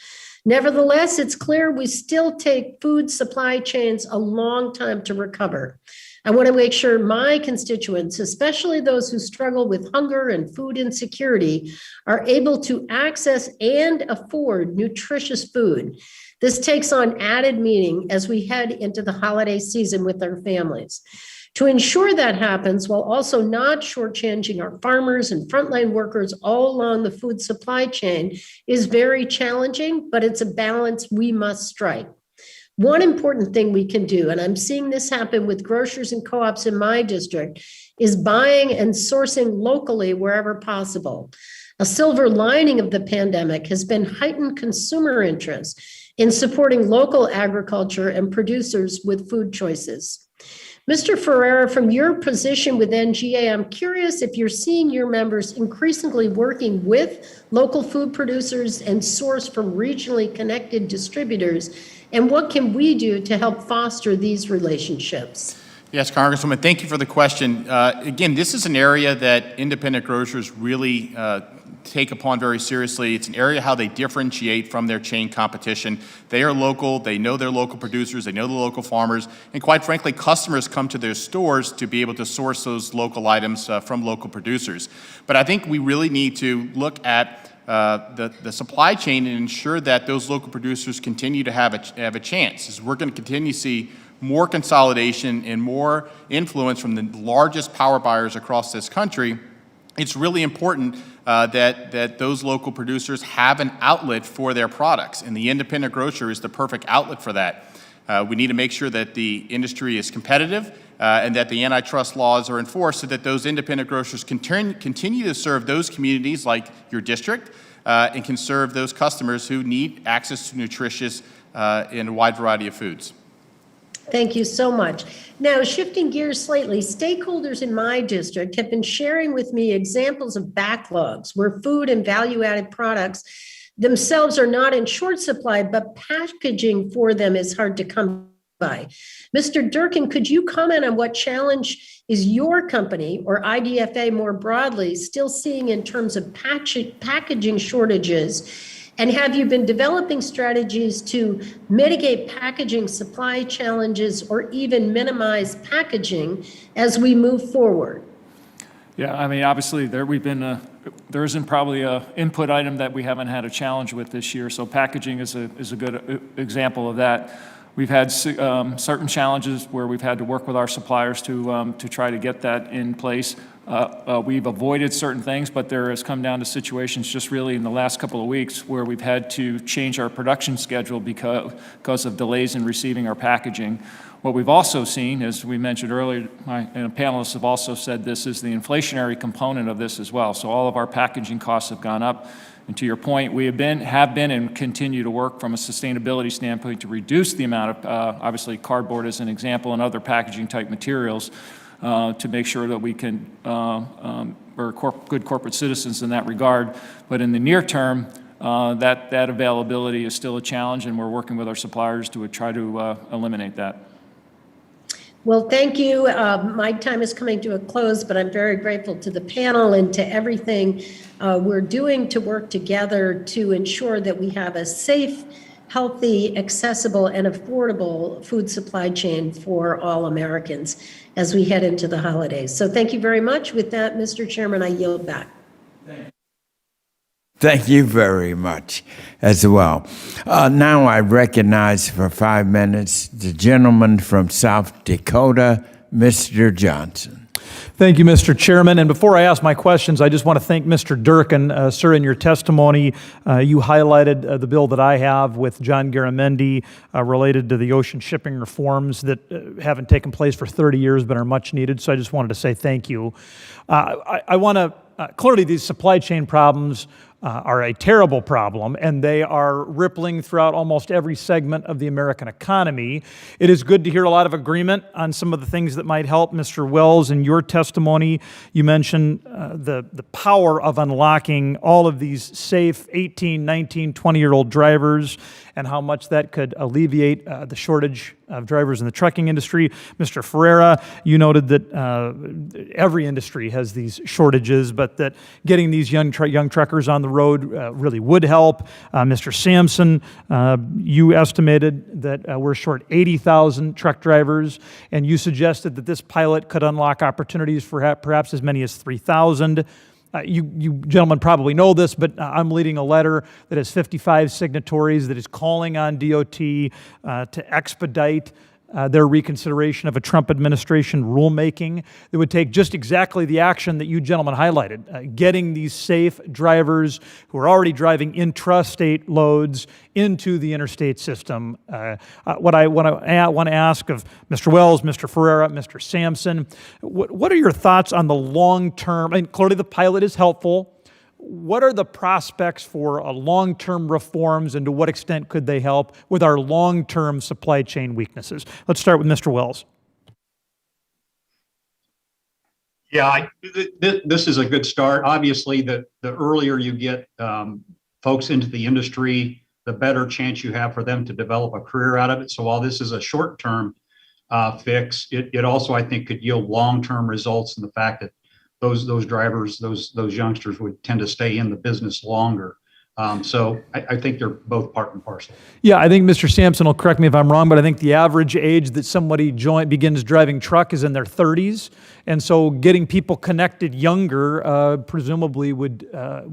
Nevertheless, it's clear we still take food supply chains a long time to recover. I want to make sure my constituents, especially those who struggle with hunger and food insecurity, are able to access and afford nutritious food. This takes on added meaning as we head into the holiday season with our families. To ensure that happens while also not shortchanging our farmers and frontline workers all along the food supply chain is very challenging, but it's a balance we must strike. One important thing we can do, and I'm seeing this happen with grocers and co-ops in my district, is buying and sourcing locally wherever possible. A silver lining of the pandemic has been heightened consumer interest in supporting local agriculture and producers with food choices. Mr. Ferreira, from your position with NGA, I'm curious if you're seeing your members increasingly working with local food producers and source from regionally connected distributors, and what can we do to help foster these relationships? Yes, Congresswoman, thank you for the question. Again, this is an area that independent grocers really take upon very seriously. It's an area how they differentiate from their chain competition. They are local, they know their local producers, they know the local farmers, and quite frankly, customers come to their stores to be able to source those local items from local producers. But I think we really need to look at the supply chain and ensure that those local producers continue to have a chance. As we're going to continue to see more consolidation and more influence from the largest power buyers across this country, it's really important that those local producers have an outlet for their products, and the independent grocer is the perfect outlet for that. We need to make sure that the industry is competitive and that the antitrust laws are enforced so that those independent grocers can continue to serve those communities like your district and can serve those customers who need access to nutritious and a wide variety of foods. Thank you so much. Now, shifting gears slightly, stakeholders in my district have been sharing with me examples of backlogs where food and value-added products themselves are not in short supply, but packaging for them is hard to come by. Mr. Durkin, could you comment on what challenge is your company, or IDFA more broadly, still seeing in terms of packaging shortages? And have you been developing strategies to mitigate packaging supply challenges or even minimize packaging as we move forward? Yeah, I mean, obviously, there isn't probably a input item that we haven't had a challenge with this year, so packaging is a good example of that. We've had certain challenges where we've had to work with our suppliers to try to get that in place. We've avoided certain things, but there has come down to situations just really in the last couple of weeks where we've had to change our production schedule because of delays in receiving our packaging. What we've also seen, as we mentioned earlier, and panelists have also said this, is the inflationary component of this as well. So all of our packaging costs have gone up. And to your point, we have been and continue to work from a sustainability standpoint to reduce the amount of, obviously, cardboard as an example and other packaging type materials to make sure that we can, we're good corporate citizens in that regard. But in the near term, that availability is still a challenge, and we're working with our suppliers to try to eliminate that. Well, thank you. My time is coming to a close, but I'm very grateful to the panel and to everything we're doing to work together to ensure that we have a safe, healthy, accessible, and affordable food supply chain for all Americans as we head into the holidays. So thank you very much. With that, Mr. Chairman, I yield back. Thank you very much as well. Now I recognize for 5 minutes the gentleman from South Dakota, Mr. Johnson. Thank you, Mr. Chairman. And before I ask my questions, I just want to thank Mr. Durkin. Sir, in your testimony, you highlighted the bill that I have with John Garamendi related to the ocean shipping reforms that haven't taken place for 30 years but are much needed. So I just wanted to say thank you. I want to, clearly these supply chain problems are a terrible problem, and they are rippling throughout almost every segment of the American economy. It is good to hear a lot of agreement on some of the things that might help. Mr. Wells, in your testimony, you mentioned the power of unlocking all of these safe 18, 19, 20-year-old drivers and how much that could alleviate the shortage of drivers in the trucking industry. Mr. Ferreira, you noted that every industry has these shortages, but that getting these young truckers on the road really would help. Mr. Sampson, you estimated that we're short 80,000 truck drivers, and you suggested that this pilot could unlock opportunities for perhaps as many as 3,000. You gentlemen probably know this, but I'm leading a letter that has 55 signatories that is calling on DOT to expedite their reconsideration of a Trump administration rulemaking that would take just exactly the action that you gentlemen highlighted, getting these safe drivers who are already driving intrastate loads into the interstate system. What I want to ask of Mr. Wells, Mr. Ferreira, Mr. Sampson, what are your thoughts on the long-term? I mean, clearly the pilot is helpful. What are the prospects for long-term reforms, and to what extent could they help with our long-term supply chain weaknesses? Let's start with Mr. Wells. Yeah, this is a good start. Obviously, the earlier you get folks into the industry, the better chance you have for them to develop a career out of it. So while this is a short-term fix, it also, I think, could yield long-term results in the fact that those drivers, those youngsters would tend to stay in the business longer. So I think they're both part and parcel. Yeah, I think Mr. Sampson will correct me if I'm wrong, but I think the average age that somebody begins driving truck is in their 30s. And so getting people connected younger presumably would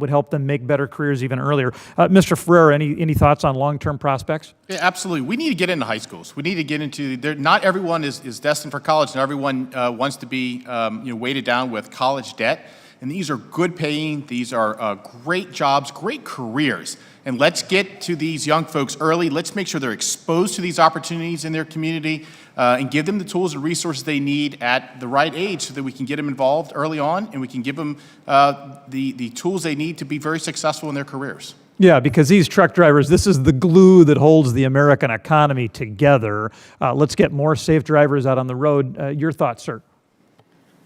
help them make better careers even earlier. Mr. Ferreira, any thoughts on long-term prospects? Yeah, absolutely. We need to get into high schools. We need to get into, not everyone is destined for college, and everyone wants to be weighted down with college debt. And these are good paying, these are great jobs, great careers. And let's get to these young folks early. Let's make sure they're exposed to these opportunities in their community and give them the tools and resources they need at the right age so that we can get them involved early on and we can give them the tools they need to be very successful in their careers. Yeah, because these truck drivers, this is the glue that holds the American economy together. Let's get more safe drivers out on the road. Your thoughts, sir?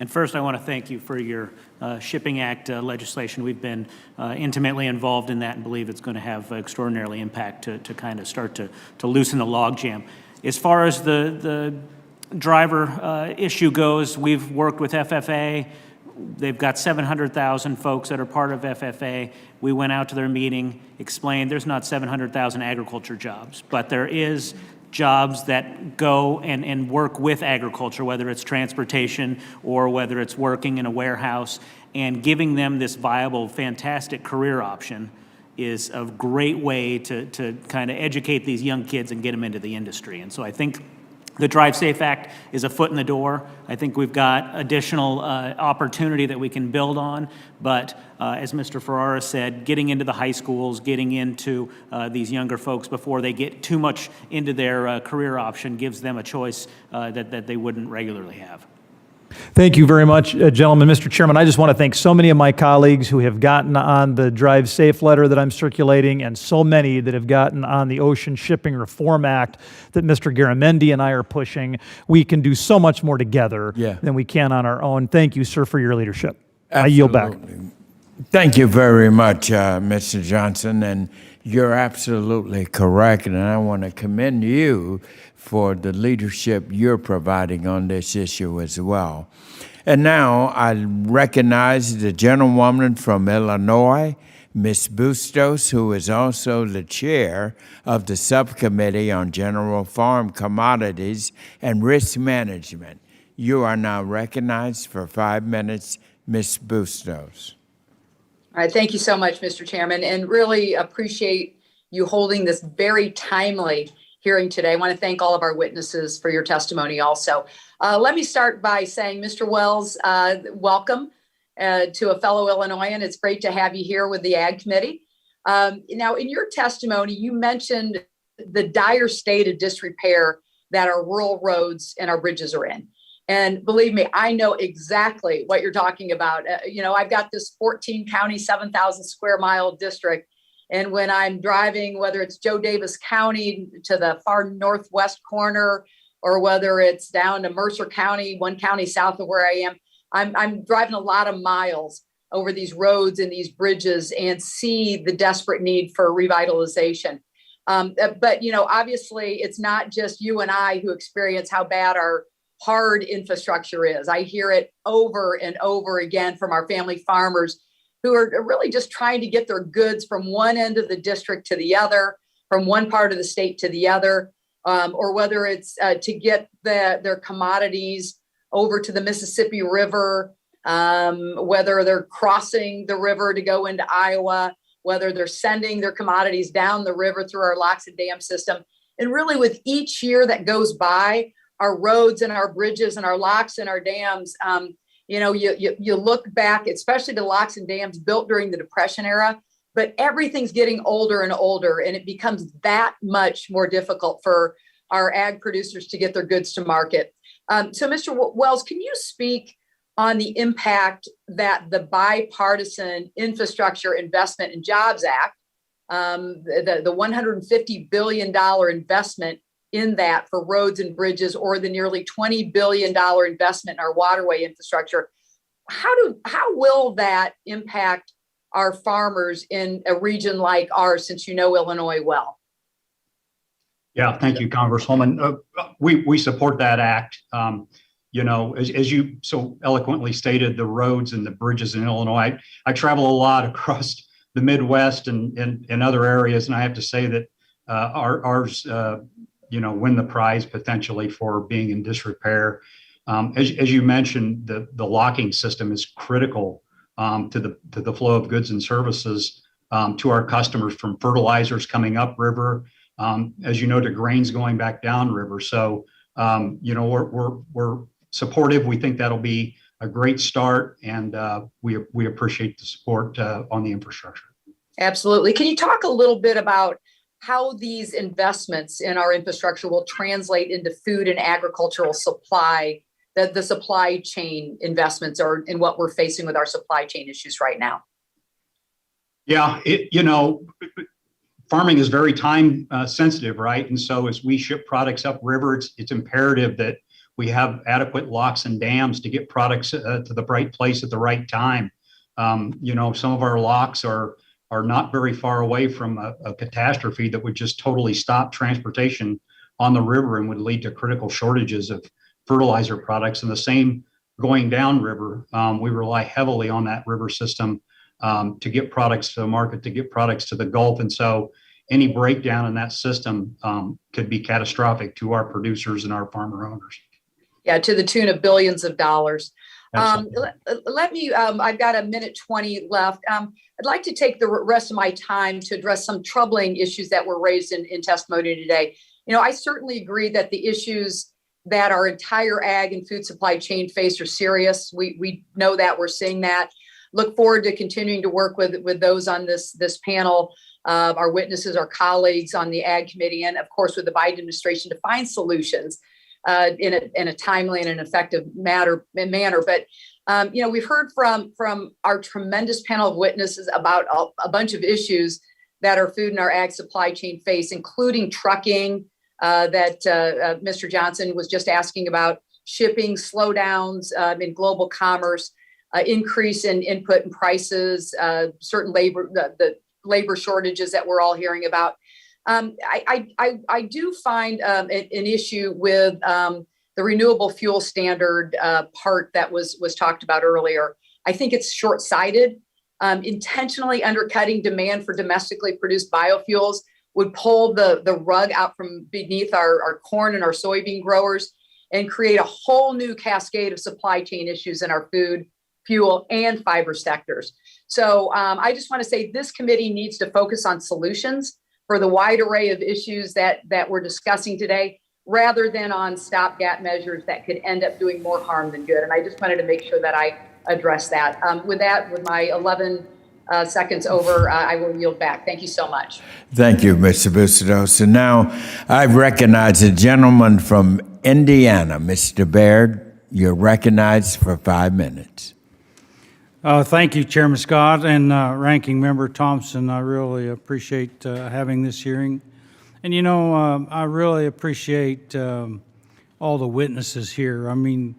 And first, I want to thank you for your Shipping Act legislation. We've been intimately involved in that and believe it's going to have extraordinarily impact to kind of start to loosen the logjam. As far as the driver issue goes, we've worked with FFA. They've got 700,000 folks that are part of FFA. We went out to their meeting, explained there's not 700,000 agriculture jobs, but there is jobs that go and work with agriculture, whether it's transportation or whether it's working in a warehouse, and giving them this viable, fantastic career option is a great way to kind of educate these young kids and get them into the industry. And so I think the Drive Safe Act is a foot in the door. I think we've got additional opportunity that we can build on. But as Mr. Ferrara said, getting into the high schools, getting into these younger folks before they get too much into their career option gives them a choice that they wouldn't regularly have. Thank you very much, gentlemen. Mr. Chairman, I just want to thank so many of my colleagues who have gotten on the Drive Safe letter that I'm circulating, and so many that have gotten on the Ocean Shipping Reform Act that Mr. Garamendi and I are pushing. We can do so much more together than we can on our own. Thank you, sir, for your leadership. I yield back. Thank you very much, Mr. Johnson, and you're absolutely correct, and I want to commend you for the leadership you're providing on this issue as well. And now I recognize the gentlewoman from Illinois, Ms. Bustos, who is also the chair of the Subcommittee on General Farm Commodities and Risk Management. You are now recognized for 5 minutes, Ms. Bustos. All right, thank you so much, Mr. Chairman, and really appreciate you holding this very timely hearing today. I want to thank all of our witnesses for your testimony also. Let me start by saying, Mr. Wells, welcome to a fellow Illinoisan. It's great to have you here with the Ag Committee. Now, in your testimony, you mentioned the dire state of disrepair that our rural roads and our bridges are in. And believe me, I know exactly what you're talking about. I've got this 14 county, 7,000 square mile district. And when I'm driving, whether it's Joe Davis County to the far northwest corner, or whether it's down to Mercer County, one county south of where I am, I'm driving a lot of miles over these roads and these bridges and see the desperate need for revitalization. But obviously, it's not just you and I who experience how bad our hard infrastructure is. I hear it over and over again from our family farmers who are really just trying to get their goods from one end of the district to the other, from one part of the state to the other, or whether it's to get their commodities over to the Mississippi River, whether they're crossing the river to go into Iowa, whether they're sending their commodities down the river through our locks and dam system. And really, with each year that goes by, our roads and our bridges and our locks and our dams, you look back, especially the locks and dams built during the Depression era, but everything's getting older and older, and it becomes that much more difficult for our ag producers to get their goods to market. So, Mr. Wells, can you speak on the impact that the Bipartisan Infrastructure Investment and Jobs Act, the $150 billion investment in that for roads and bridges, or the nearly $20 billion investment in our waterway infrastructure, how will that impact our farmers in a region like ours, since you know Illinois well? Yeah, thank you, Congresswoman. We support that act. As you so eloquently stated, the roads and the bridges in Illinois, I travel a lot across the Midwest and other areas, and I have to say that ours win the prize potentially for being in disrepair. As you mentioned, the locking system is critical to the flow of goods and services to our customers, from fertilizers coming upriver, as you know, to grains going back downriver. So, we're supportive. We think that'll be a great start, and we appreciate the support on the infrastructure. Absolutely. Can you talk a little bit about how these investments in our infrastructure will translate into food and agricultural supply, the supply chain investments are in what we're facing with our supply chain issues right now? Yeah, farming is very time sensitive, right? And so as we ship products upriver, it's imperative that we have adequate locks and dams to get products to the right place at the right time. Some of our locks are not very far away from a catastrophe that would just totally stop transportation on the river and would lead to critical shortages of fertilizer products. And the same going downriver, we rely heavily on that river system to get products to the market, to get products to the Gulf. And so any breakdown in that system could be catastrophic to our producers and our farmer owners. Yeah, to the tune of billions of dollars. Absolutely. Let me, I've got a minute 20 left. I'd like to take the rest of my time to address some troubling issues that were raised in testimony today. You know, I certainly agree that the issues that our entire ag and food supply chain face are serious. We know that, we're seeing that. Look forward to continuing to work with those on this panel, our witnesses, our colleagues on the Ag Committee, and of course with the Biden administration to find solutions in a timely and an effective manner. But you know, we've heard from our tremendous panel of witnesses about a bunch of issues that our food and our ag supply chain face, including trucking that Mr. Johnson was just asking about, shipping slowdowns in global commerce, increase in input and prices, certain the labor shortages that we're all hearing about. I do find an issue with the renewable fuel standard part that was talked about earlier. I think it's short-sighted. Intentionally undercutting demand for domestically produced biofuels would pull the rug out from beneath our corn and our soybean growers and create a whole new cascade of supply chain issues in our food, fuel, and fiber sectors. So I just want to say this committee needs to focus on solutions for the wide array of issues that we're discussing today, rather than on stopgap measures that could end up doing more harm than good. And I just wanted to make sure that I address that. With my 11 seconds over, I will yield back. Thank you so much. Thank you, Mr. Bustos. And now I recognize a gentleman from Indiana, Mr. Baird. You're recognized for 5 minutes. Thank you, Chairman Scott and Ranking Member Thompson. I really appreciate having this hearing. And, you know, I really appreciate all the witnesses here. I mean,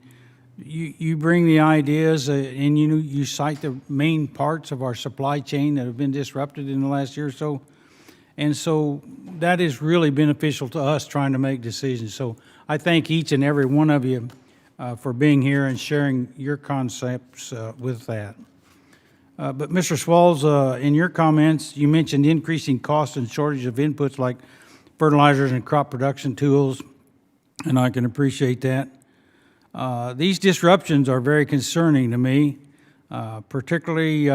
you bring the ideas and you cite the main parts of our supply chain that have been disrupted in the last year or so. And so that is really beneficial to us trying to make decisions. So I thank each and every one of you for being here and sharing your concepts with that. But Mr. Swalls, in your comments, you mentioned increasing costs and shortage of inputs like fertilizers and crop production tools, and I can appreciate that. These disruptions are very concerning to me, particularly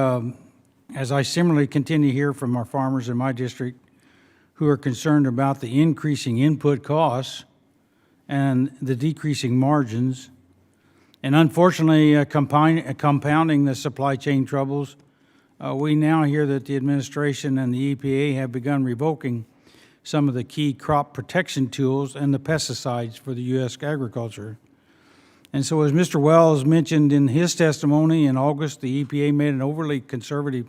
as I similarly continue to hear from our farmers in my district who are concerned about the increasing input costs and the decreasing margins. And unfortunately, compounding the supply chain troubles, we now hear that the administration and the EPA have begun revoking some of the key crop protection tools and the pesticides for the U.S. agriculture. And so as Mr. Wells mentioned in his testimony in August, the EPA made an overly conservative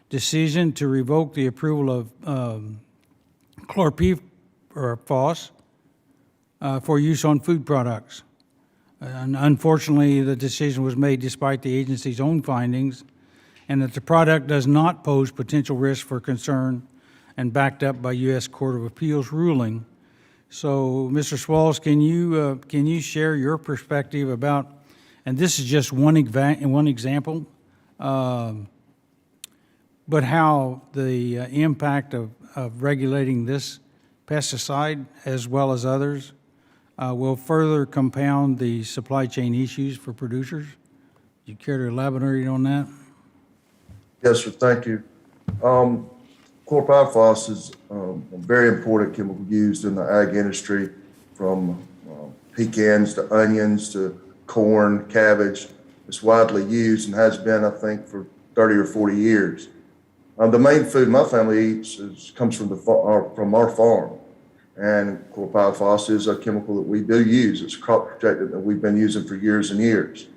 decision to revoke the approval of chlorpyrifos for use on food products. And unfortunately, the decision was made despite the agency's own findings, and that the product does not pose potential risk for concern, and backed up by U.S. Court of Appeals ruling. So, Mr. Swalls, can you share your perspective about, and this is just one example, but how the impact of regulating this pesticide as well as others will further compound the supply chain issues for producers? Do you care to elaborate on that? Yes, sir. Thank you. Chlorpyrifos is a very important chemical used in the ag industry, from pecans to onions to corn, cabbage. It's widely used and has been, I think, for 30 or 40 years. The main food my family eats comes from our farm. And chlorpyrifos is a chemical that we do use. It's a crop protectant that we've been using for years and years.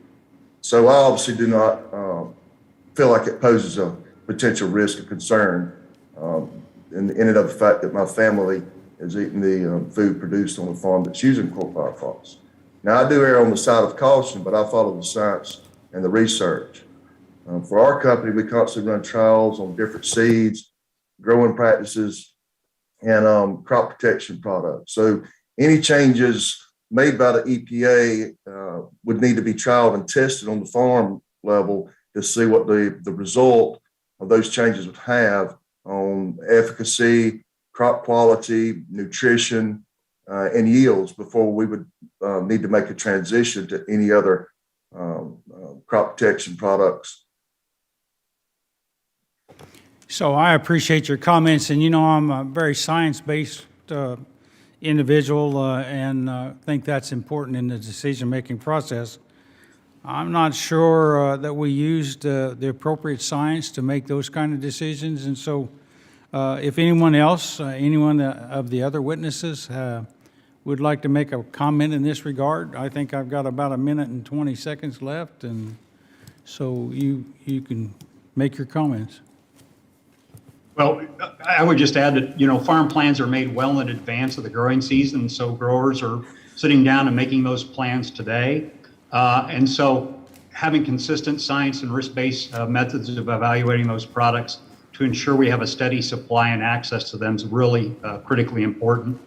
So I obviously do not feel like it poses a potential risk or concern in and of the fact that my family is eating the food produced on a farm that's using chlorpyrifos. Now, I do err on the side of caution, but I follow the science and the research. For our company, we constantly run trials on different seeds, growing practices, and crop protection products. So any changes made by the EPA would need to be trialed and tested on the farm level to see what the result of those changes would have on efficacy, crop quality, nutrition, and yields before we would need to make a transition to any other crop protection products. So I appreciate your comments, and I'm a very science-based individual and think that's important in the decision-making process. I'm not sure that we used the appropriate science to make those kind of decisions, and so if anyone else, anyone of the other witnesses would like to make a comment in this regard, I think I've got about 1 minute and 20 seconds left, and so you can make your comments. Well, I would just add that, farm plans are made well in advance of the growing season, so growers are sitting down and making those plans today. And so having consistent science and risk-based methods of evaluating those products to ensure we have a steady supply and access to them is really critically important.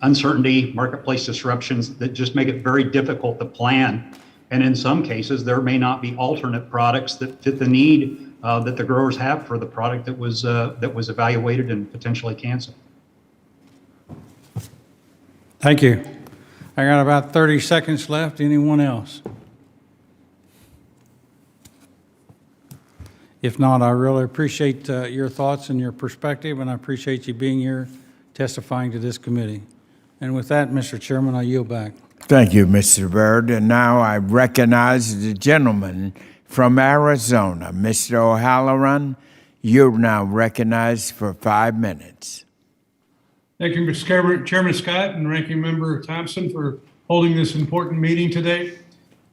Uncertainty, marketplace disruptions that just make it very difficult to plan. And in some cases, there may not be alternate products that fit the need that the growers have for the product that was evaluated and potentially canceled. Thank you. I got about 30 seconds left. Anyone else? If not, I really appreciate your thoughts and your perspective, and I appreciate you being here testifying to this committee. And with that, Mr. Chairman, I yield back. Thank you, Mr. Byrd. And now I recognize the gentleman from Arizona, Mr. O'Halloran. You're now recognized for 5 minutes. Thank you, Mr. Chairman Scott and Ranking Member Thompson for holding this important meeting today.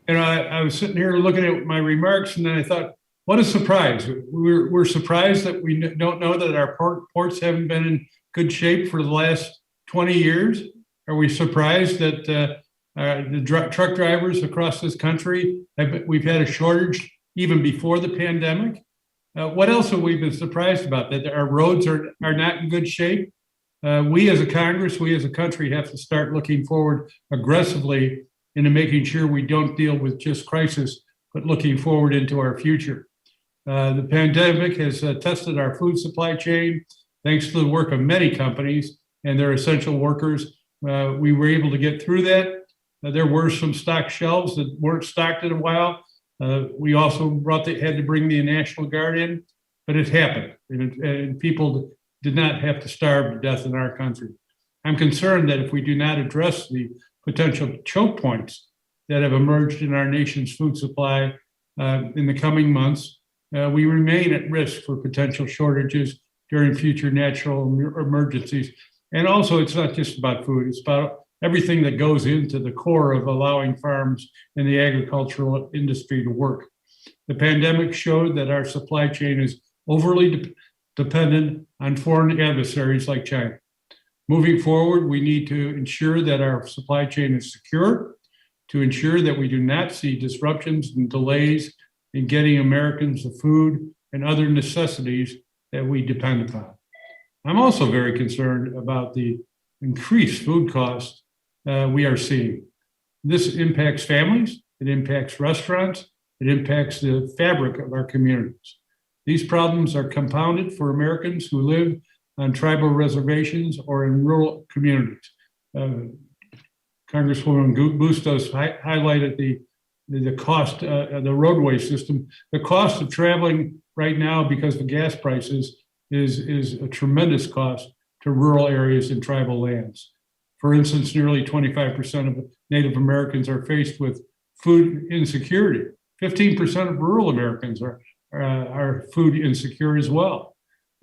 And I was sitting here looking at my remarks, and then I thought, what a surprise. We're surprised that we don't know that our ports haven't been in good shape for the last 20 years. Are we surprised that the truck drivers across this country, we've had a shortage even before the pandemic? What else have we been surprised about? That our roads are not in good shape? We as a Congress, we as a country have to start looking forward aggressively into making sure we don't deal with just crisis, but looking forward into our future. The pandemic has tested our food supply chain. Thanks to the work of many companies and their essential workers, we were able to get through that. There were some stock shelves that weren't stocked in a while. We also had to bring the National Guard in, but it happened, and people did not have to starve to death in our country. I'm concerned that if we do not address the potential choke points that have emerged in our nation's food supply in the coming months, we remain at risk for potential shortages during future natural emergencies. And also, it's not just about food, it's about everything that goes into the core of allowing farms and the agricultural industry to work. The pandemic showed that our supply chain is overly dependent on foreign adversaries like China. Moving forward, we need to ensure that our supply chain is secure, to ensure that we do not see disruptions and delays in getting Americans the food and other necessities that we depend upon. I'm also very concerned about the increased food costs we are seeing. This impacts families, it impacts restaurants, it impacts the fabric of our communities. These problems are compounded for Americans who live on tribal reservations or in rural communities. Congresswoman Bustos highlighted the cost of the roadway system. The cost of traveling right now because of gas prices is a tremendous cost to rural areas and tribal lands. For instance, nearly 25% of Native Americans are faced with food insecurity. 15% of rural Americans are food insecure as well.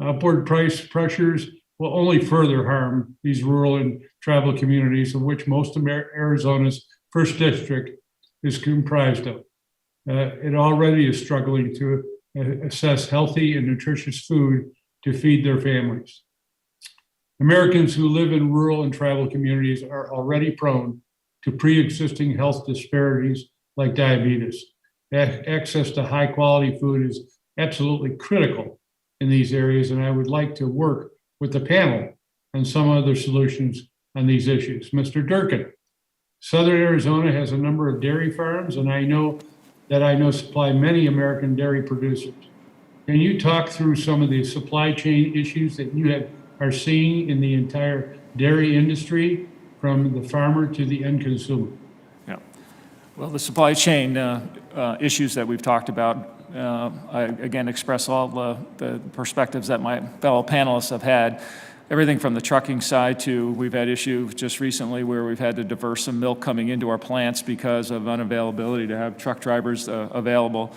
Upward price pressures will only further harm these rural and tribal communities, of which most of Arizona's first district is comprised of. It already is struggling to assess healthy and nutritious food to feed their families. Americans who live in rural and tribal communities are already prone to pre-existing health disparities like diabetes. Access to high quality food is absolutely critical in these areas, and I would like to work with the panel on some other solutions on these issues. Mr. Durkin, Southern Arizona has a number of dairy farms, and I know supply many American dairy producers. Can you talk through some of the supply chain issues that you are seeing in the entire dairy industry from the farmer to the end consumer? Yeah. Well, the supply chain issues that we've talked about, I again express all the perspectives that my fellow panelists have had. Everything from the trucking side to, we've had issues just recently where we've had to divert some milk coming into our plants because of unavailability to have truck drivers available.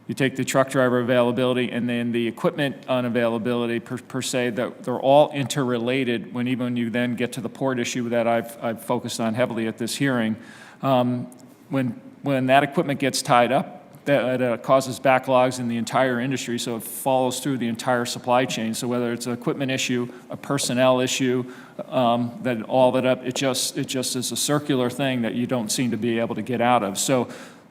You take the truck driver availability and then the equipment unavailability per se, that they're all interrelated when you then get to the port issue that I've focused on heavily at this hearing. When that equipment gets tied up, that causes backlogs in the entire industry, so it follows through the entire supply chain. So whether it's an equipment issue, a personnel issue, that all that up, it just is a circular thing that you don't seem to be able to get out of. So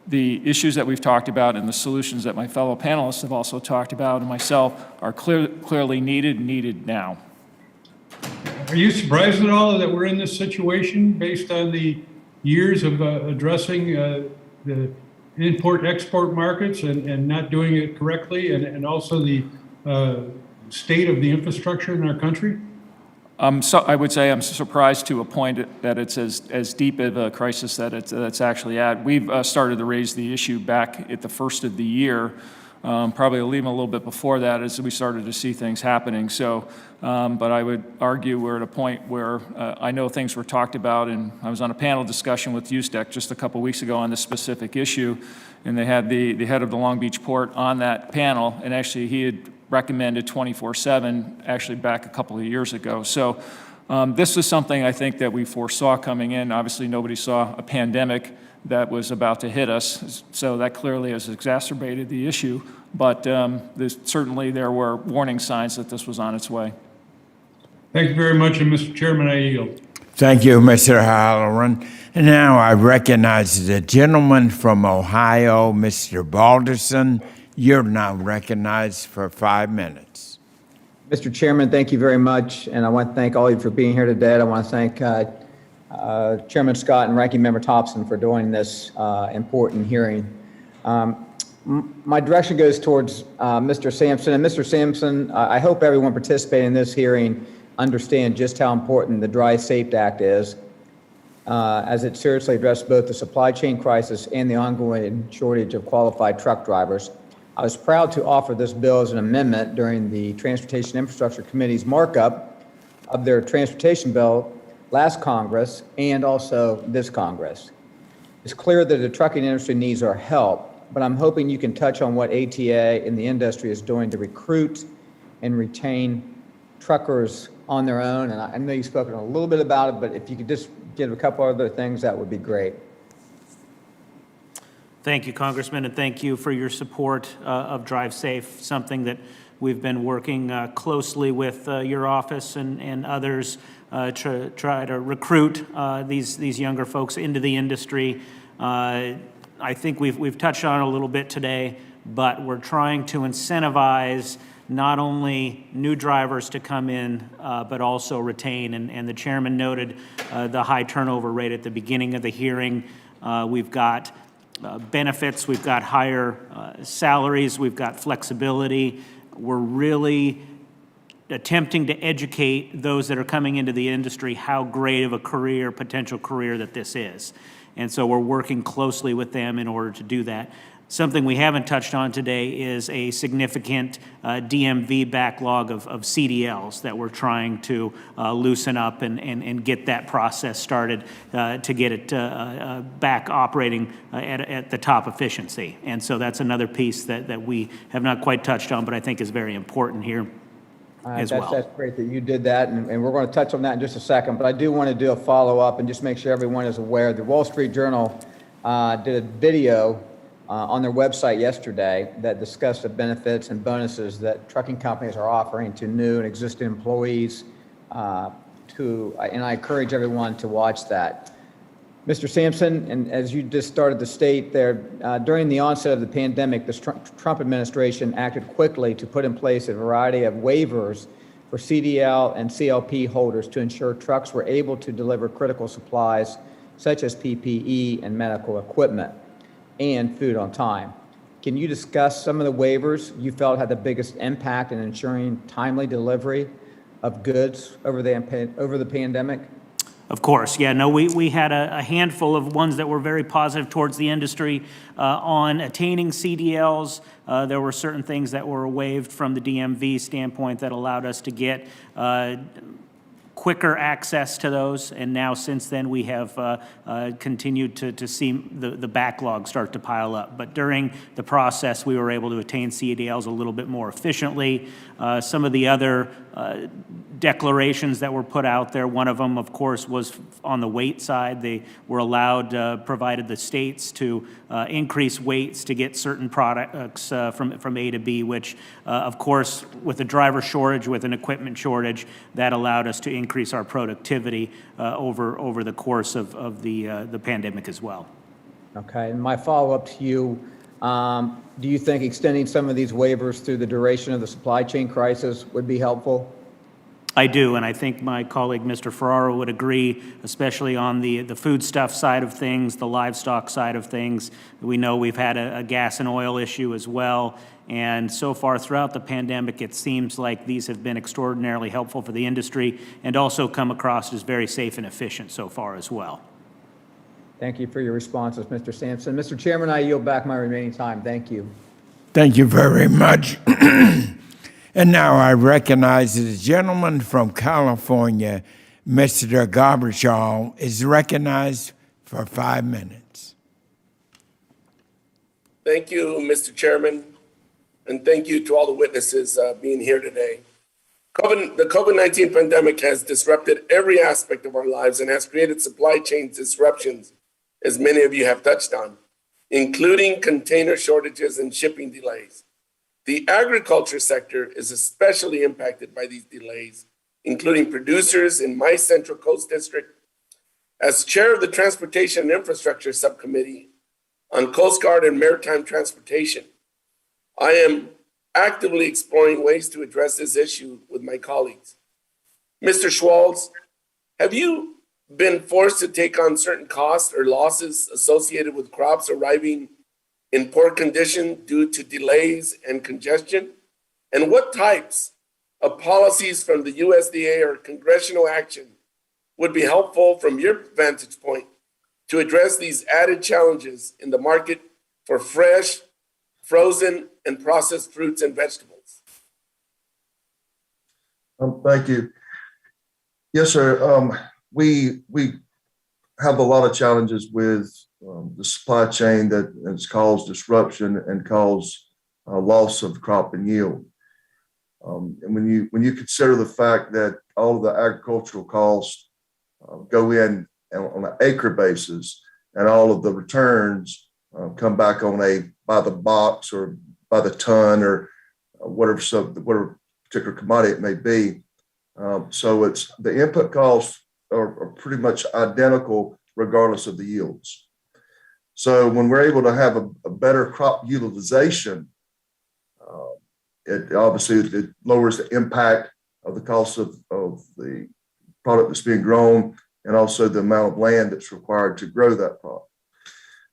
the issues that we've talked about and the solutions that my fellow panelists have also talked about and myself are clearly needed now. Are you surprised at all that we're in this situation based on the years of addressing the import-export markets and not doing it correctly, and also the state of the infrastructure in our country? So I would say I'm surprised to a point that it's as deep of a crisis that it's actually at. We've started to raise the issue back at the first of the year, probably even a little bit before that, as we started to see things happening. So, but I would argue we're at a point where I know things were talked about, and I was on a panel discussion with USDEC just a couple weeks ago on this specific issue, and they had the head of the Long Beach port on that panel, and actually he had recommended 24/7 actually back a couple of years ago. So this is something I think that we foresaw coming in. Obviously, nobody saw a pandemic that was about to hit us, so that clearly has exacerbated the issue. But certainly there were warning signs that this was on its way. Thank you very much, and Mr. Chairman, I yield. Thank you, Mr. Halloran. And now I recognize the gentleman from Ohio, Mr. Balderson. You're now recognized for 5 minutes. Mr. Chairman, thank you very much, and I want to thank all of you for being here today. I want to thank Chairman Scott and Ranking Member Thompson for doing this important hearing. My direction goes towards Mr. Sampson. And Mr. Sampson, I hope everyone participating in this hearing understand just how important the Dry Safe Act is, as it seriously addresses both the supply chain crisis and the ongoing shortage of qualified truck drivers. I was proud to offer this bill as an amendment during the Transportation Infrastructure Committee's markup of their transportation bill last Congress and also this Congress. It's clear that the trucking industry needs our help, but I'm hoping you can touch on what ATA and the industry is doing to recruit and retain truckers on their own. And I know you've spoken a little bit about it, but if you could just give a couple other things, that would be great. Thank you, Congressman, and thank you for your support of Drive Safe, something that we've been working closely with your office and others to try to recruit these younger folks into the industry. I think we've touched on it a little bit today, but we're trying to incentivize not only new drivers to come in, but also retain. And the chairman noted the high turnover rate at the beginning of the hearing. We've got benefits, we've got higher salaries, we've got flexibility. We're really attempting to educate those that are coming into the industry how great of a career, potential career that this is. And so we're working closely with them in order to do that. Something we haven't touched on today is a significant DMV backlog of CDLs that we're trying to loosen up and get that process started to get it back operating at the top efficiency. And so that's another piece that we have not quite touched on, but I think is very important here as well. That's great that you did that, and we're going to touch on that in just a second, but I do want to do a follow-up and just make sure everyone is aware. The Wall Street Journal did a video on their website yesterday that discussed the benefits and bonuses that trucking companies are offering to new and existing employees, and I encourage everyone to watch that. Mr. Sampson, and as you just started to state there, during the onset of the pandemic, the Trump administration acted quickly to put in place a variety of waivers for CDL and CLP holders to ensure trucks were able to deliver critical supplies such as PPE and medical equipment, and food on time. Can you discuss some of the waivers you felt had the biggest impact in ensuring timely delivery of goods over the pandemic? Of course, yeah, no, we had a handful of ones that were very positive towards the industry on attaining CDLs. There were certain things that were waived from the DMV standpoint that allowed us to get quicker access to those, and now since then we have continued to see the backlog start to pile up. But during the process, we were able to attain CDLs a little bit more efficiently. Some of the other declarations that were put out there, one of them, of course, was on the weight side. They were allowed, provided the states to increase weights to get certain products from A to B, which, of course, with a driver shortage, with an equipment shortage, that allowed us to increase our productivity over the course of the pandemic as well. Okay, and my follow-up to you, do you think extending some of these waivers through the duration of the supply chain crisis would be helpful? I do, and I think my colleague, Mr. Ferraro, would agree, especially on the foodstuff side of things, the livestock side of things. We know we've had a gas and oil issue as well, and so far throughout the pandemic, it seems like these have been extraordinarily helpful for the industry and also come across as very safe and efficient so far as well. Thank you for your responses, Mr. Sampson. Mr. Chairman, I yield back my remaining time. Thank you. Thank you very much. And now I recognize the gentleman from California, Mr. Garbachow, is recognized for 5 minutes. Thank you, Mr. Chairman, and thank you to all the witnesses being here today. The COVID-19 pandemic has disrupted every aspect of our lives and has created supply chain disruptions, as many of you have touched on, including container shortages and shipping delays. The agriculture sector is especially impacted by these delays, including producers in my Central Coast District. As chair of the Transportation and Infrastructure Subcommittee on Coast Guard and Maritime Transportation, I am actively exploring ways to address this issue with my colleagues. Mr. Schwaltz, have you been forced to take on certain costs or losses associated with crops arriving in poor condition due to delays and congestion? And what types of policies from the USDA or congressional action would be helpful from your vantage point to address these added challenges in the market for fresh, frozen, and processed fruits and vegetables? Thank you. Yes, sir. We have a lot of challenges with the supply chain that has caused disruption and caused loss of crop and yield. And when you consider the fact that all of the agricultural costs go in on an acre basis, and all of the returns come back on by the box or by the ton or whatever particular commodity it may be. So it's the input costs are pretty much identical regardless of the yields. So when we're able to have a better crop utilization, it obviously lowers the impact of the cost of the product that's being grown and also the amount of land that's required to grow that product.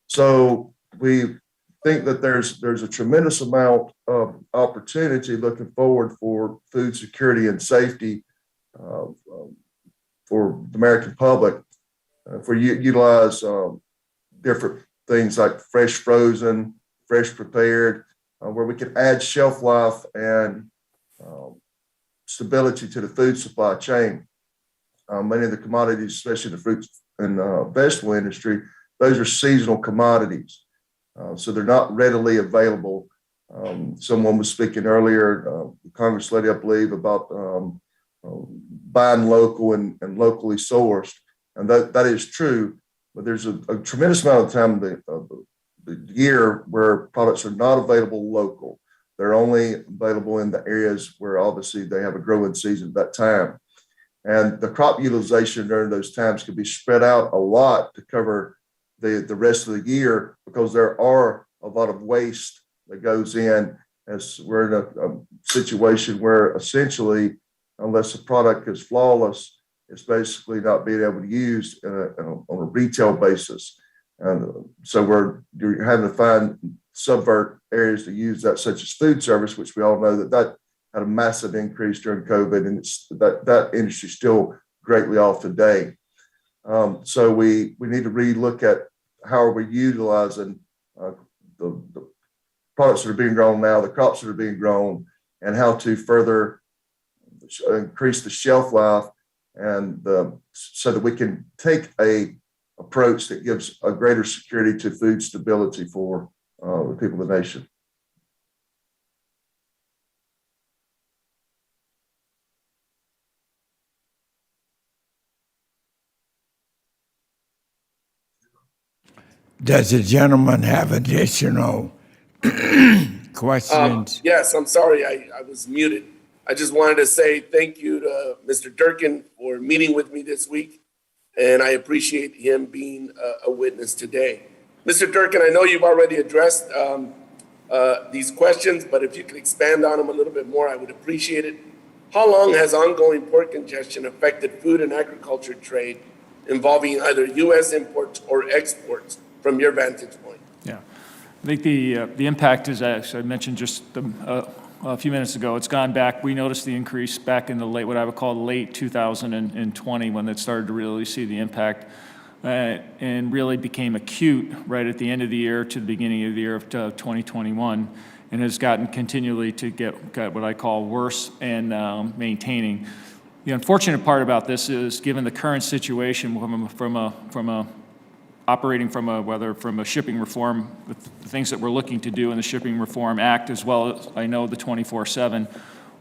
So we think that there's a tremendous amount of opportunity looking forward for food security and safety for the American public, for utilize different things like fresh frozen, fresh prepared, where we can add shelf life and stability to the food supply chain. Many of the commodities, especially the fruits and vegetable industry, those are seasonal commodities. So they're not readily available. Someone was speaking earlier, Congress lady, I believe, about buying local and locally sourced. And that is true, but there's a tremendous amount of time the year where products are not available local. They're only available in the areas where obviously they have a growing season at that time. And the crop utilization during those times could be spread out a lot to cover the rest of the year, because there are a lot of waste that goes in, as we're in a situation where essentially, unless the product is flawless, is basically not being able to use on a retail basis. And so you're having to subvert areas to use that, such as food service, which we all know that had a massive increase during COVID, and that industry is still greatly off today. So we need to relook at how are we utilizing the products that are being grown now, the crops that are being grown, and how to further increase the shelf life, and so that we can take a approach that gives a greater security to food stability for the people of the nation. Does the gentleman have additional questions? Yes, I'm sorry, I was muted. I just wanted to say thank you to Mr. Durkin for meeting with me this week, and I appreciate him being a witness today. Mr. Durkin, I know you've already addressed these questions, but if you could expand on them a little bit more, I would appreciate it. How long has ongoing port congestion affected food and agriculture trade involving either U.S. imports or exports from your vantage point? Yeah, I think the impact is, as I mentioned just a few minutes ago, it's gone back. We noticed the increase back in the what I would call late 2020, when it started to really see the impact, and really became acute right at the end of the year to the beginning of the year of 2021, and has gotten continually to get what I call worse and maintaining. The unfortunate part about this is, given the current situation operating from a shipping reform, with the things that we're looking to do in the Shipping Reform Act, as well as I know the 24/7,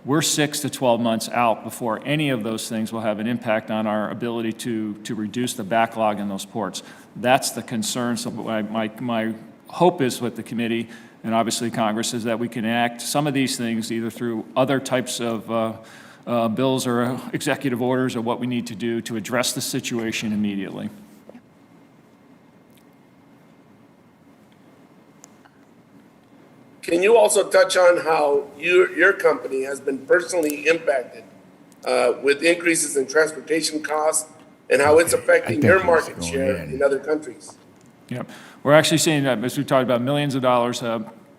we're 6 to 12 months out before any of those things will have an impact on our ability to reduce the backlog in those ports. That's the concern. So my hope is with the committee, and obviously Congress, is that we can enact some of these things either through other types of bills or executive orders, or what we need to do to address the situation immediately. Can you also touch on how your company has been personally impacted with increases in transportation costs, and how it's affecting your market share in other countries? Yeah, we're actually seeing, as we talked about, millions of dollars.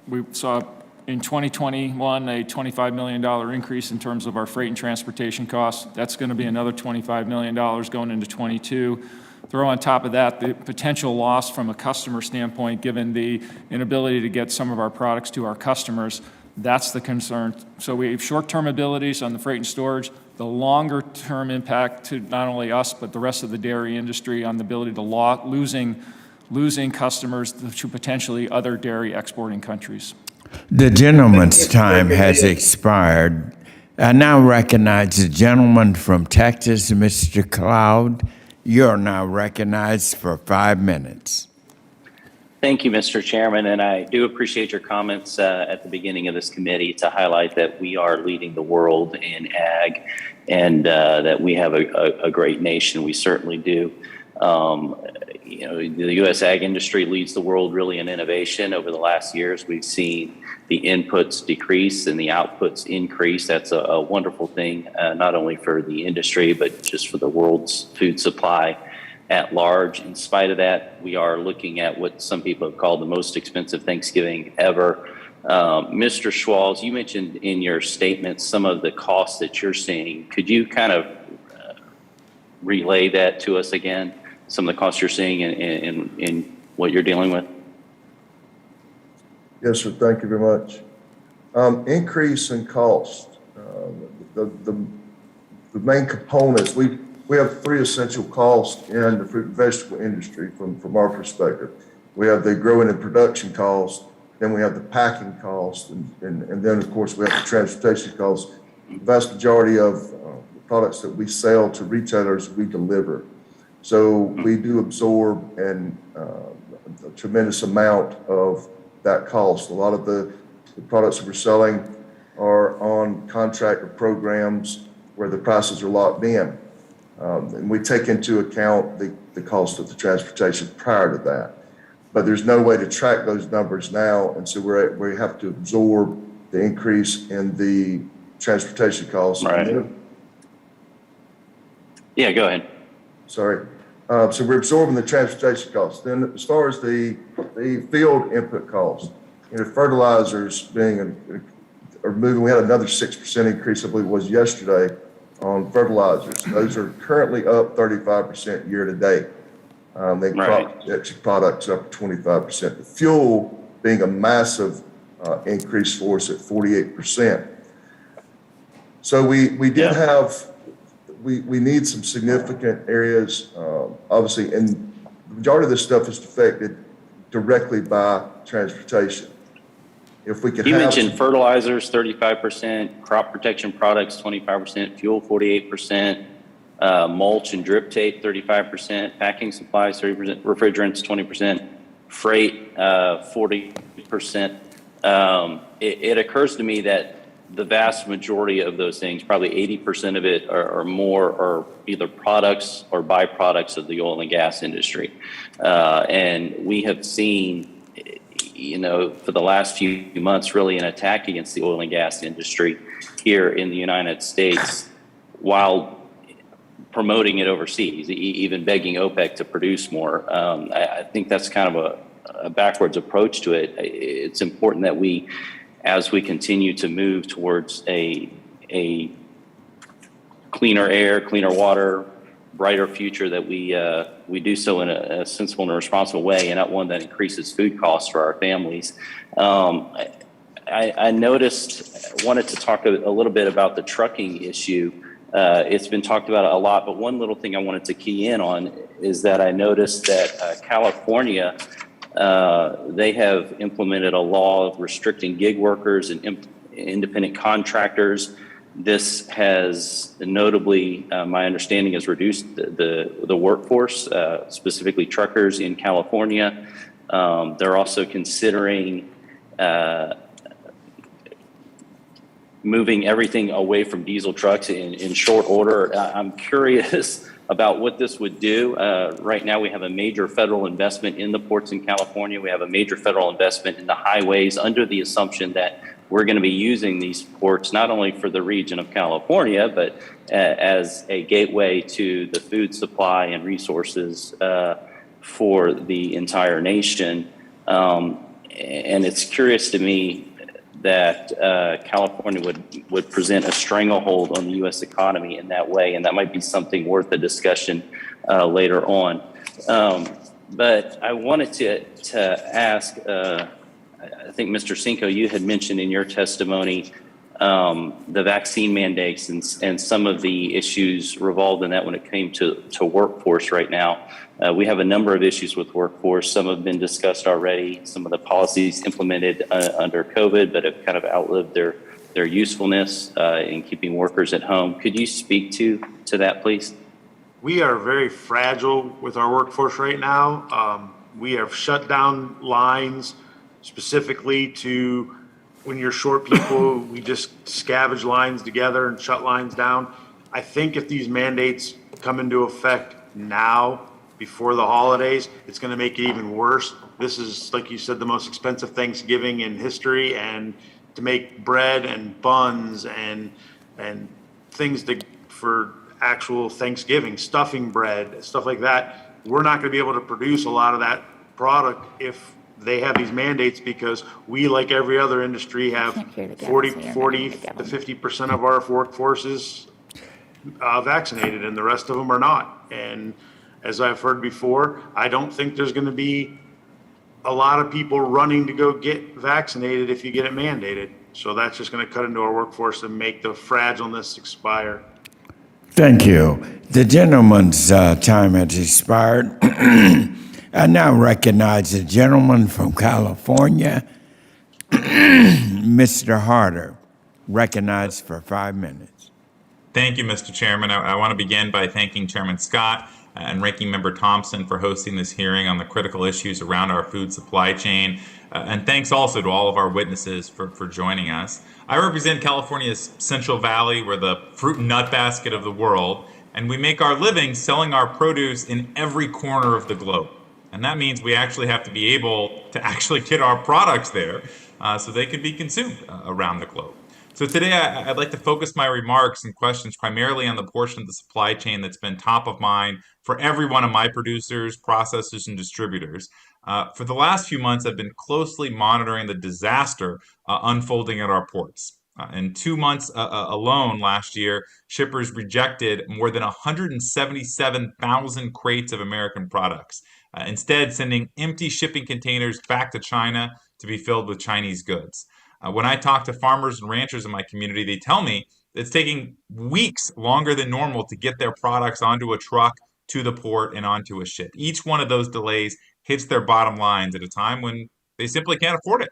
We saw in 2021 a $25 million increase in terms of our freight and transportation costs. That's going to be another $25 million going into 22. Throw on top of that the potential loss from a customer standpoint, given the inability to get some of our products to our customers. That's the concern. So we have short-term abilities on the freight and storage, the longer-term impact to not only us, but the rest of the dairy industry on the ability to losing customers to potentially other dairy exporting countries. The gentleman's time has expired. I now recognize the gentleman from Texas, Mr. Cloud. You're now recognized for 5 minutes. Thank you, Mr. Chairman, and I do appreciate your comments at the beginning of this committee to highlight that we are leading the world in ag, and that we have a great nation. We certainly do. The U.S. ag industry leads the world really in innovation. Over the last years, we've seen the inputs decrease and the outputs increase. That's a wonderful thing, not only for the industry, but just for the world's food supply at large. In spite of that, we are looking at what some people have called the most expensive Thanksgiving ever. Mr. Schwalz, you mentioned in your statement some of the costs that you're seeing. Could you kind of relay that to us again? Some of the costs you're seeing in what you're dealing with? Yes, sir. Thank you very much. Increase in cost. The main components, we have 3 essential costs in the fruit and vegetable industry from our perspective. We have the growing and production cost, then we have the packing cost, and then of course we have the transportation cost. The vast majority of the products that we sell to retailers, we deliver. So we do absorb a tremendous amount of that cost. A lot of the products that we're selling are on contract or programs where the prices are locked in. And we take into account the cost of the transportation prior to that. But there's no way to track those numbers now, and so we have to absorb the increase in the transportation costs. Right. Yeah, go ahead. Sorry. So we're absorbing the transportation costs. Then as far as the field input costs, fertilizers are moving, we had another 6% increase, I believe it was yesterday, on fertilizers. Those are currently up 35% year to date. They crop protection products up 25%. The fuel being a massive increase for us at 48%. So we did have, we need some significant areas, obviously, and the majority of this stuff is affected directly by transportation. If we could You have mentioned fertilizers, 35%, crop protection products, 25%, fuel, 48%, mulch and drip tape, 35%, packing supplies, 30%, refrigerants, 20%, freight, 40%. It occurs to me that the vast majority of those things, probably 80% of it or more, are either products or byproducts of the oil and gas industry. And we have seen, for the last few months, really an attack against the oil and gas industry here in the United States, while promoting it overseas, even begging OPEC to produce more. I think that's kind of a backwards approach to it. It's important that we, as we continue to move towards a cleaner air, cleaner water, brighter future, that we do so in a sensible and a responsible way, and not one that increases food costs for our families. I wanted to talk a little bit about the trucking issue. It's been talked about a lot, but one little thing I wanted to key in on is that I noticed that California, they have implemented a law restricting gig workers and independent contractors. This has notably, my understanding, has reduced the workforce, specifically truckers in California. They're also considering moving everything away from diesel trucks in short order. I'm curious about what this would do. Right now, we have a major federal investment in the ports in California. We have a major federal investment in the highways under the assumption that we're going to be using these ports not only for the region of California, but as a gateway to the food supply and resources for the entire nation. And it's curious to me that California would present a stranglehold on the U.S. economy in that way, and that might be something worth a discussion later on. But I wanted to ask, I think, Mr. Cinco, you had mentioned in your testimony the vaccine mandates and some of the issues revolved in that when it came to workforce right now. We have a number of issues with workforce. Some have been discussed already. Some of the policies implemented under COVID, but have kind of outlived their usefulness in keeping workers at home. Could you speak to that, please? We are very fragile with our workforce right now. We have shut down lines specifically to when you're short people, we just scavenge lines together and shut lines down. I think if these mandates come into effect now, before the holidays, it's going to make it even worse. This is, like you said, the most expensive Thanksgiving in history, and to make bread and buns and things for actual Thanksgiving, stuffing bread, stuff like that, we're not going to be able to produce a lot of that product if they have these mandates, because we, like every other industry, have 40 to 50% of our workforce is vaccinated, and the rest of them are not. And as I've heard before, I don't think there's going to be a lot of people running to go get vaccinated if you get it mandated. So that's just going to cut into our workforce and make the fragileness expire. Thank you. The gentleman's time has expired. I now recognize the gentleman from California, Mr. Harder, recognized for 5 minutes. Thank you, Mr. Chairman. I want to begin by thanking Chairman Scott and Ranking Member Thompson for hosting this hearing on the critical issues around our food supply chain. And thanks also to all of our witnesses for joining us. I represent California's Central Valley. We're the fruit and nut basket of the world, and we make our living selling our produce in every corner of the globe. And that means we actually have to be able to actually get our products there so they can be consumed around the globe. So today I'd like to focus my remarks and questions primarily on the portion of the supply chain that's been top of mind for every one of my producers, processors, and distributors. For the last few months, I've been closely monitoring the disaster unfolding at our ports. In 2 months alone last year, shippers rejected more than 177,000 crates of American products, instead sending empty shipping containers back to China to be filled with Chinese goods. When I talk to farmers and ranchers in my community, they tell me it's taking weeks longer than normal to get their products onto a truck, to the port, and onto a ship. Each one of those delays hits their bottom lines at a time when they simply can't afford it.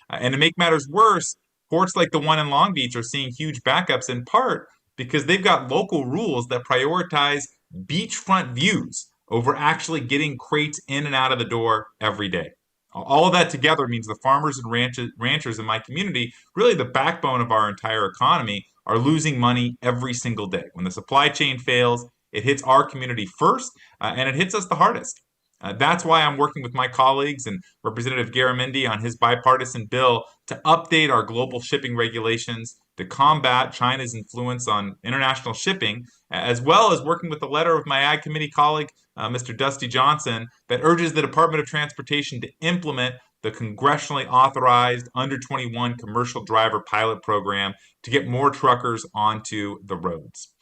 And to make matters worse, ports like the one in Long Beach are seeing huge backups in part because they've got local rules that prioritize beachfront views over actually getting crates in and out of the door every day. All of that together means the farmers and ranchers in my community, really the backbone of our entire economy, are losing money every single day. When the supply chain fails, it hits our community first, and it hits us the hardest. That's why I'm working with my colleagues and Representative Garamendi on his bipartisan bill to update our global shipping regulations to combat China's influence on international shipping, as well as working with the letter of my Ag Committee colleague, Mr. Dusty Johnson, that urges the Department of Transportation to implement the congressionally authorized under 21 commercial driver pilot program to get more truckers onto the roads.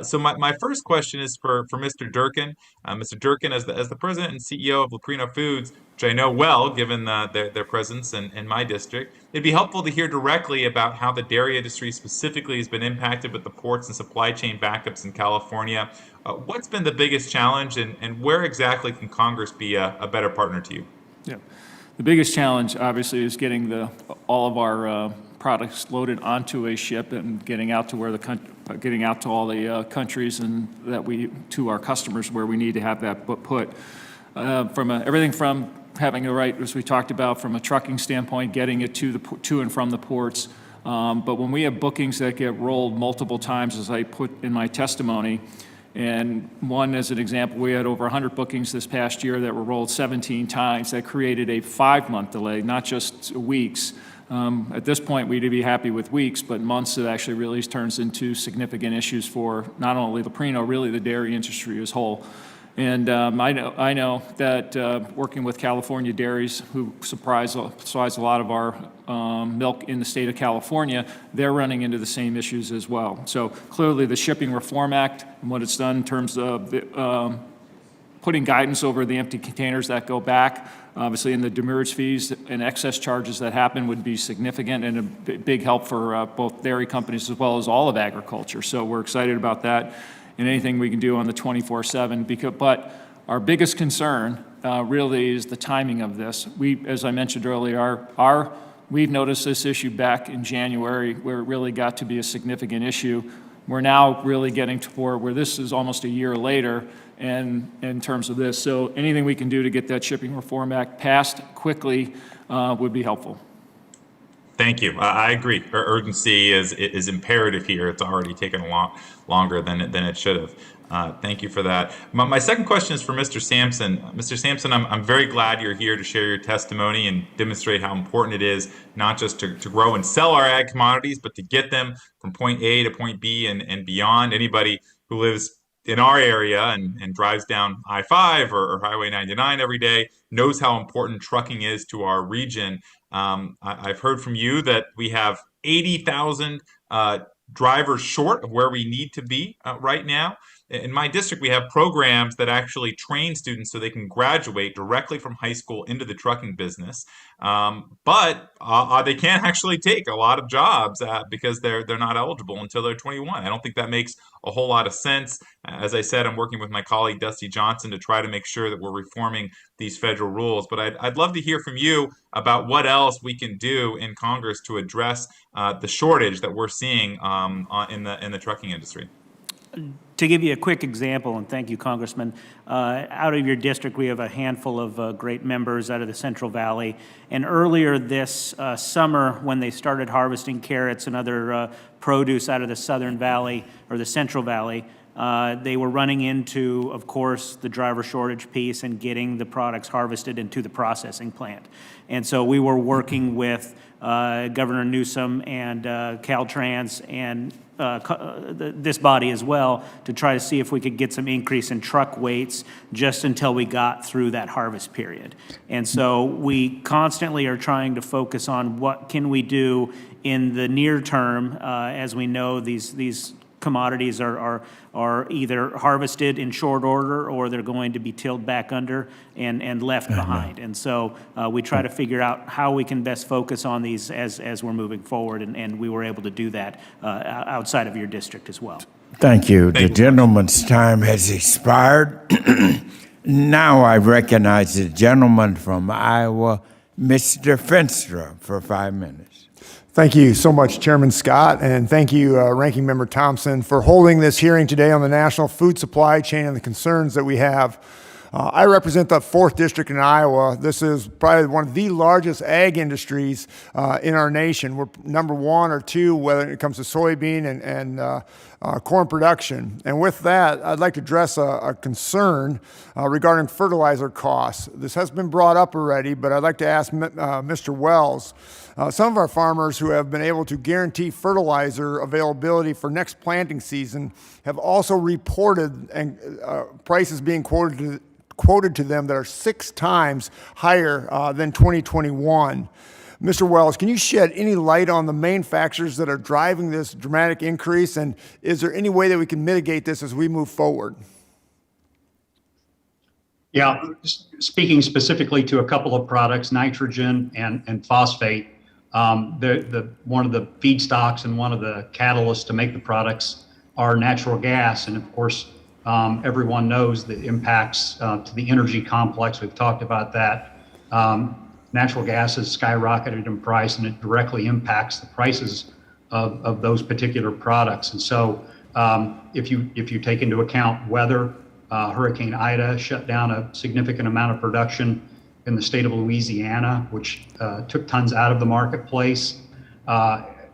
So my first question is for Mr. Durkin. Mr. Durkin, as the president and CEO of Leprino Foods, which I know well given their presence in my district, it'd be helpful to hear directly about how the dairy industry specifically has been impacted with the ports and supply chain backups in California. What's been the biggest challenge, and where exactly can Congress be a better partner to you? Yeah. The biggest challenge, obviously, is getting all of our products loaded onto a ship and getting out to getting out to all the countries and to our customers where we need to have that put. Everything from having the right, as we talked about, from a trucking standpoint, getting it to and from the ports. But when we have bookings that get rolled multiple times, as I put in my testimony, and one, as an example, we had over 100 bookings this past year that were rolled 17 times. That created a 5-month delay, not just weeks. At this point, we'd be happy with weeks, but months it actually really turns into significant issues for not only Leprino, really the dairy industry as a whole. And I know that working with California dairies, who supplies a lot of our milk in the state of California, they're running into the same issues as well. So clearly, the Shipping Reform Act and what it's done in terms of putting guidance over the empty containers that go back, obviously, in the demurrage fees and excess charges that happen would be significant and a big help for both dairy companies as well as all of agriculture. So we're excited about that. And anything we can do on the 24/7. But our biggest concern really is the timing of this. As I mentioned earlier, we've noticed this issue back in January where it really got to be a significant issue. We're now really getting to where this is almost a year later and in terms of this. So anything we can do to get that Shipping Reform Act passed quickly would be helpful. Thank you. I agree. Urgency is imperative here. It's already taken a lot longer than it should have. Thank you for that. My second question is for Mr. Sampson. Mr. Sampson, I'm very glad you're here to share your testimony and demonstrate how important it is not just to grow and sell our ag commodities, but to get them from point A to point B and beyond. Anybody who lives in our area and drives down I-5 or Highway 99 every day knows how important trucking is to our region. I've heard from you that we have 80,000 drivers short of where we need to be right now. In my district, we have programs that actually train students so they can graduate directly from high school into the trucking business. But they can't actually take a lot of jobs because they're not eligible until they're 21. I don't think that makes a whole lot of sense. As I said, I'm working with my colleague Dusty Johnson to try to make sure that we're reforming these federal rules. But I'd love to hear from you about what else we can do in Congress to address the shortage that we're seeing in the trucking industry. To give you a quick example, and thank you, Congressman, out of your district, we have a handful of great members out of the Central Valley. And earlier this summer, when they started harvesting carrots and other produce out of the Southern Valley or the Central Valley, they were running into, of course, the driver shortage piece and getting the products harvested into the processing plant. And so we were working with Governor Newsom and Caltrans and this body as well, to try to see if we could get some increase in truck weights just until we got through that harvest period. And so we constantly are trying to focus on what can we do in the near term. As we know, these commodities are either harvested in short order, or they're going to be tilled back under and left behind. And so we try to figure out how we can best focus on these as we're moving forward, and we were able to do that outside of your district as well. Thank you. The gentleman's time has expired. Now I recognize the gentleman from Iowa, Mr. Fenstra, for 5 minutes. Thank you so much, Chairman Scott, and thank you, Ranking Member Thompson, for holding this hearing today on the national food supply chain and the concerns that we have. I represent the 4th District in Iowa. This is probably one of the largest ag industries in our nation. We're number 1 or 2 whether it comes to soybean and corn production. And with that, I'd like to address a concern regarding fertilizer costs. This has been brought up already, but I'd like to ask Mr. Wells. Some of our farmers who have been able to guarantee fertilizer availability for next planting season have also reported prices being quoted to them that are 6 times higher than 2021. Mr. Wells, can you shed any light on the main factors that are driving this dramatic increase, and is there any way that we can mitigate this as we move forward? Yeah, speaking specifically to a couple of products, nitrogen and phosphate, one of the feedstocks and one of the catalysts to make the products are natural gas. And of course, everyone knows the impacts to the energy complex. We've talked about that. Natural gas has skyrocketed in price, and it directly impacts the prices of those particular products. And so if you take into account weather, Hurricane Ida shut down a significant amount of production in the state of Louisiana, which took tons out of the marketplace.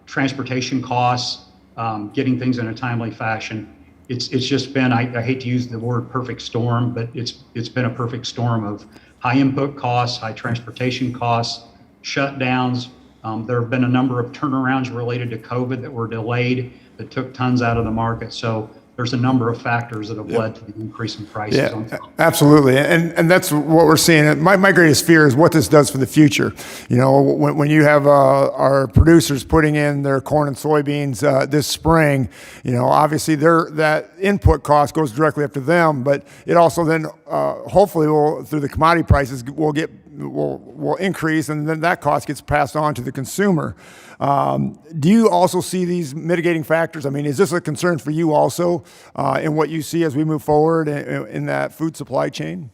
Transportation costs, getting things in a timely fashion. It's just been, I hate to use the word perfect storm, but it's been a perfect storm of high input costs, high transportation costs, shutdowns. There have been a number of turnarounds related to COVID that were delayed, that took tons out of the market. So there's a number of factors that have led to the increase in prices. Yeah, absolutely. And that's what we're seeing. My greatest fear is what this does for the future. You know, when you have our producers putting in their corn and soybeans this spring, you know, obviously that input cost goes directly up to them, but it also then hopefully will, through the commodity prices, will increase, and then that cost gets passed on to the consumer. Do you also see these mitigating factors? I mean, is this a concern for you also in what you see as we move forward in that food supply chain?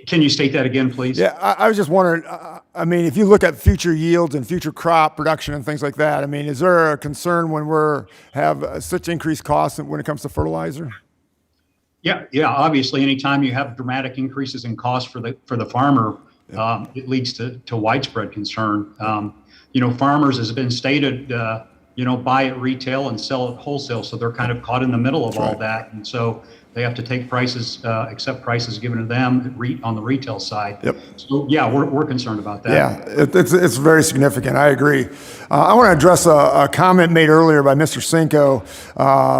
Can you state that again, please? Yeah, I was just wondering, I mean, if you look at future yields and future crop production and things like that, I mean, is there a concern when have such increased costs when it comes to fertilizer? Yeah, obviously, anytime you have dramatic increases in cost for the farmer, it leads to widespread concern. You know, farmers, as has been stated, you know, buy at retail and sell at wholesale, so they're kind of caught in the middle of all that, and so they have to take prices, accept prices given to them on the retail side. Yep. So yeah, we're concerned about that. Yeah, it's very significant. I agree. I want to address a comment made earlier by Mr. Cinco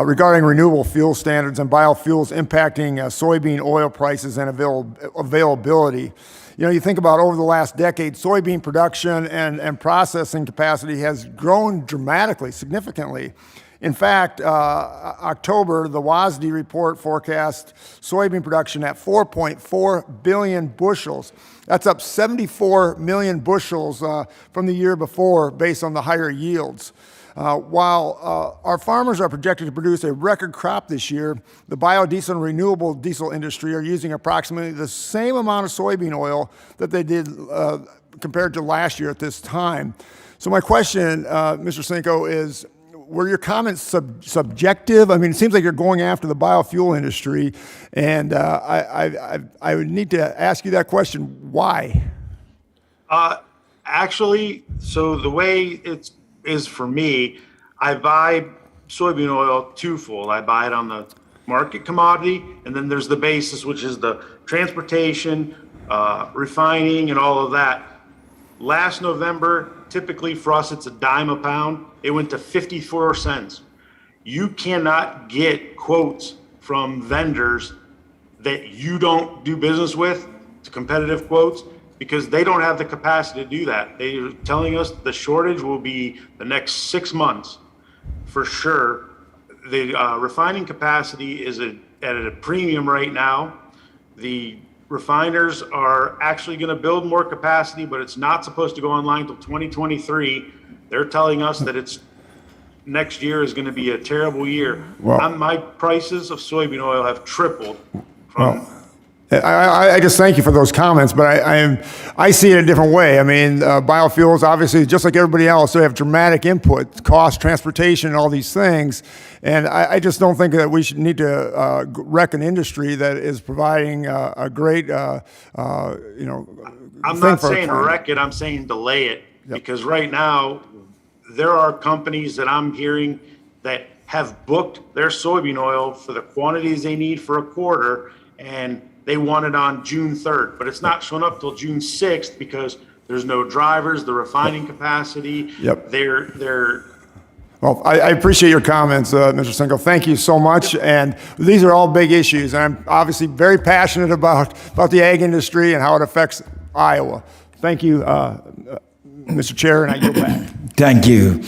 regarding renewable fuel standards and biofuels impacting soybean oil prices and availability. You know, you think about over the last decade, soybean production and processing capacity has grown dramatically, significantly. In fact, October, the WASDE report forecast soybean production at 4.4 billion bushels. That's up 74 million bushels from the year before based on the higher yields. While our farmers are projected to produce a record crop this year, the biodiesel and renewable diesel industry are using approximately the same amount of soybean oil that they did compared to last year at this time. So my question, Mr. Cinco, is, were your comments subjective? I mean, it seems like you're going after the biofuel industry, and I would need to ask you that question. Why? Actually, so the way it is for me, I buy soybean oil twofold. I buy it on the market commodity, and then there's the basis, which is the transportation, refining, and all of that. Last November, typically for us, it's a dime a pound. It went to 54 cents. You cannot get quotes from vendors that you don't do business with, to competitive quotes, because they don't have the capacity to do that. They're telling us the shortage will be the next 6 months for sure. The refining capacity is at a premium right now. The refiners are actually going to build more capacity, but it's not supposed to go online until 2023. They're telling us that it's next year is going to be a terrible year. Well- My prices of soybean oil have tripled. I just thank you for those comments, but I see it a different way. I mean, biofuels, obviously, just like everybody else, they have dramatic input, cost, transportation, all these things. And I just don't think that we should need to wreck an industry that is providing a great, I'm thing not for our saying climate. wreck it, I'm saying delay it. Because right now, there are companies that I'm hearing that have booked their soybean oil for the quantities they need for a quarter, and they want it on June 3rd, but it's not showing up till June 6th because there's no drivers, the refining capacity. Yep. They're Well, I appreciate your comments, Mr. Cinco. Thank you so much. And these are all big issues. And I'm obviously very passionate about the ag industry and how it affects Iowa. Thank you, Mr. Chair, and I yield back. Thank you.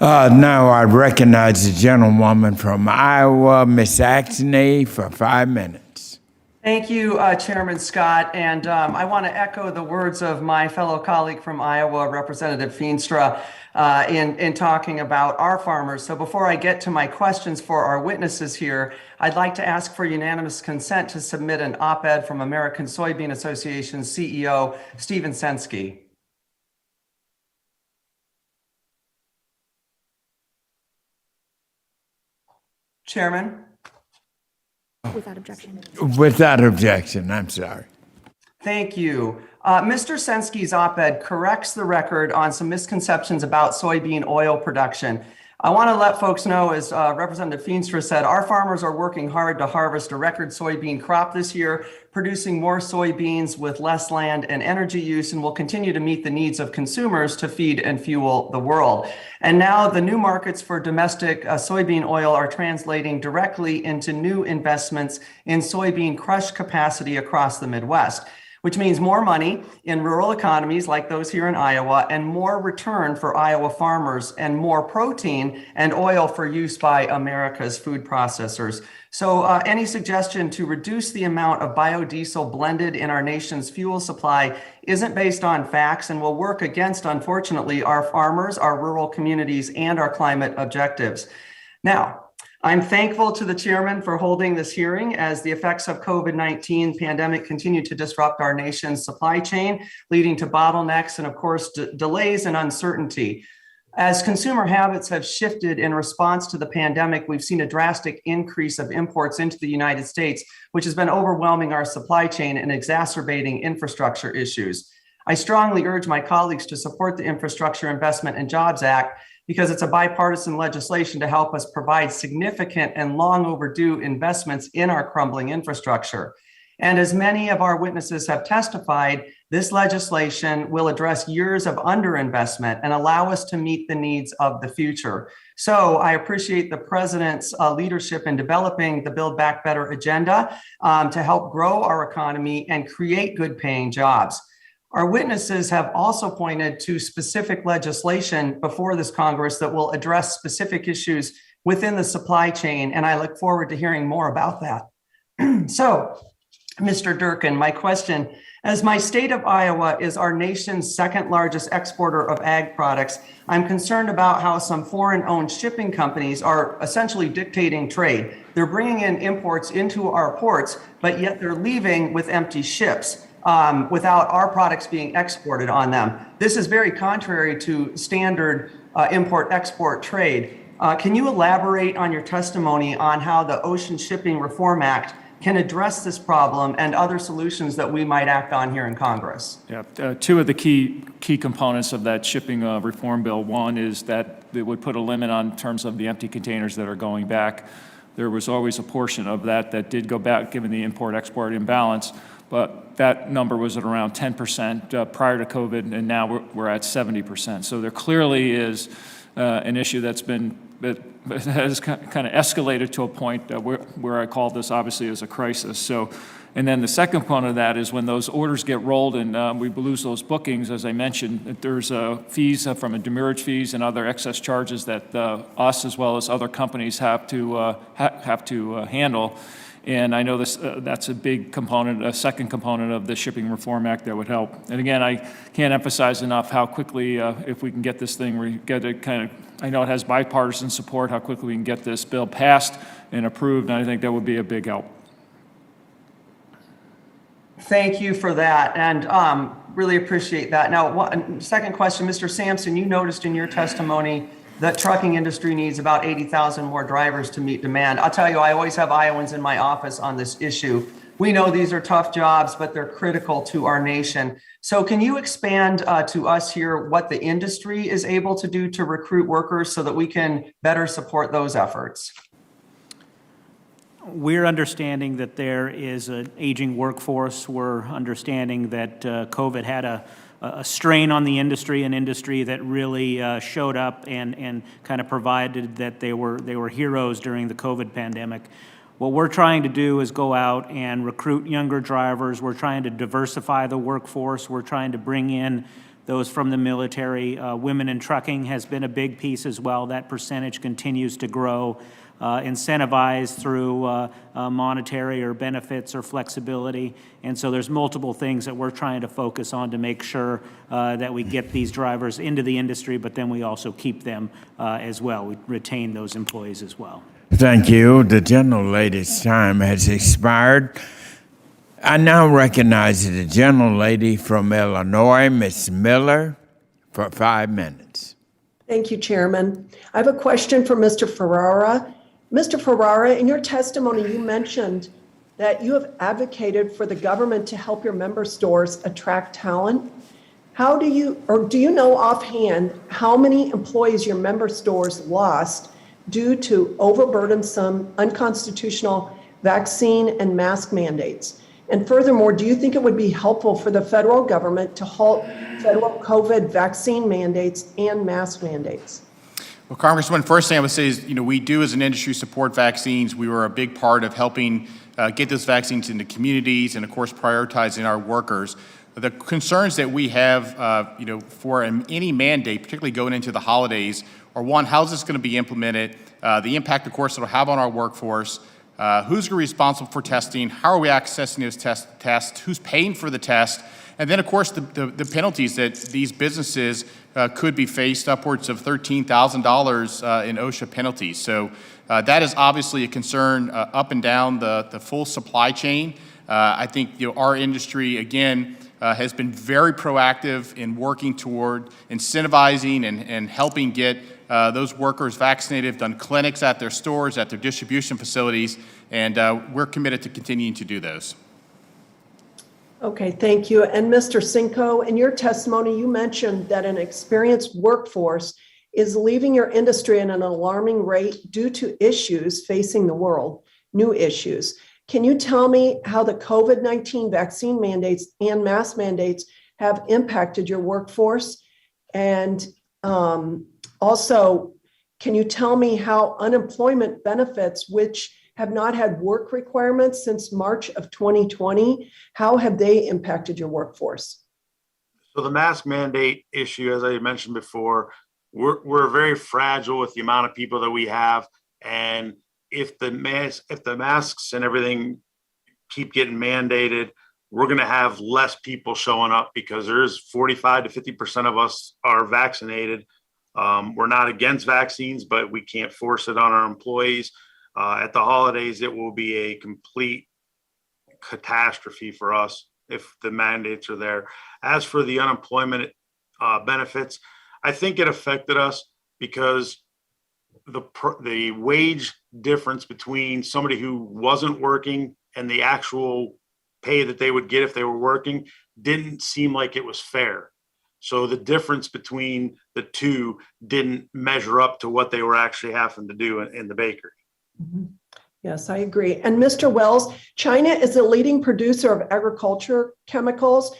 Now I recognize the gentlewoman from Iowa, Ms. Axney, for 5 minutes. Thank you, Chairman Scott. And I want to echo the words of my fellow colleague from Iowa, Representative Feenstra, in talking about our farmers. So before I get to my questions for our witnesses here, I'd like to ask for unanimous consent to submit an op-ed from American Soybean Association CEO Stephen Sensky. Chairman? Without objection. Without objection, I'm sorry. Thank you. Mr. Sensky's op-ed corrects the record on some misconceptions about soybean oil production. I want to let folks know, as Representative Feenstra said, our farmers are working hard to harvest a record soybean crop this year, producing more soybeans with less land and energy use, and will continue to meet the needs of consumers to feed and fuel the world. And now the new markets for domestic soybean oil are translating directly into new investments in soybean crush capacity across the Midwest, which means more money in rural economies like those here in Iowa, and more return for Iowa farmers, and more protein and oil for use by America's food processors. So any suggestion to reduce the amount of biodiesel blended in our nation's fuel supply isn't based on facts and will work against, unfortunately, our farmers, our rural communities, and our climate objectives. Now, I'm thankful to the chairman for holding this hearing as the effects of COVID-19 pandemic continue to disrupt our nation's supply chain, leading to bottlenecks and, of course, delays and uncertainty. As consumer habits have shifted in response to the pandemic, we've seen a drastic increase of imports into the United States, which has been overwhelming our supply chain and exacerbating infrastructure issues. I strongly urge my colleagues to support the Infrastructure Investment and Jobs Act, because it's a bipartisan legislation to help us provide significant and long overdue investments in our crumbling infrastructure. And as many of our witnesses have testified, this legislation will address years of underinvestment and allow us to meet the needs of the future. So I appreciate the president's leadership in developing the Build Back Better agenda to help grow our economy and create good paying jobs. Our witnesses have also pointed to specific legislation before this Congress that will address specific issues within the supply chain, and I look forward to hearing more about that. So, Mr. Durkin, my question, as my state of Iowa is our nation's second largest exporter of ag products, I'm concerned about how some foreign-owned shipping companies are essentially dictating trade. They're bringing in imports into our ports, but yet they're leaving with empty ships. Without our products being exported on them. This is very contrary to standard import-export trade. Can you elaborate on your testimony on how the Ocean Shipping Reform Act can address this problem and other solutions that we might act on here in Congress? Yeah, two of the key components of that shipping reform bill. One is that it would put a limit on terms of the empty containers that are going back. There was always a portion of that that did go back, given the import-export imbalance. but that number was at around 10% prior to COVID, and now we're at 70%. So there clearly is an issue that has kind of escalated to a point where I call this obviously as a crisis. So, and then the second component of that is when those orders get rolled and we lose those bookings, as I mentioned, there's fees from a demurrage fees and other excess charges that us as well as other companies have to handle. And I know that's a big component, a second component of the Shipping Reform Act that would help. And again, I can't emphasize enough how quickly, if we can get this thing, I know it has bipartisan support, how quickly we can get this bill passed and approved, and I think that would be a big help. Thank you for that, and really appreciate that. Now, second question, Mr. Sampson, you noticed in your testimony that trucking industry needs about 80,000 more drivers to meet demand. I'll tell you, I always have Iowans in my office on this issue. We know these are tough jobs, but they're critical to our nation. So can you expand to us here what the industry is able to do to recruit workers so that we can better support those efforts? We're understanding that there is an aging workforce. We're understanding that COVID had a strain on the industry, an industry that really showed up and kind of provided that they were heroes during the COVID pandemic. What we're trying to do is go out and recruit younger drivers. We're trying to diversify the workforce. We're trying to bring in those from the military. Women in trucking has been a big piece as well. That percentage continues to grow. Incentivized through monetary or benefits or flexibility. And so there's multiple things that we're trying to focus on to make sure that we get these drivers into the industry, but then we also keep them as well. We retain those employees as well. Thank you. The gentlelady's time has expired. I now recognize the gentlelady from Illinois, Ms. Miller, for 5 minutes. Thank you, Chairman. I have a question for Mr. Ferrara. Mr. Ferrara, in your testimony, you mentioned that you have advocated for the government to help your member stores attract talent. How do you know offhand how many employees your member stores lost due to overburdensome, unconstitutional vaccine and mask mandates? And furthermore, do you think it would be helpful for the federal government to halt federal COVID vaccine mandates and mask mandates? Well, Congressman, first thing I would say is, we do as an industry support vaccines. We were a big part of helping get those vaccines into communities and, of course, prioritizing our workers. The concerns that we have, for any mandate, particularly going into the holidays, are one, how is this going to be implemented? The impact, of course, it'll have on our workforce. Who's going to be responsible for testing? How are we accessing those tests? Who's paying for the test? And then, of course, the penalties that these businesses could be faced, upwards of $13,000 in OSHA penalties. So that is obviously a concern up and down the full supply chain. I think our industry, again, has been very proactive in working toward incentivizing and helping get those workers vaccinated, done clinics at their stores, at their distribution facilities, and we're committed to continuing to do those. Okay, thank you. And Mr. Cinco, in your testimony, you mentioned that an experienced workforce is leaving your industry at an alarming rate due to issues facing the world, new issues. Can you tell me how the COVID-19 vaccine mandates and mask mandates have impacted your workforce? And also, can you tell me how unemployment benefits, which have not had work requirements since March of 2020, how have they impacted your workforce? So the mask mandate issue, as I mentioned before, we're very fragile with the amount of people that we have. And if the masks and everything keep getting mandated, we're going to have less people showing up because there's 45 to 50% of us are vaccinated. We're not against vaccines, but we can't force it on our employees. At the holidays, it will be a complete catastrophe for us if the mandates are there. As for the unemployment benefits, I think it affected us because the wage difference between somebody who wasn't working and the actual pay that they would get if they were working didn't seem like it was fair. So the difference between the two didn't measure up to what they were actually having to do in the bakery. Yes, I agree. And Mr. Wells, China is a leading producer of agriculture chemicals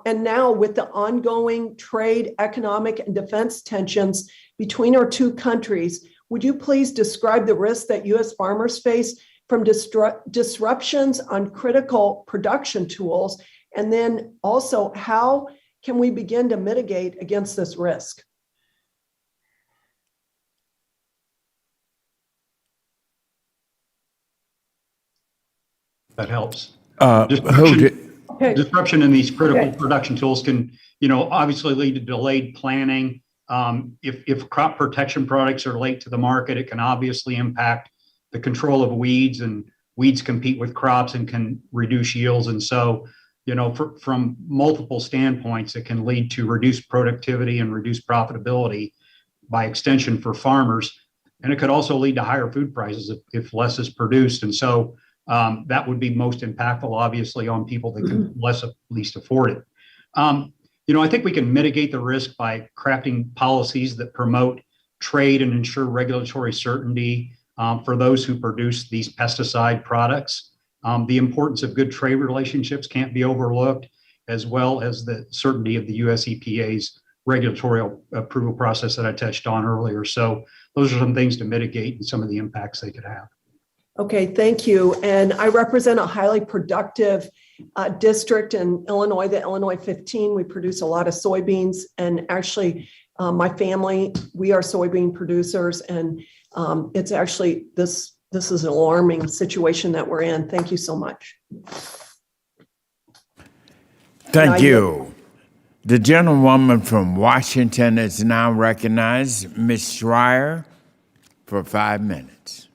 and now with the ongoing trade, economic, and defense tensions between our two countries, would you please describe the risks that U.S. farmers face from disruptions on critical production tools? And then also, how can we begin to mitigate against this risk? That helps. Hold it. Disruption in these critical Okay. production tools can, obviously lead to delayed planning. If crop protection products are late to the market, it can obviously impact the control of weeds, and weeds compete with crops and can reduce yields. And so, from multiple standpoints, it can lead to reduced productivity and reduced profitability by extension for farmers. And it could also lead to higher food prices if less is produced. And so that would be most impactful, obviously, on people that can least afford it. I think we can mitigate the risk by crafting policies that promote trade and ensure regulatory certainty for those who produce these pesticide products. The importance of good trade relationships can't be overlooked, as well as the certainty of the US EPA's regulatory approval process that I touched on earlier. So those are some things to mitigate some of the impacts they could have. Okay, thank you. And I represent a highly productive district in Illinois, the Illinois 15. We produce a lot of soybeans, and actually my family, we are soybean producers, and it's actually, this is an alarming situation that we're in. Thank you so much. Thank you. The gentlewoman from Washington is now recognized, Ms. Schreier, for 5 minutes.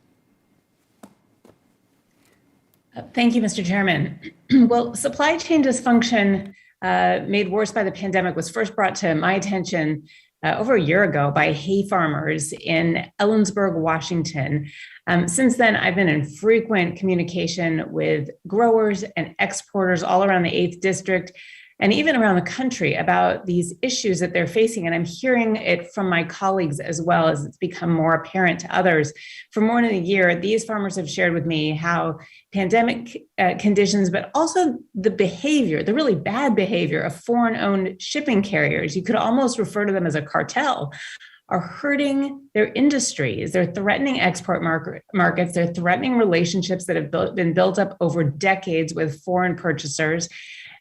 Thank you, Mr. Chairman. Well, supply chain dysfunction made worse by the pandemic was first brought to my attention over a year ago by hay farmers in Ellensburg, Washington. Since then, I've been in frequent communication with growers and exporters all around the 8th District and even around the country about these issues that they're facing. And I'm hearing it from my colleagues as well, as it's become more apparent to others. For more than a year, these farmers have shared with me how pandemic conditions, but also the behavior, the really bad behavior of foreign-owned shipping carriers, you could almost refer to them as a cartel, are hurting their industries. They're threatening export markets. They're threatening relationships that have been built up over decades with foreign purchasers.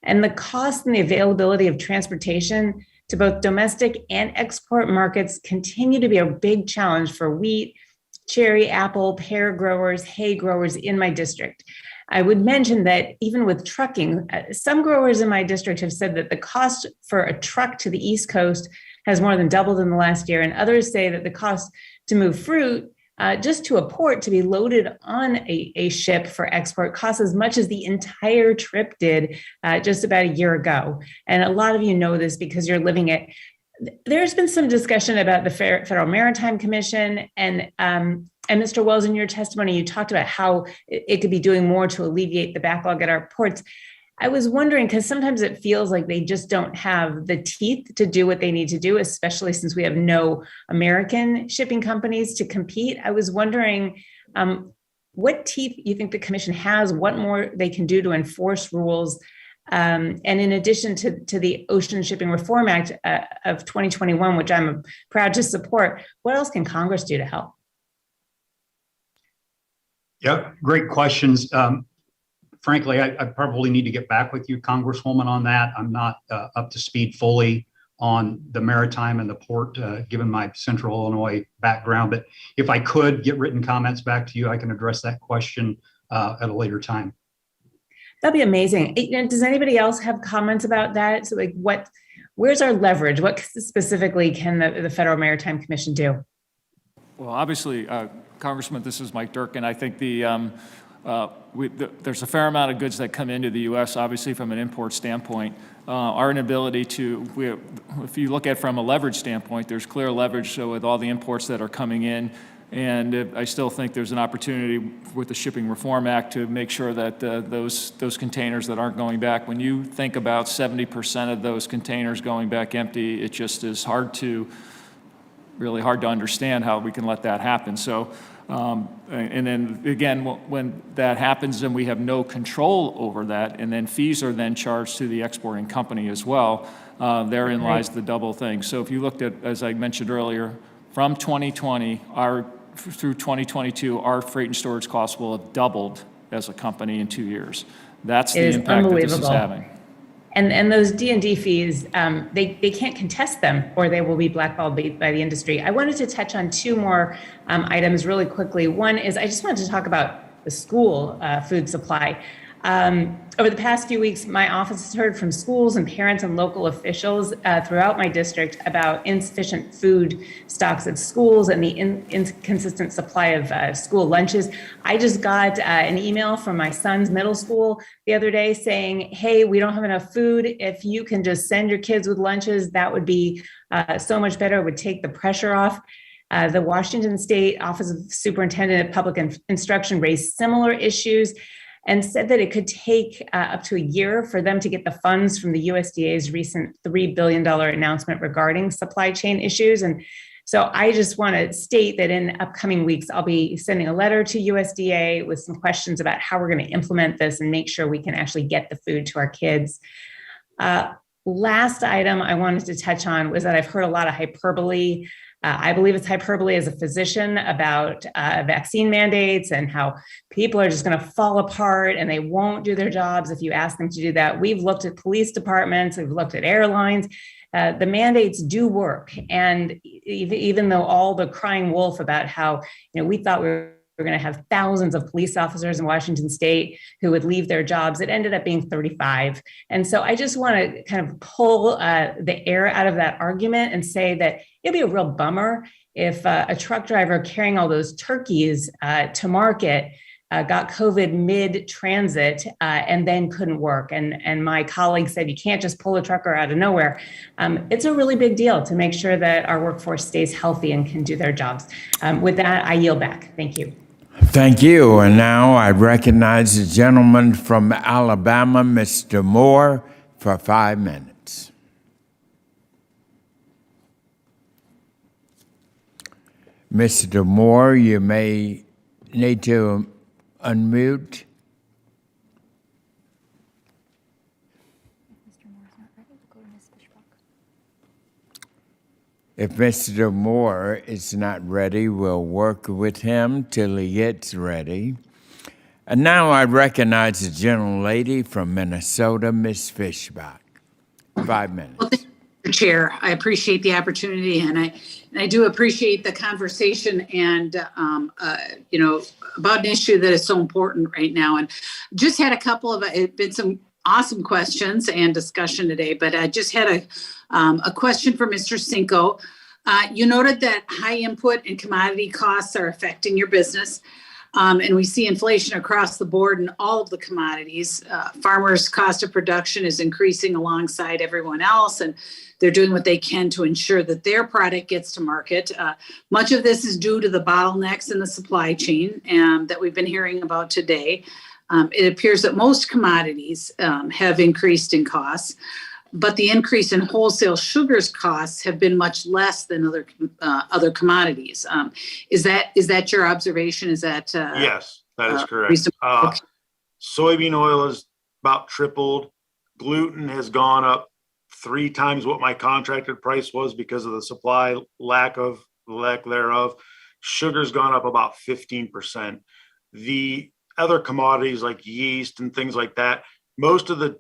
And the cost and the availability of transportation to both domestic and export markets continue to be a big challenge for wheat, cherry, apple, pear growers, hay growers in my district. I would mention that even with trucking, some growers in my district have said that the cost for a truck to the East Coast has more than doubled in the last year. And others say that the cost to move fruit just to a port to be loaded on a ship for export costs as much as the entire trip did just about a year ago. And a lot of you know this because you're living it. There's been some discussion about the Federal Maritime Commission, and Mr. Wells, in your testimony, you talked about how it could be doing more to alleviate the backlog at our ports. I was wondering, because sometimes it feels like they just don't have the teeth to do what they need to do, especially since we have no American shipping companies to compete. I was wondering what teeth you think the commission has, what more they can do to enforce rules. And in addition to the Ocean Shipping Reform Act of 2021, which I'm proud to support, what else can Congress do to help? Yeah, great questions. Frankly, I probably need to get back with you, Congresswoman, on that. I'm not up to speed fully on the maritime and the port, given my Central Illinois background. But if I could get written comments back to you, I can address that question at a later time. That'd be amazing. Does anybody else have comments about that? So like where's our leverage? What specifically can the Federal Maritime Commission do? Well, obviously, Congressman, this is Mike Durkin. I think there's a fair amount of goods that come into the U.S., obviously, from an import standpoint. Our inability to, if you look at it from a leverage standpoint, there's clear leverage with all the imports that are coming in. And I still think there's an opportunity with the Shipping Reform Act to make sure that those containers that aren't going back, when you think about 70% of those containers going back empty, it just is really hard to understand how we can let that happen. So And then again, when that happens and we have no control over that, and then fees are then charged to the exporting company as well, therein lies the double thing. So if you looked at, as I mentioned earlier, from 2020 through 2022, our freight and storage costs will have doubled as a company in 2 years. That's the impact that this is having. And those D&D fees, they can't contest them or they will be blackballed by the industry. I wanted to touch on two more items really quickly. One is I just wanted to talk about the school food supply. Over the past few weeks, my office has heard from schools and parents and local officials throughout my district about insufficient food stocks at schools and the inconsistent supply of school lunches. I just got an email from my son's middle school the other day saying, hey, we don't have enough food. If you can just send your kids with lunches, that would be so much better. It would take the pressure off. The Washington State Office of Superintendent of Public Instruction raised similar issues and said that it could take up to a year for them to get the funds from the USDA's recent $3 billion announcement regarding supply chain issues. And so I just want to state that in upcoming weeks, I'll be sending a letter to USDA with some questions about how we're going to implement this and make sure we can actually get the food to our kids. Last item I wanted to touch on was that I've heard a lot of hyperbole. I believe it's hyperbole as a physician about vaccine mandates and how people are just going to fall apart and they won't do their jobs if you ask them to do that. We've looked at police departments, we've looked at airlines. The mandates do work. And even though all the crying wolf about how, we thought we were going to have thousands of police officers in Washington State who would leave their jobs, it ended up being 35. And so I just want to kind of pull the air out of that argument and say that it'd be a real bummer if a truck driver carrying all those turkeys to market got COVID mid-transit and then couldn't work. And my colleague said, you can't just pull a trucker out of nowhere. It's a really big deal to make sure that our workforce stays healthy and can do their jobs. With that, I yield back. Thank you. Thank you. And now I recognize the gentleman from Alabama, Mr. Moore, for 5 minutes. Mr. Moore, you may need to unmute. If Mr. Moore is not ready, we'll work with him till he gets ready. And now I recognize the gentlelady from Minnesota, Ms. Fishbach. 5 minutes. Well, thank you, Chair. I appreciate the opportunity, and I do appreciate the conversation and about an issue that is so important right now. And just had it's been some awesome questions and discussion today, but I just had a question for Mr. Cinco. You noted that high input and commodity costs are affecting your business. And we see inflation across the board in all of the commodities. Farmers' cost of production is increasing alongside everyone else, and they're doing what they can to ensure that their product gets to market. Much of this is due to the bottlenecks in the supply chain that we've been hearing about today. It appears that most commodities have increased in costs, but the increase in wholesale sugars costs have been much less than other commodities. Is that your observation? Is that yes, that is correct. Okay. Soybean oil has about tripled. Gluten has gone up 3 times what my contracted price was because of the supply lack thereof. Sugar's gone up about 15%. The other commodities like yeast and things like that, most of the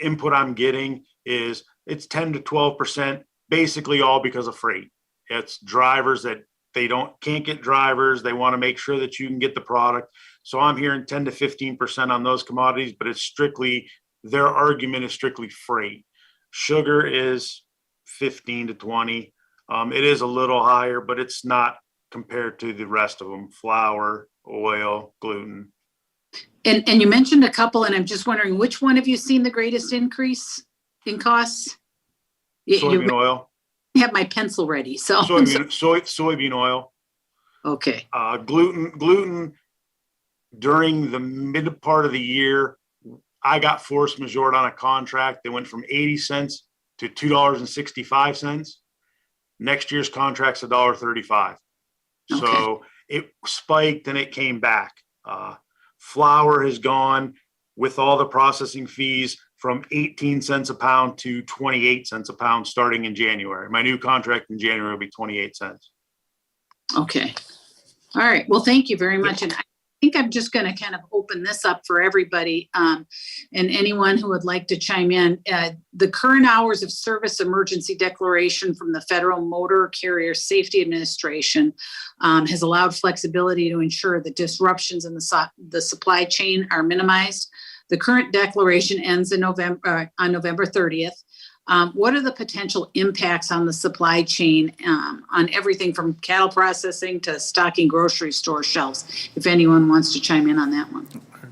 input I'm getting is it's 10 to 12%, basically all because of freight. It's drivers that can't get drivers. They want to make sure that you can get the product. So I'm hearing 10 to 15% on those commodities, but their argument is strictly freight. Sugar is 15 to 20. It is a little higher, but it's not compared to the rest of them: flour, oil, gluten. And you mentioned a couple, and I'm just wondering which one have you seen the greatest increase in costs? Soybean oil. I have my pencil ready. So soybean oil. Okay. Gluten during the mid part of the year, I got force majeure on a contract. They went from 80 cents to $2.65. Next year's contract's $1.35. Okay. So it spiked and it came back. Flour has gone with all the processing fees from 18 cents a pound to 28 cents a pound starting in January. My new contract in January will be 28 cents. Okay. All right. Well, thank you very much. And I think I'm just going to kind of open this up for everybody and anyone who would like to chime in. The current hours of service emergency declaration from the Federal Motor Carrier Safety Administration has allowed flexibility to ensure that disruptions in the supply chain are minimized. The current declaration ends in on November 30th. What are the potential impacts on the supply chain on everything from cattle processing to stocking grocery store shelves? If anyone wants to chime in on that one.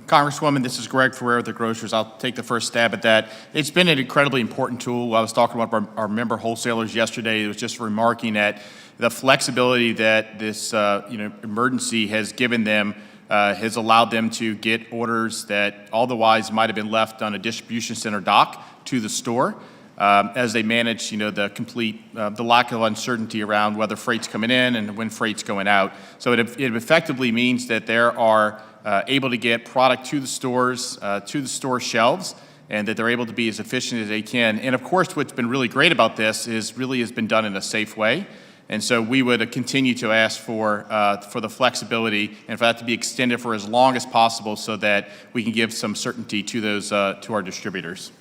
Congresswoman, this is Greg Ferrer with the Grocers. I'll take the first stab at that. It's been an incredibly important tool. I was talking about our member wholesalers yesterday. It was just remarking at the flexibility that this emergency has given them. Has allowed them to get orders that otherwise might have been left on a distribution center dock to the store as they manage, the complete, the lack of uncertainty around whether freight's coming in and when freight's going out. So it effectively means that they are able to get product to the stores, to the store shelves, and that they're able to be as efficient as they can. And of course, what's been really great about this is really has been done in a safe way. And so we would continue to ask for the flexibility and for that to be extended for as long as possible so that we can give some certainty to those to our distributors.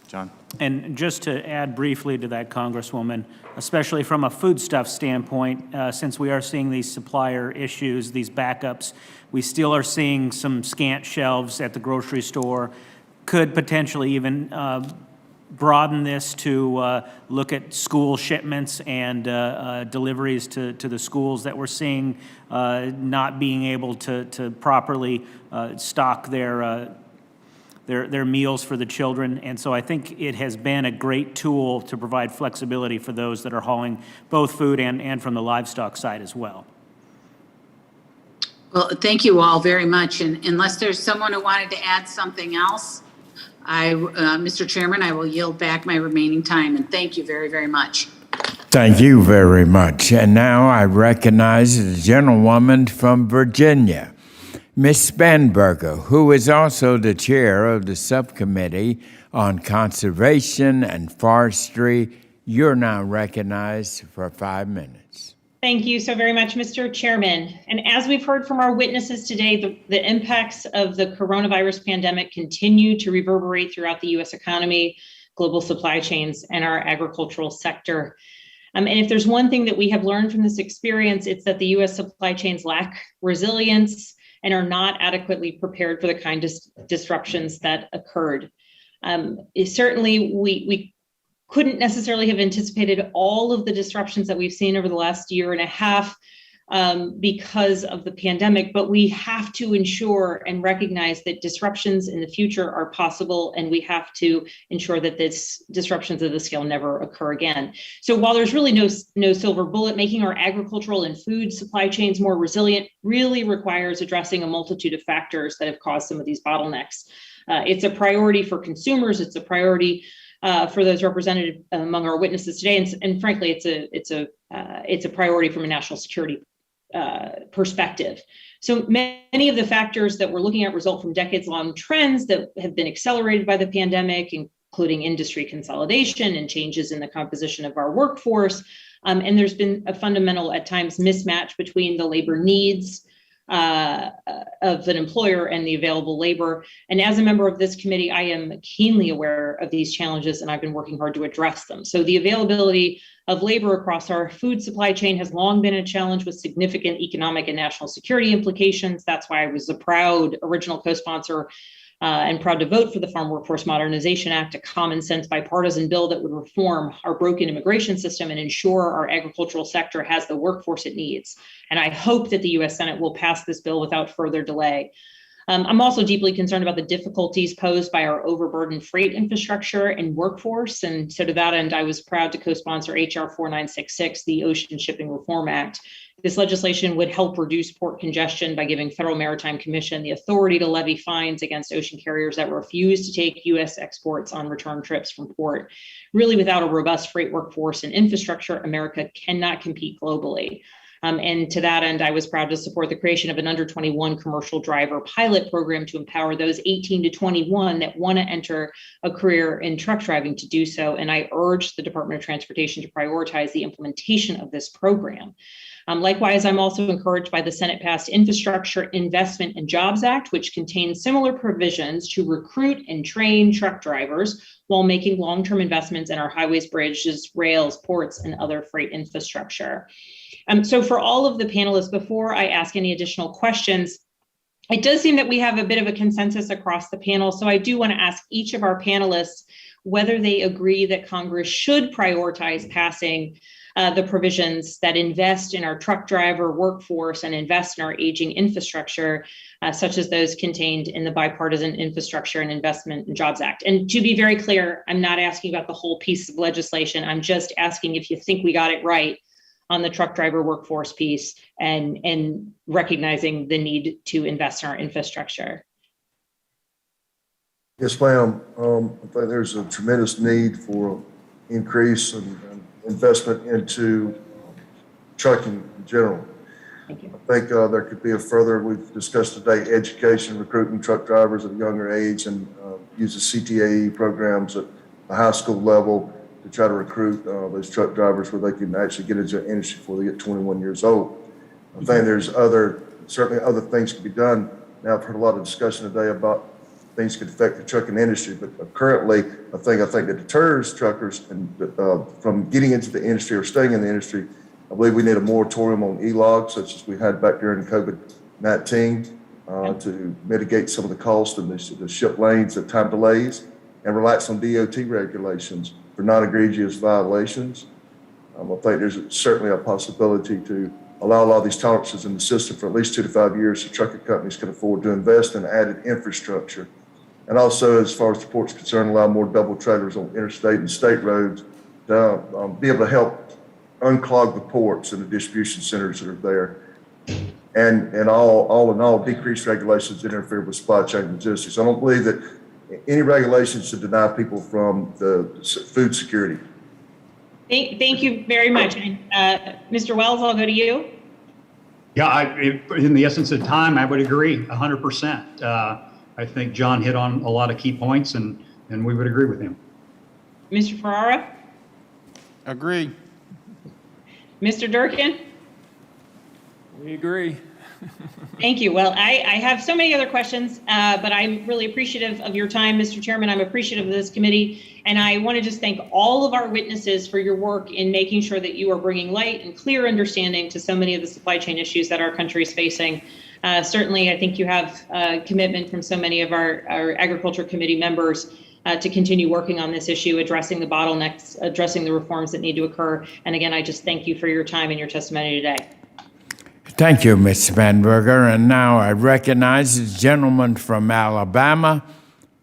John. And just to add briefly to that, Congresswoman, especially from a foodstuff standpoint, since we are seeing these supplier issues, these backups, we still are seeing some scant shelves at the grocery store, could potentially even broaden this to look at school shipments and deliveries to the schools that we're seeing not being able to properly stock their meals for the children. And so I think it has been a great tool to provide flexibility for those that are hauling both food and from the livestock side as well. Well, thank you all very much. And unless there's someone who wanted to add something else, Mr. Chairman, I will yield back my remaining time, and thank you very, very much. Thank you very much. And now I recognize the gentlewoman from Virginia, Ms. Spanberger, who is also the chair of the Subcommittee on Conservation and Forestry. You're now recognized for 5 minutes. Thank you so very much, Mr. Chairman. And as we've heard from our witnesses today, the impacts of the coronavirus pandemic continue to reverberate throughout the U.S. economy, global supply chains, and our agricultural sector. And if there's one thing that we have learned from this experience, it's that the U.S. supply chains lack resilience and are not adequately prepared for the kind of disruptions that occurred. Certainly, we couldn't necessarily have anticipated all of the disruptions that we've seen over the last year and a half because of the pandemic, but we have to ensure and recognize that disruptions in the future are possible, and we have to ensure that this disruptions of the scale never occur again. So while there's really no silver bullet, making our agricultural and food supply chains more resilient really requires addressing a multitude of factors that have caused some of these bottlenecks. It's a priority for consumers. It's a priority for those represented among our witnesses today, and frankly, it's a priority from a national security perspective. So many of the factors that we're looking at result from decades-long trends that have been accelerated by the pandemic, including industry consolidation and changes in the composition of our workforce. And there's been a fundamental, at times, mismatch between the labor needs of an employer and the available labor. And as a member of this committee, I am keenly aware of these challenges, and I've been working hard to address them. So the availability of labor across our food supply chain has long been a challenge with significant economic and national security implications. That's why I was a proud original co-sponsor and proud to vote for the Farm Workforce Modernization Act, a common sense bipartisan bill that would reform our broken immigration system and ensure our agricultural sector has the workforce it needs. And I hope that the U.S. Senate will pass this bill without further delay. I'm also deeply concerned about the difficulties posed by our overburdened freight infrastructure and workforce. And so to that end, I was proud to co-sponsor HR 4966, the Ocean Shipping Reform Act. This legislation would help reduce port congestion by giving Federal Maritime Commission the authority to levy fines against ocean carriers that refuse to take U.S. exports on return trips from port. Really, without a robust freight workforce and infrastructure, America cannot compete globally. And to that end, I was proud to support the creation of an under 21 commercial driver pilot program to empower those 18 to 21 that want to enter a career in truck driving to do so. And I urge the Department of Transportation to prioritize the implementation of this program. Likewise, I'm also encouraged by the Senate-passed Infrastructure Investment and Jobs Act, which contains similar provisions to recruit and train truck drivers while making long-term investments in our highways, bridges, rails, ports, and other freight infrastructure. So for all of the panelists, before I ask any additional questions, it does seem that we have a bit of a consensus across the panel. So I do want to ask each of our panelists whether they agree that Congress should prioritize passing the provisions that invest in our truck driver workforce and invest in our aging infrastructure, such as those contained in the Bipartisan Infrastructure and Investment and Jobs Act. And to be very clear, I'm not asking about the whole piece of legislation. I'm just asking if you think we got it right on the truck driver workforce piece and recognizing the need to invest in our infrastructure. Yes, ma'am. I think there's a tremendous need for increase and investment into trucking in general. Thank you. I think there could be a further, we've discussed today, education, recruiting truck drivers at a younger age, and use the CTAE programs at the high school level to try to recruit those truck drivers where they can actually get into the industry before they get 21 years old. I think there's certainly other things can be done. Now, I've heard a lot of discussion today about things could affect the trucking industry, but currently, I think that deters truckers from getting into the industry or staying in the industry. I believe we need a moratorium on e-logs, such as we had back during COVID-19, to mitigate some of the cost of the ship lanes, the time delays, and relax on DOT regulations for non-egregious violations. I think there's certainly a possibility to allow a lot of these tolerances in the system for at least 2 to 5 years so trucking companies can afford to invest in added infrastructure. And also, as far as the port's concerned, allow more double trailers on interstate and state roads to be able to help unclog the ports and the distribution centers that are there. And all in all, decrease regulations that interfere with supply chain logistics. I don't believe that any regulations should deny people from the food security. Thank you very much. Mr. Wells, I'll go to you. Yeah, in the essence of time, I would agree 100%. I think John hit on a lot of key points, and we would agree with him. Mr. Ferrara? Agree. Mr. Durkin? We agree. Thank you. Well, I have so many other questions, but I'm really appreciative of your time, Mr. Chairman. I'm appreciative of this committee, and I want to just thank all of our witnesses for your work in making sure that you are bringing light and clear understanding to so many of the supply chain issues that our country is facing. Certainly, I think you have a commitment from so many of our Agriculture Committee members to continue working on this issue, addressing the bottlenecks, addressing the reforms that need to occur. And again, I just thank you for your time and your testimony today. Thank you, Ms. Spanberger. And now I recognize the gentleman from Alabama,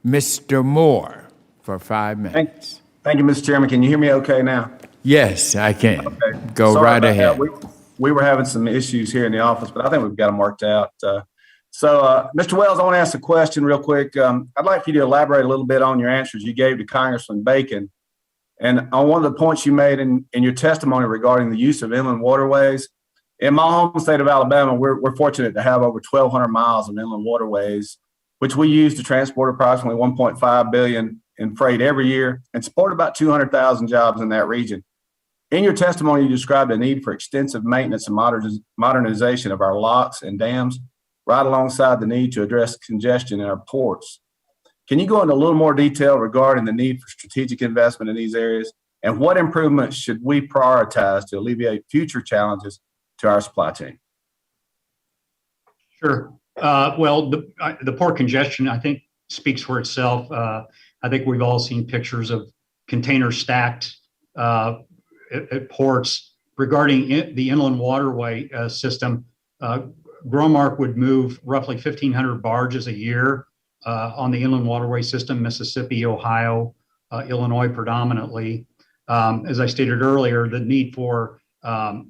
Mr. Moore, for 5 minutes. Thank you, Mr. Chairman. Can you hear me okay now? Yes, I can. Okay. Go Sorry right about ahead. that. We were having some issues here in the office, but I think we've got them worked out. Mr. Wells, I want to ask a question real quick. I'd like you to elaborate a little bit on your answers you gave to Congressman Bacon. And on one of the points you made in your testimony regarding the use of inland waterways. In my home state of Alabama, we're fortunate to have over 1,200 miles of inland waterways, which we use to transport approximately 1.5 billion in freight every year and support about 200,000 jobs in that region. In your testimony, you described a need for extensive maintenance and modernization of our locks and dams, right alongside the need to address congestion in our ports. Can you go into a little more detail regarding the need for strategic investment in these areas, and what improvements should we prioritize to alleviate future challenges to our supply chain? Sure. Well, the port congestion, I think, speaks for itself. I think we've all seen pictures of containers stacked at ports. Regarding the inland waterway system, Growmark would move roughly 1,500 barges a year on the inland waterway system, Mississippi, Ohio, Illinois predominantly. As I stated earlier, the need for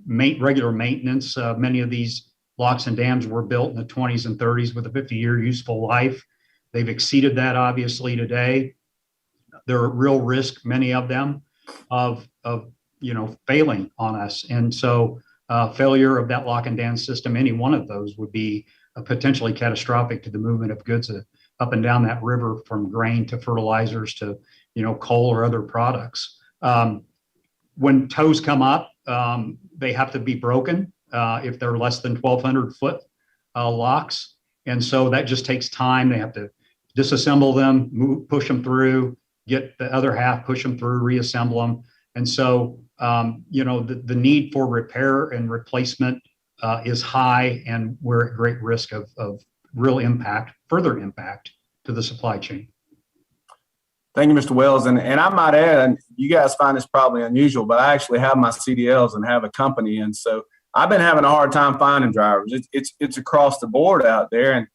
regular maintenance. Many of these locks and dams were built in the 20s and 30s with a 50-year useful life. They've exceeded that, obviously, today. There are real risk, many of them, of failing on us. And so failure of that lock and dam system, any one of those would be potentially catastrophic to the movement of goods up and down that river, from grain to fertilizers to, coal or other products. When tows come up, they have to be broken if they're less than 1,200 foot locks. And so that just takes time. They have to disassemble them, push them through, get the other half, push them through, reassemble them. And so, the need for repair and replacement is high, and we're at great risk of real further impact to the supply chain. Thank you, Mr. Wells. And I might add, and you guys find this probably unusual, but I actually have my CDLs and have a company. And so I've been having a hard time finding drivers. It's across the board out there. And,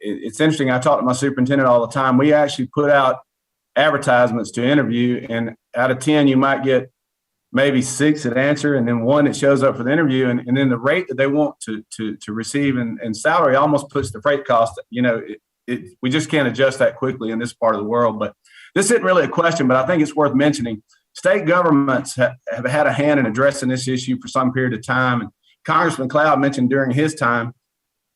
it's interesting. I talk to my superintendent all the time. We actually put out advertisements to interview, and out of 10, you might get maybe 6 that answer, and then 1 that shows up for the interview. And then the rate that they want to receive and salary almost puts the freight cost, we just can't adjust that quickly in this part of the world. But this isn't really a question, but I think it's worth mentioning. State governments have had a hand in addressing this issue for some period of time. And Congressman Cloud mentioned during his time,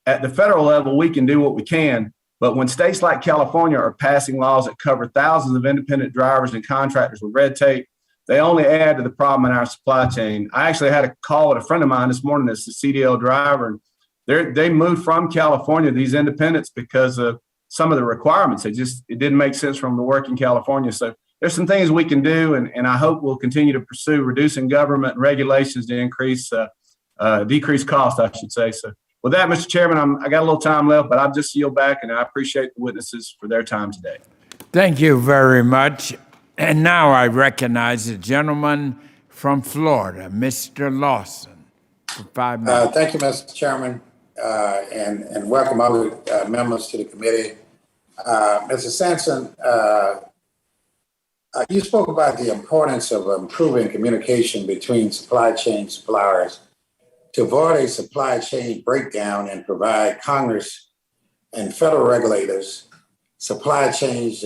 at the federal level, we can do what we can. But when states like California are passing laws that cover thousands of independent drivers and contractors with red tape, they only add to the problem in our supply chain. I actually had a call with a friend of mine this morning that's a CDL driver, and they moved from California, these independents, because of some of the requirements. It didn't make sense for them to work in California. So there's some things we can do, and I hope we'll continue to pursue reducing government and regulations to decrease cost, I should say. So with that, Mr. Chairman, I got a little time left, but I'll just yield back, and I appreciate the witnesses for their time today. Thank you very much. And now I recognize the gentleman from Florida, Mr. Lawson, for 5 minutes. Thank you, Mr. Chairman, and welcome other members to the committee. Mr. Sampson, you spoke about the importance of improving communication between supply chain suppliers to avoid a supply chain breakdown and provide Congress and federal regulators supply chains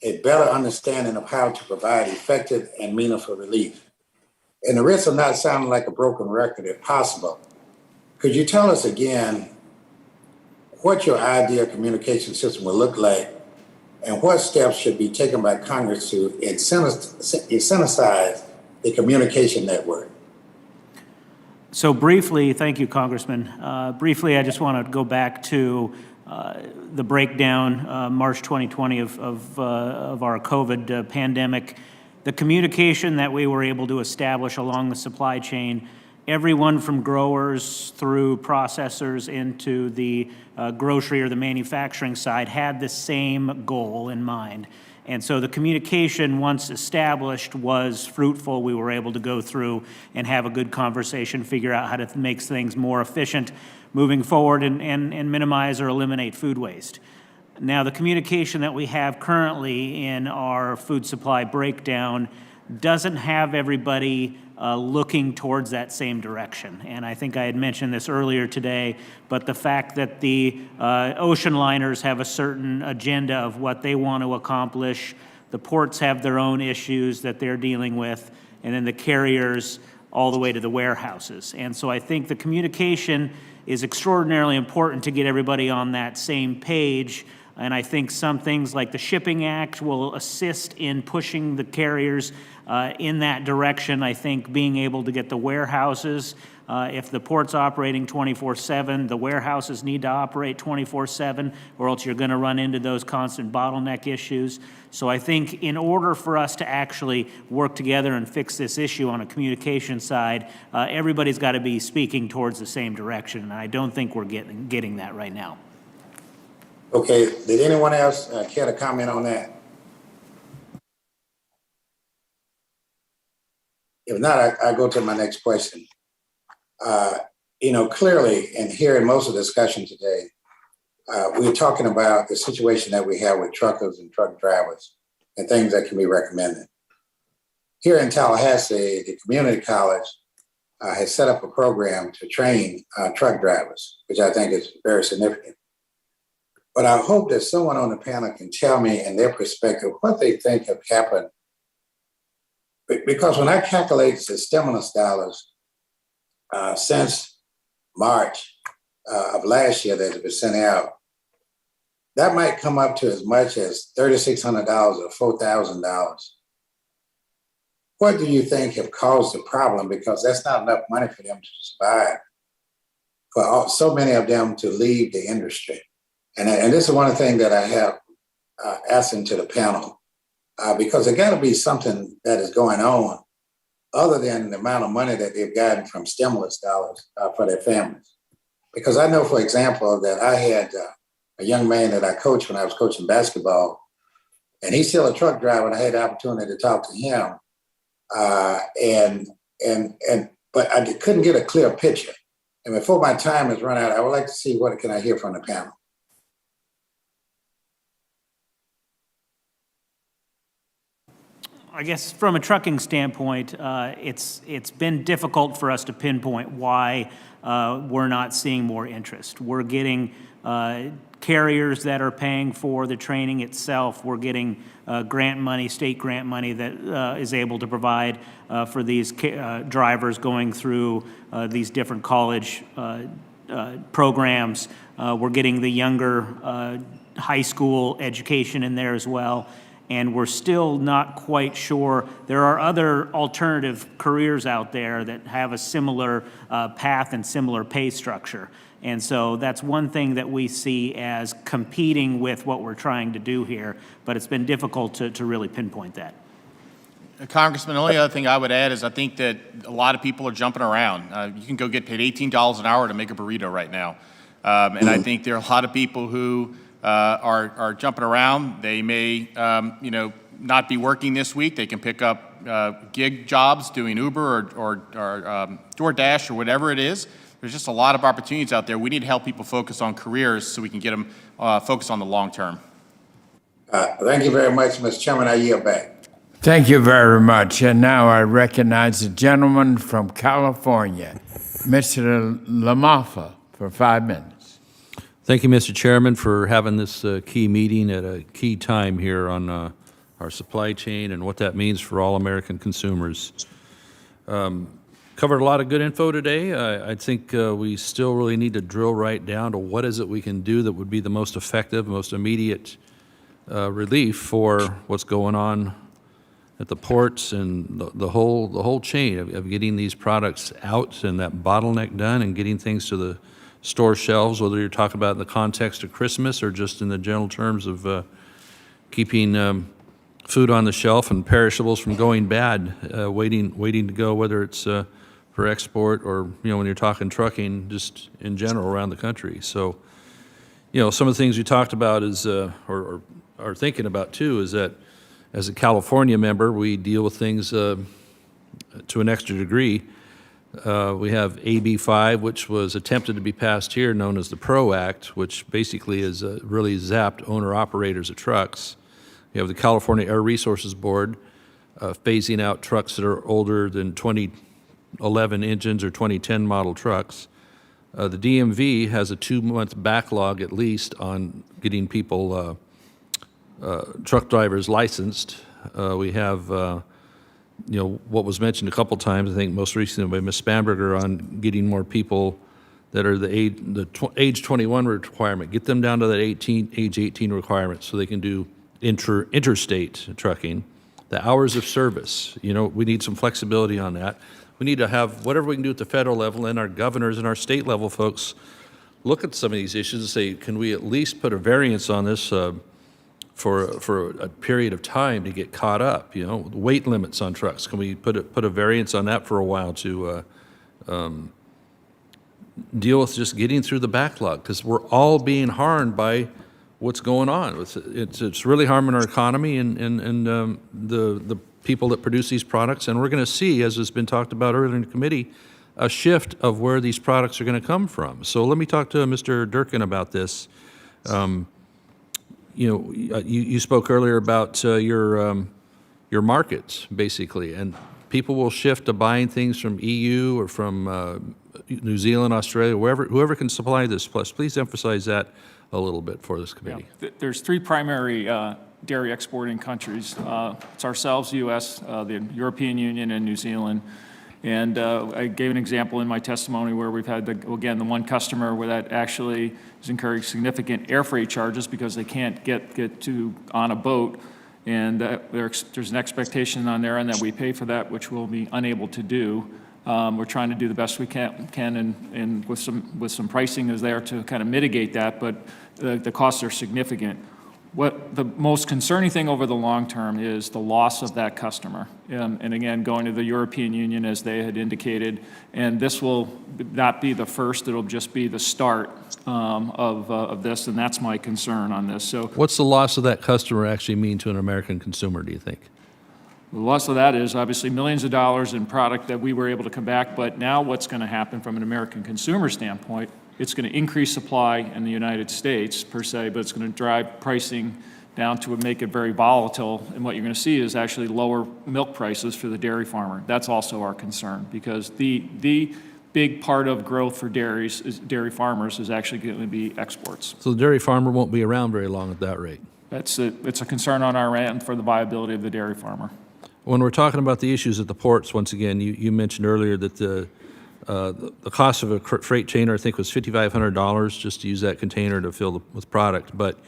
a better understanding of how to provide effective and meaningful relief. And the risk of not sounding like a broken record, if possible, could you tell us again what your ideal communication system will look like and what steps should be taken by Congress to incentivize the communication network? So briefly, thank you, Congressman. Briefly, I just want to go back to the breakdown, March 2020 of our COVID pandemic. The communication that we were able to establish along the supply chain, everyone from growers through processors into the grocery or the manufacturing side had the same goal in mind. And so the communication, once established, was fruitful. We were able to go through and have a good conversation, figure out how to make things more efficient moving forward and minimize or eliminate food waste. Now, the communication that we have currently in our food supply breakdown doesn't have everybody looking towards that same direction. And I think I had mentioned this earlier today, but the fact that the ocean liners have a certain agenda of what they want to accomplish, the ports have their own issues that they're dealing with, and then the carriers all the way to the warehouses. And so I think the communication is extraordinarily important to get everybody on that same page. And I think some things like the Shipping Act will assist in pushing the carriers in that direction. I think being able to get the warehouses, if the port's operating 24/7, the warehouses need to operate 24/7, or else you're going to run into those constant bottleneck issues. So I think in order for us to actually work together and fix this issue on a communication side, everybody's got to be speaking towards the same direction. And I don't think we're getting that right now. Okay, did anyone else care to comment on that? If not, I go to my next question. Clearly, and here in most of the discussion today, we're talking about the situation that we have with truckers and truck drivers and things that can be recommended. Here in Tallahassee, the community college has set up a program to train truck drivers, which I think is very significant. But I hope that someone on the panel can tell me in their perspective what they think have happened. Because when I calculate the stimulus dollars since March of last year that has been sent out, that might come up to as much as $3,600 or $4,000. What do you think have caused the problem? Because that's not enough money for them to survive, for so many of them to leave the industry. And this is one of the things that I have asking to the panel, because there got to be something that is going on other than the amount of money that they've gotten from stimulus dollars for their families. Because I know, for example, that I had a young man that I coached when I was coaching basketball, and he's still a truck driver, and I had the opportunity to talk to him. But I couldn't get a clear picture. And before my time has run out, I would like to see what can I hear from the panel. I guess from a trucking standpoint, it's been difficult for us to pinpoint why we're not seeing more interest. We're getting carriers that are paying for the training itself. We're getting grant money, state grant money that is able to provide for these drivers going through these different college programs. We're getting the younger high school education in there as well. And we're still not quite sure. There are other alternative careers out there that have a similar path and similar pay structure. And so that's one thing that we see as competing with what we're trying to do here, but it's been difficult to really pinpoint that. Congressman, the only other thing I would add is I think that a lot of people are jumping around. You can go get paid $18 an hour to make a burrito right now. And I think there are a lot of people who are jumping around. They may, not be working this week. They can pick up gig jobs doing Uber or DoorDash or whatever it is. There's just a lot of opportunities out there. We need to help people focus on careers so we can get them focused on the long term. Thank you very much, Mr. Chairman. I yield back. Thank you very much. And now I recognize the gentleman from California, Mr. LaMalfa, for 5 minutes. Thank you, Mr. Chairman, for having this key meeting at a key time here on our supply chain and what that means for all American consumers. Covered a lot of good info today. I think we still really need to drill right down to what is it we can do that would be the most effective, most immediate relief for what's going on at the ports and the whole chain of getting these products out and that bottleneck done and getting things to the store shelves, whether you're talking about in the context of Christmas or just in the general terms of keeping food on the shelf and perishables from going bad, waiting to go, whether it's for export or, when you're talking trucking, just in general around the country. So, some of the things we talked about is, or are thinking about too, is that as a California member, we deal with things to an extra degree. We have AB 5, which was attempted to be passed here, known as the PRO Act, which basically is really zapped owner-operators of trucks. We have the California Air Resources Board phasing out trucks that are older than 2011 engines or 2010 model trucks. The DMV has a 2-month backlog at least on getting people, truck drivers licensed. We have what was mentioned a couple times, I think most recently by Ms. Spanberger, on getting more people that are the age 21 requirement, get them down to that age 18 requirement so they can do interstate trucking. The hours of service, we need some flexibility on that. We need to have whatever we can do at the federal level, and our governors and our state level folks look at some of these issues and say, can we at least put a variance on this for a period of time to get caught up, weight limits on trucks. Can we put a variance on that for a while to deal with just getting through the backlog? Because we're all being harmed by what's going on. It's really harming our economy and the people that produce these products. And we're going to see, as has been talked about earlier in the committee, a shift of where these products are going to come from. So let me talk to Mr. Durkin about this. You spoke earlier about your markets, basically, and people will shift to buying things from EU or from New Zealand, Australia, whoever can supply this. Plus, please emphasize that a little bit for this committee. Yeah. There's 3 primary dairy exporting countries. It's ourselves, U.S., the European Union, and New Zealand. And I gave an example in my testimony where we've had, the one customer where that actually is incurring significant air freight charges because they can't get to on a boat. And there's an expectation on their end that we pay for that, which we'll be unable to do. We're trying to do the best we can and with some pricing is there to kind of mitigate that, but the costs are significant. What the most concerning thing over the long term is the loss of that customer. And again, going to the European Union as they had indicated, and this will not be the first, it'll just be the start of this, and that's my concern on this. So What's the loss of that customer actually mean to an American consumer, do you think? the loss of that is obviously millions of dollars in product that we were able to come back, but now what's going to happen from an American consumer standpoint, it's going to increase supply in the United States per se, but it's going to drive pricing down to make it very volatile. And what you're going to see is actually lower milk prices for the dairy farmer. That's also our concern because the big part of growth for dairy farmers is actually going to be exports. So the dairy farmer won't be around very long at that rate. It's a concern on our end for the viability of the dairy farmer. When we're talking about the issues at the ports, once again, you mentioned earlier that the cost of a freight container, I think, was $5,500 just to use that container to fill with product. But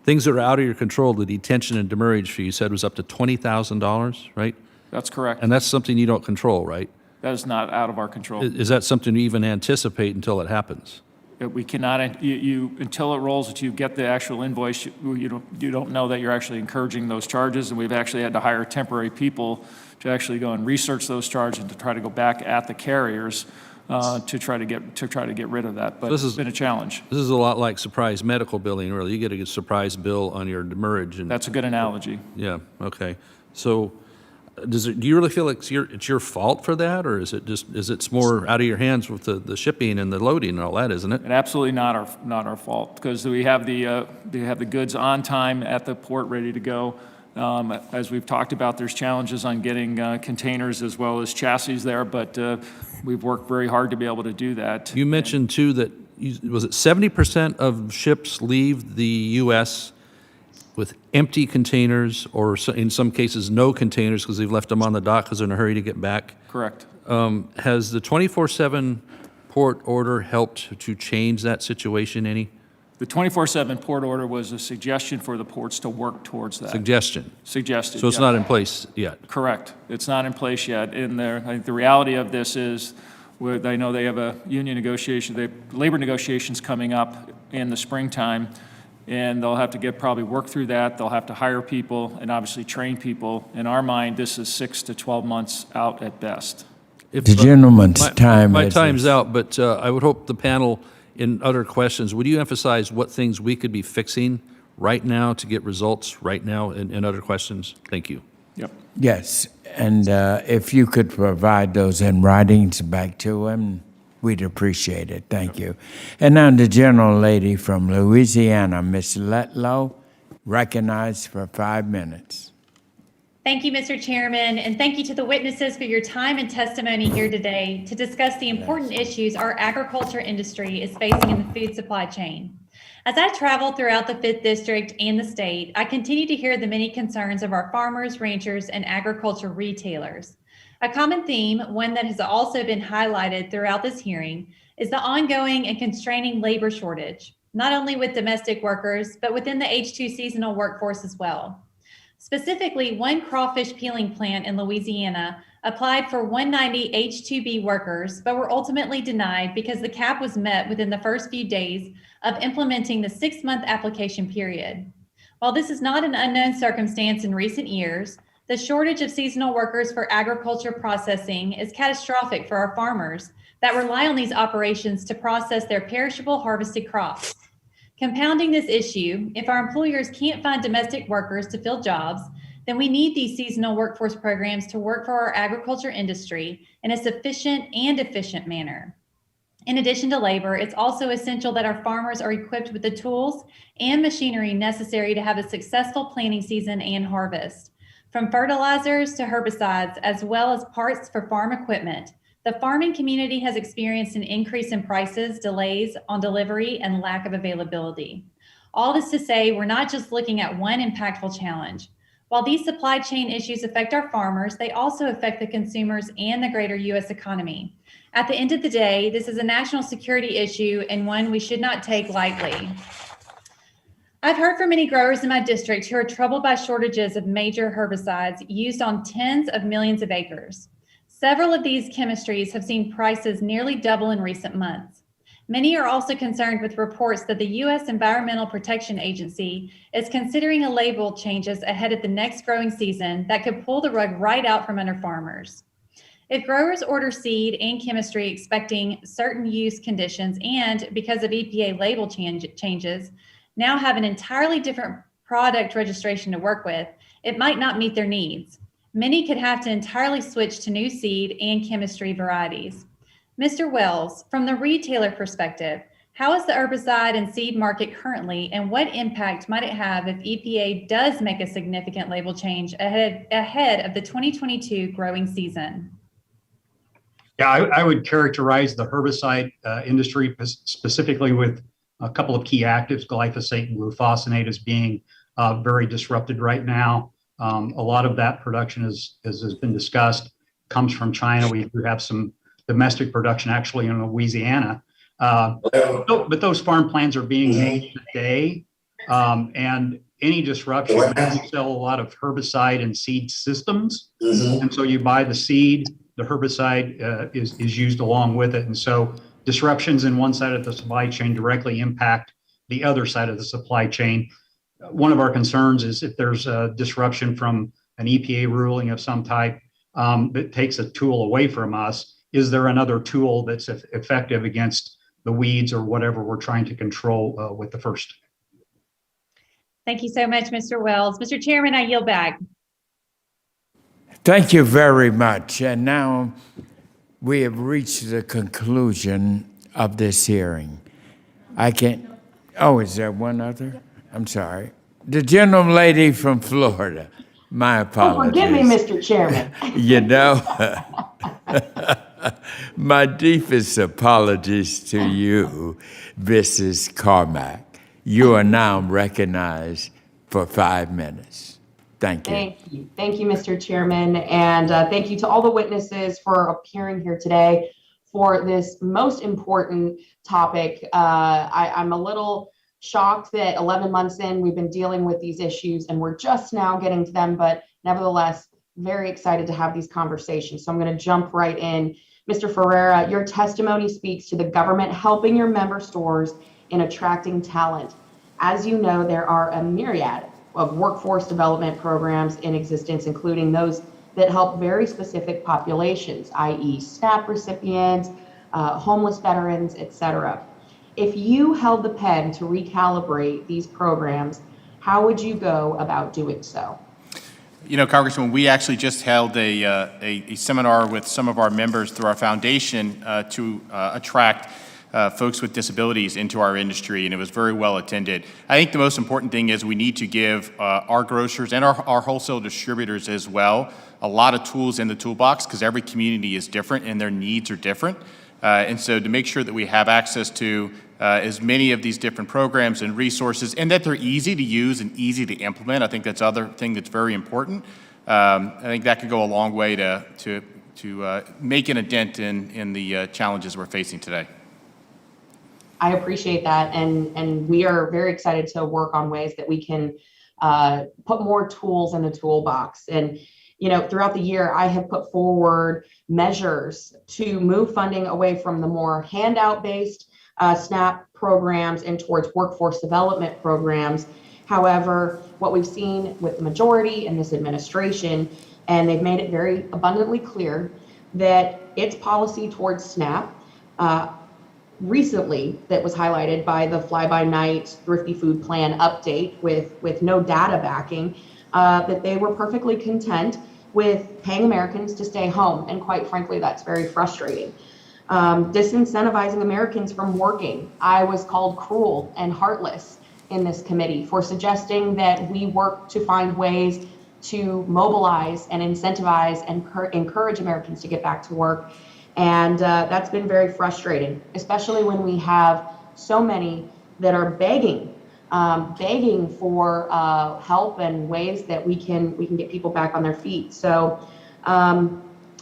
things that are out of your control, the detention and demurrage fee, you said was up to $20,000, right? That's correct. And that's something you don't control, right? That is not out of our control. Is that something you even anticipate until it happens? We cannot, until it rolls, until you get the actual invoice, you don't know that you're actually encouraging those charges, and we've actually had to hire temporary people to actually go and research those charges and to try to go back at the carriers to try to get rid of that. But it's been a challenge. This is a lot like surprise medical billing, really. You get a surprise bill on your demurrage. And that's a good analogy. Yeah, okay. So do you really feel like it's your fault for that, or is it's more out of your hands with the shipping and the loading and all that, isn't it? And absolutely not our fault, because we have the goods on time at the port ready to go. As we've talked about, there's challenges on getting containers as well as chassis there, but we've worked very hard to be able to do that. You mentioned too that was it 70% of ships leave the U.S. with empty containers, or in some cases no containers because they've left them on the dock because they're in a hurry to get back? Correct. Has the 24/7 port order helped to change that situation any? The 24/7 port order was a suggestion for the ports to work towards that. Suggested. Suggested. So it's not in place yet? Correct. It's not in place yet. I think the reality of this is, I know they have a union negotiation, they have labor negotiations coming up in the springtime, and they'll have to probably work through that. They'll have to hire people and obviously train people. In our mind, this is 6 to 12 months out at best. The gentleman's time My is- time's out, but I would hope the panel, in other questions, would you emphasize what things we could be fixing right now to get results right now in other questions? Thank you. Yep. Yes, and if you could provide those in writings back to him, we'd appreciate it. Thank you. And now the gentle lady from Louisiana, Ms. Letlow, recognized for 5 minutes. Thank you, Mr. Chairman, and thank you to the witnesses for your time and testimony here today to discuss the important issues our agriculture industry is facing in the food supply chain. As I travel throughout the 5th District and the state, I continue to hear the many concerns of our farmers, ranchers, and agriculture retailers. A common theme, one that has also been highlighted throughout this hearing, is the ongoing and constraining labor shortage, not only with domestic workers, but within the H2 seasonal workforce as well. Specifically, one crawfish peeling plant in Louisiana applied for 190 H2B workers, but were ultimately denied because the cap was met within the first few days of implementing the 6-month application period. While this is not an unknown circumstance in recent years, the shortage of seasonal workers for agriculture processing is catastrophic for our farmers that rely on these operations to process their perishable harvested crops. Compounding this issue, if our employers can't find domestic workers to fill jobs, then we need these seasonal workforce programs to work for our agriculture industry in a sufficient and efficient manner. In addition to labor, it's also essential that our farmers are equipped with the tools and machinery necessary to have a successful planting season and harvest. From fertilizers to herbicides, as well as parts for farm equipment, the farming community has experienced an increase in prices, delays on delivery, and lack of availability. All this to say, we're not just looking at one impactful challenge. While these supply chain issues affect our farmers, they also affect the consumers and the greater U.S. economy. At the end of the day, this is a national security issue and one we should not take lightly. I've heard from many growers in my district who are troubled by shortages of major herbicides used on tens of millions of acres. Several of these chemistries have seen prices nearly double in recent months. Many are also concerned with reports that the U.S. Environmental Protection Agency is considering a label changes ahead of the next growing season that could pull the rug right out from under farmers. If growers order seed and chemistry expecting certain use conditions and, because of EPA label changes, now have an entirely different product registration to work with, it might not meet their needs. Many could have to entirely switch to new seed and chemistry varieties. Mr. Wells, from the retailer perspective, how is the herbicide and seed market currently, and what impact might it have if EPA does make a significant label change ahead of the 2022 growing season? Yeah, I would characterize the herbicide industry specifically with a couple of key actives, glyphosate and glufosinate, as being very disrupted right now. A lot of that production, as has been discussed, comes from China. We do have some domestic production actually in Louisiana. But those farm plans are being made today. And any disruption, we sell a lot of herbicide and seed systems. And so you buy the seed, the herbicide is used along with it. And so disruptions in one side of the supply chain directly impact the other side of the supply chain. One of our concerns is if there's a disruption from an EPA ruling of some type that takes a tool away from us, is there another tool that's effective against the weeds or whatever we're trying to control with the first? Thank you so much, Mr. Wells. Mr. Chairman, I yield back. Thank you very much. And now we have reached the conclusion of this hearing. Is there one other? I'm sorry. The gentlelady from Florida. My apologies. Forgive me, Mr. Chairman. You know, my deepest apologies to you, Mrs. Carmack. You are now recognized for 5 minutes. Thank you. Thank you. Thank you, Mr. Chairman. And thank you to all the witnesses for appearing here today for this most important topic. I'm a little shocked that 11 months in, we've been dealing with these issues and we're just now getting to them, but nevertheless, very excited to have these conversations. So I'm going to jump right in. Mr. Ferreira, your testimony speaks to the government helping your member stores in attracting talent. As you know, there are a myriad of workforce development programs in existence, including those that help very specific populations, i.e. SNAP recipients, homeless veterans, etc. If you held the pen to recalibrate these programs, how would you go about doing so? You know, Congressman, we actually just held a seminar with some of our members through our foundation to attract folks with disabilities into our industry, and it was very well attended. I think the most important thing is we need to give our grocers and our wholesale distributors as well a lot of tools in the toolbox, because every community is different and their needs are different. And so to make sure that we have access to as many of these different programs and resources, and that they're easy to use and easy to implement, I think that's the other thing that's very important. I think that could go a long way to making a dent in the challenges we're facing today. I appreciate that, and we are very excited to work on ways that we can put more tools in the toolbox. And you know, throughout the year, I have put forward measures to move funding away from the more handout-based SNAP programs and towards workforce development programs. However, what we've seen with the majority in this administration, and they've made it very abundantly clear that its policy towards SNAP recently that was highlighted by the fly-by-night Thrifty Food Plan update with no data backing, that they were perfectly content with paying Americans to stay home. And quite frankly, that's very frustrating. Disincentivizing Americans from working. I was called cruel and heartless in this committee for suggesting that we work to find ways to mobilize and incentivize and encourage Americans to get back to work. And that's been very frustrating, especially when we have so many that are begging begging for help and ways that we can get people back on their feet. So I'm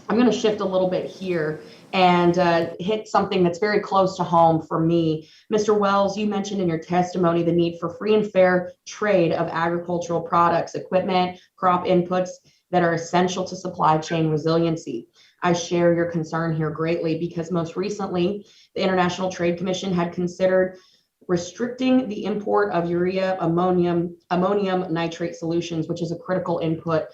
going to shift a little bit here and hit something that's very close to home for me. Mr. Wells, you mentioned in your testimony the need for free and fair trade of agricultural products, equipment, crop inputs that are essential to supply chain resiliency. I share your concern here greatly because most recently, the International Trade Commission had considered restricting the import of urea ammonium nitrate solutions, which is a critical input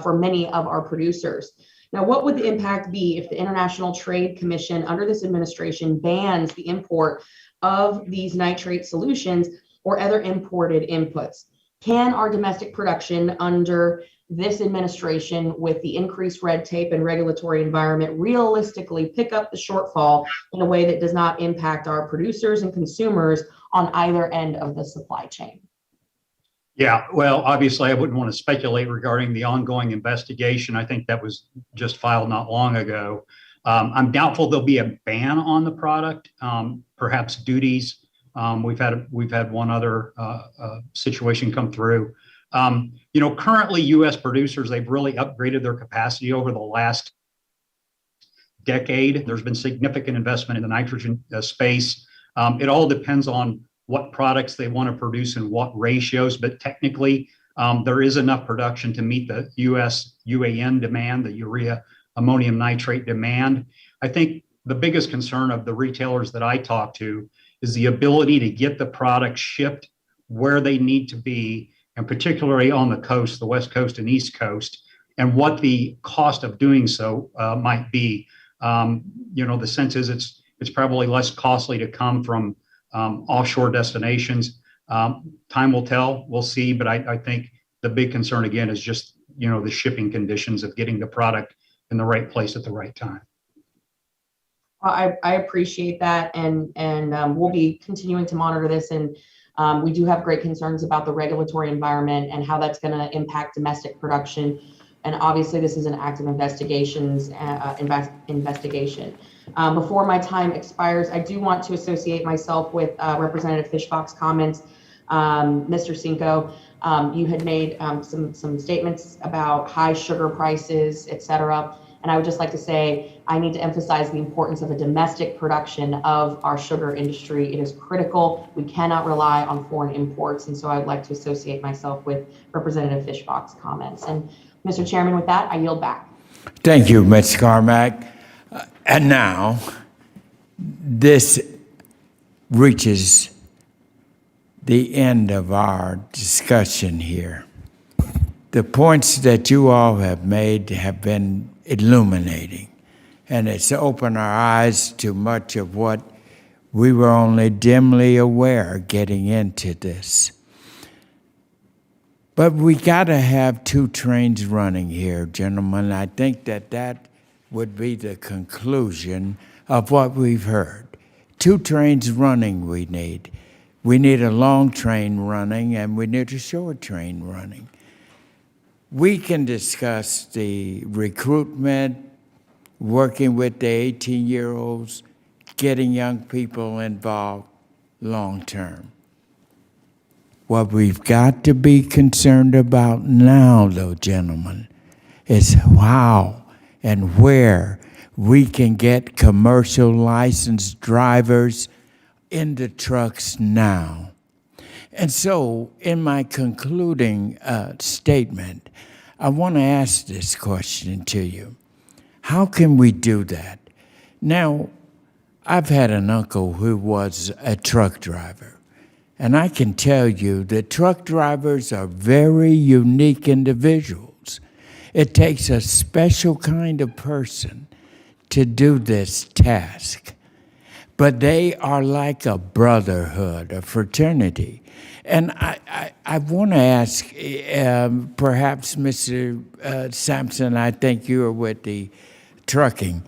for many of our producers. Now, what would the impact be if the International Trade Commission under this administration bans the import of these nitrate solutions or other imported inputs? Can our domestic production under this administration, with the increased red tape and regulatory environment, realistically pick up the shortfall in a way that does not impact our producers and consumers on either end of the supply chain? Yeah, well, obviously, I wouldn't want to speculate regarding the ongoing investigation. I think that was just filed not long ago. I'm doubtful there'll be a ban on the product, perhaps duties. We've had one other situation come through. Currently U.S. producers, they've really upgraded their capacity over the last decade. There's been significant investment in the nitrogen space. It all depends on what products they want to produce and what ratios, but technically there is enough production to meet the U.S. UAN demand, the urea ammonium nitrate demand. I think the biggest concern of the retailers that I talk to is the ability to get the product shipped where they need to be, and particularly on the coast, the West Coast and East Coast, and what the cost of doing so might be. The sense is it's probably less costly to come from offshore destinations. Time will tell, we'll see, but I think the big concern again is just, the shipping conditions of getting the product in the right place at the right time. I appreciate that, and we'll be continuing to monitor this, and we do have great concerns about the regulatory environment and how that's going to impact domestic production. And obviously, this is an active investigation. Before my time expires, I do want to associate myself with Representative Fischbach's comments. Mr. Cinco, you had made some statements about high sugar prices, et cetera. And I would just like to say, I need to emphasize the importance of a domestic production of our sugar industry. It is critical. We cannot rely on foreign imports. And so I'd like to associate myself with Representative Fischbach's comments. And Mr. Chairman, with that, I yield back. Thank you, Ms. Carmack. And now, this reaches the end of our discussion here. The points that you all have made have been illuminating, and it's opened our eyes to much of what we were only dimly aware getting into this. But we got to have two trains running here, gentlemen. I think that would be the conclusion of what we've heard. Two trains running we need. We need a long train running, and we need a short train running. We can discuss the recruitment, working with the 18-year-olds, getting young people involved long term. What we've got to be concerned about now, though, gentlemen, is how and where we can get commercial licensed drivers in the trucks now. And so, in my concluding statement, I want to ask this question to you. How can we do that? Now, I've had an uncle who was a truck driver, and I can tell you that truck drivers are very unique individuals. It takes a special kind of person to do this task. But they are like a brotherhood, a fraternity. And I want to ask, perhaps Mr. Sampson, I think you are with the trucking,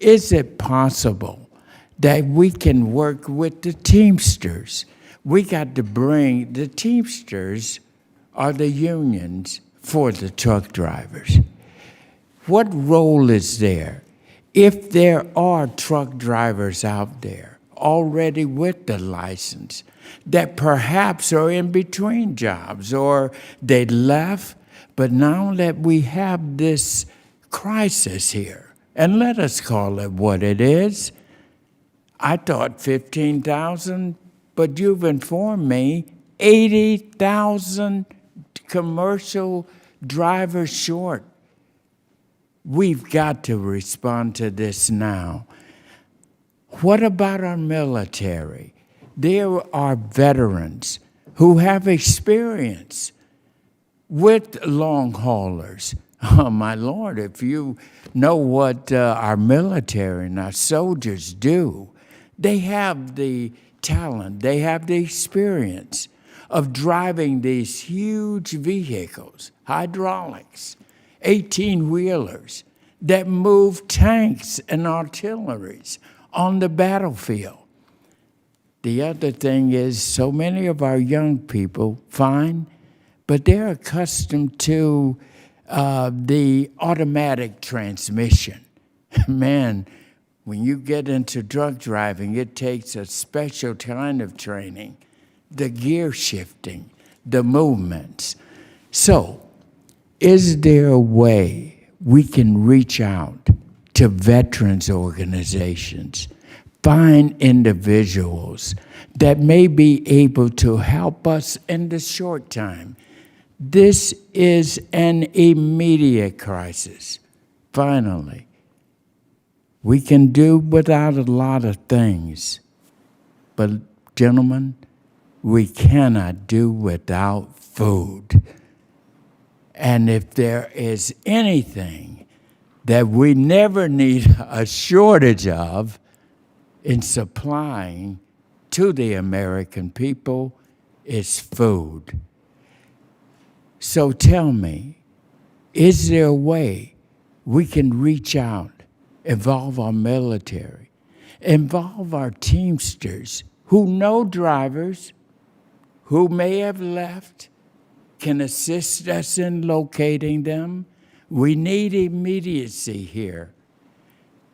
is it possible that we can work with the Teamsters? We got to bring, the Teamsters are the unions for the truck drivers. What role is there? If there are truck drivers out there, already with the license that perhaps are in between jobs or they left, but now that we have this crisis here, and let us call it what it is, I thought 15,000, but you've informed me 80,000 commercial drivers short. We've got to respond to this now. What about our military? There are veterans who have experience with long haulers. Oh, my Lord, if you know what our military and our soldiers do, they have the talent, they have the experience of driving these huge vehicles, hydraulics, 18-wheelers that move tanks and artilleries on the battlefield. The other thing is so many of our young people, fine, but they're accustomed to the automatic transmission. Man, when you get into drug driving, it takes a special kind of training, the gear shifting, the movements. So, is there a way we can reach out to veterans organizations, find individuals that may be able to help us in the short time? This is an immediate crisis. Finally, we can do without a lot of things, but gentlemen, we cannot do without food. And if there is anything that we never need a shortage of in supplying to the American people, it's food. So tell me, is there a way we can reach out, involve our military, involve our Teamsters who know drivers who may have left, can assist us in locating them? We need immediacy here.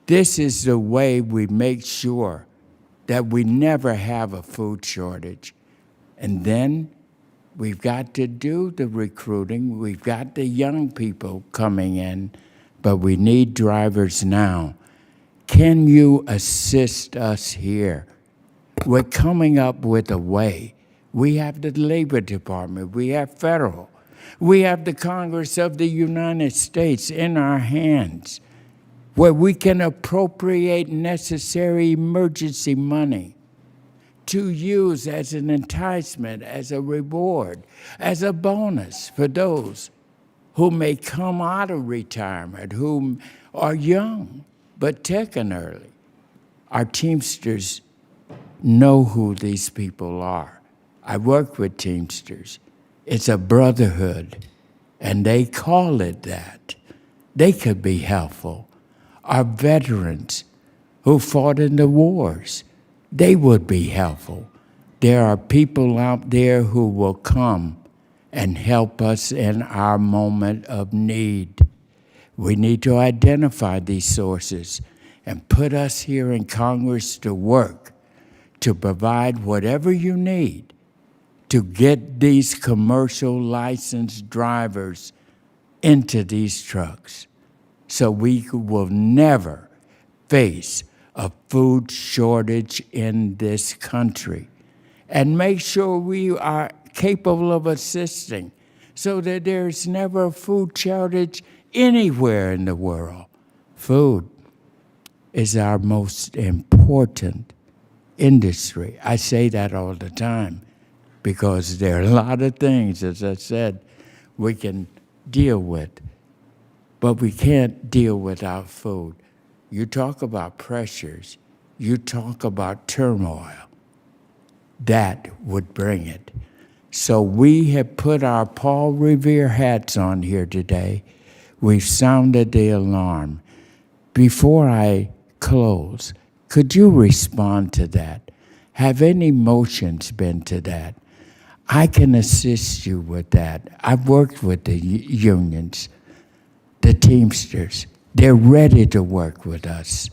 This is the way we make sure that we never have a food shortage. And then we've got to do the recruiting. We've got the young people coming in, but we need drivers now. Can you assist us here? We're coming up with a way. We have the Labor Department. We have federal. We have the Congress of the United States in our hands, where we can appropriate necessary emergency money to use as an enticement, as a reward, as a bonus for those who may come out of retirement, who are young but taken early. Our Teamsters know who these people are. I work with Teamsters. It's a brotherhood, and they call it that. They could be helpful. Our veterans who fought in the wars, they would be helpful. There are people out there who will come and help us in our moment of need. We need to identify these sources and put us here in Congress to work to provide whatever you need to get these commercial licensed drivers into these trucks so we will never face a food shortage in this country, and make sure we are capable of assisting so that there's never a food shortage anywhere in the world. Food is our most important industry. I say that all the time because there are a lot of things, as I said, we can deal with, but we can't deal without food. You talk about pressures, you talk about turmoil, that would bring it. So we have put our Paul Revere hats on here today. We've sounded the alarm. Before I close, could you respond to that? Have any motions been to that? I can assist you with that. I've worked with the unions, the Teamsters. They're ready to work with us.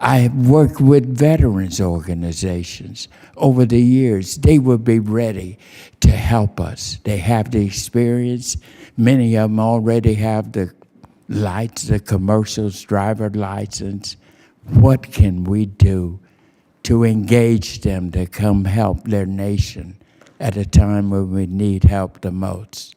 I have worked with veterans organizations over the years. They would be ready to help us. They have the experience. Many of them already have the lights, the commercials, driver license. What can we do to engage them to come help their nation at a time when we need help the most?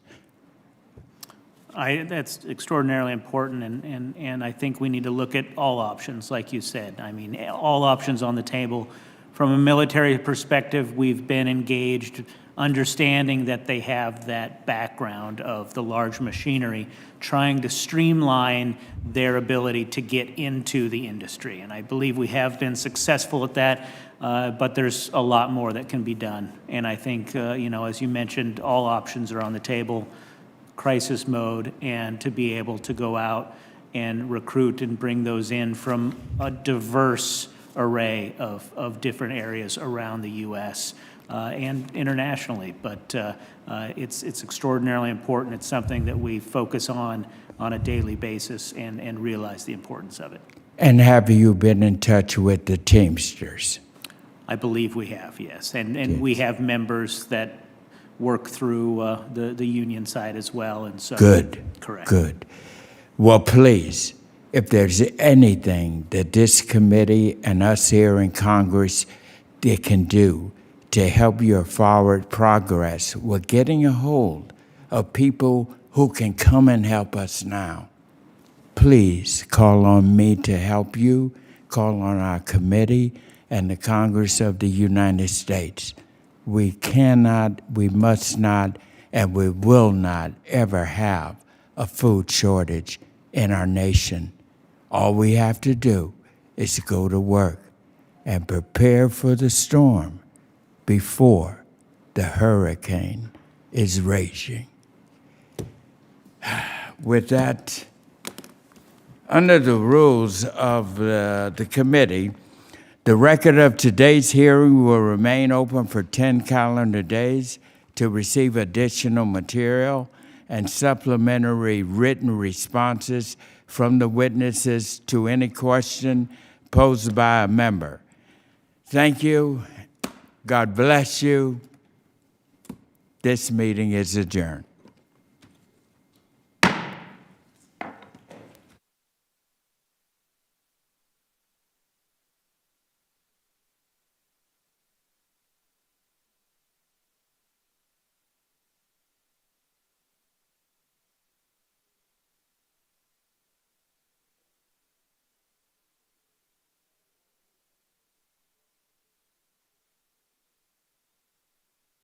That's extraordinarily important, and I think we need to look at all options, like you said. I mean, all options on the table. From a military perspective, we've been engaged, understanding that they have that background of the large machinery, trying to streamline their ability to get into the industry. And I believe we have been successful at that, but there's a lot more that can be done. And I think, as you mentioned, all options are on the table. Crisis mode, and to be able to go out and recruit and bring those in from a diverse array of different areas around the U.S. And internationally. But it's extraordinarily important. It's something that we focus on a daily basis and realize the importance of it. And have you been in touch with the Teamsters? I believe we have, yes. And we have members that work through the union side as well, and so. Good. Correct. Good. Well, please, if there's anything that this committee and us here in Congress they can do to help your forward progress, we're getting a hold of people who can come and help us now. Please call on me to help you, call on our committee and the Congress of the United States. We cannot, we must not, and we will not ever have a food shortage in our nation. All we have to do is go to work and prepare for the storm before the hurricane is raging. With that, under the rules of the committee, the record of today's hearing will remain open for 10 calendar days to receive additional material and supplementary written responses from the witnesses to any question posed by a member. Thank you. God bless you. This meeting is adjourned.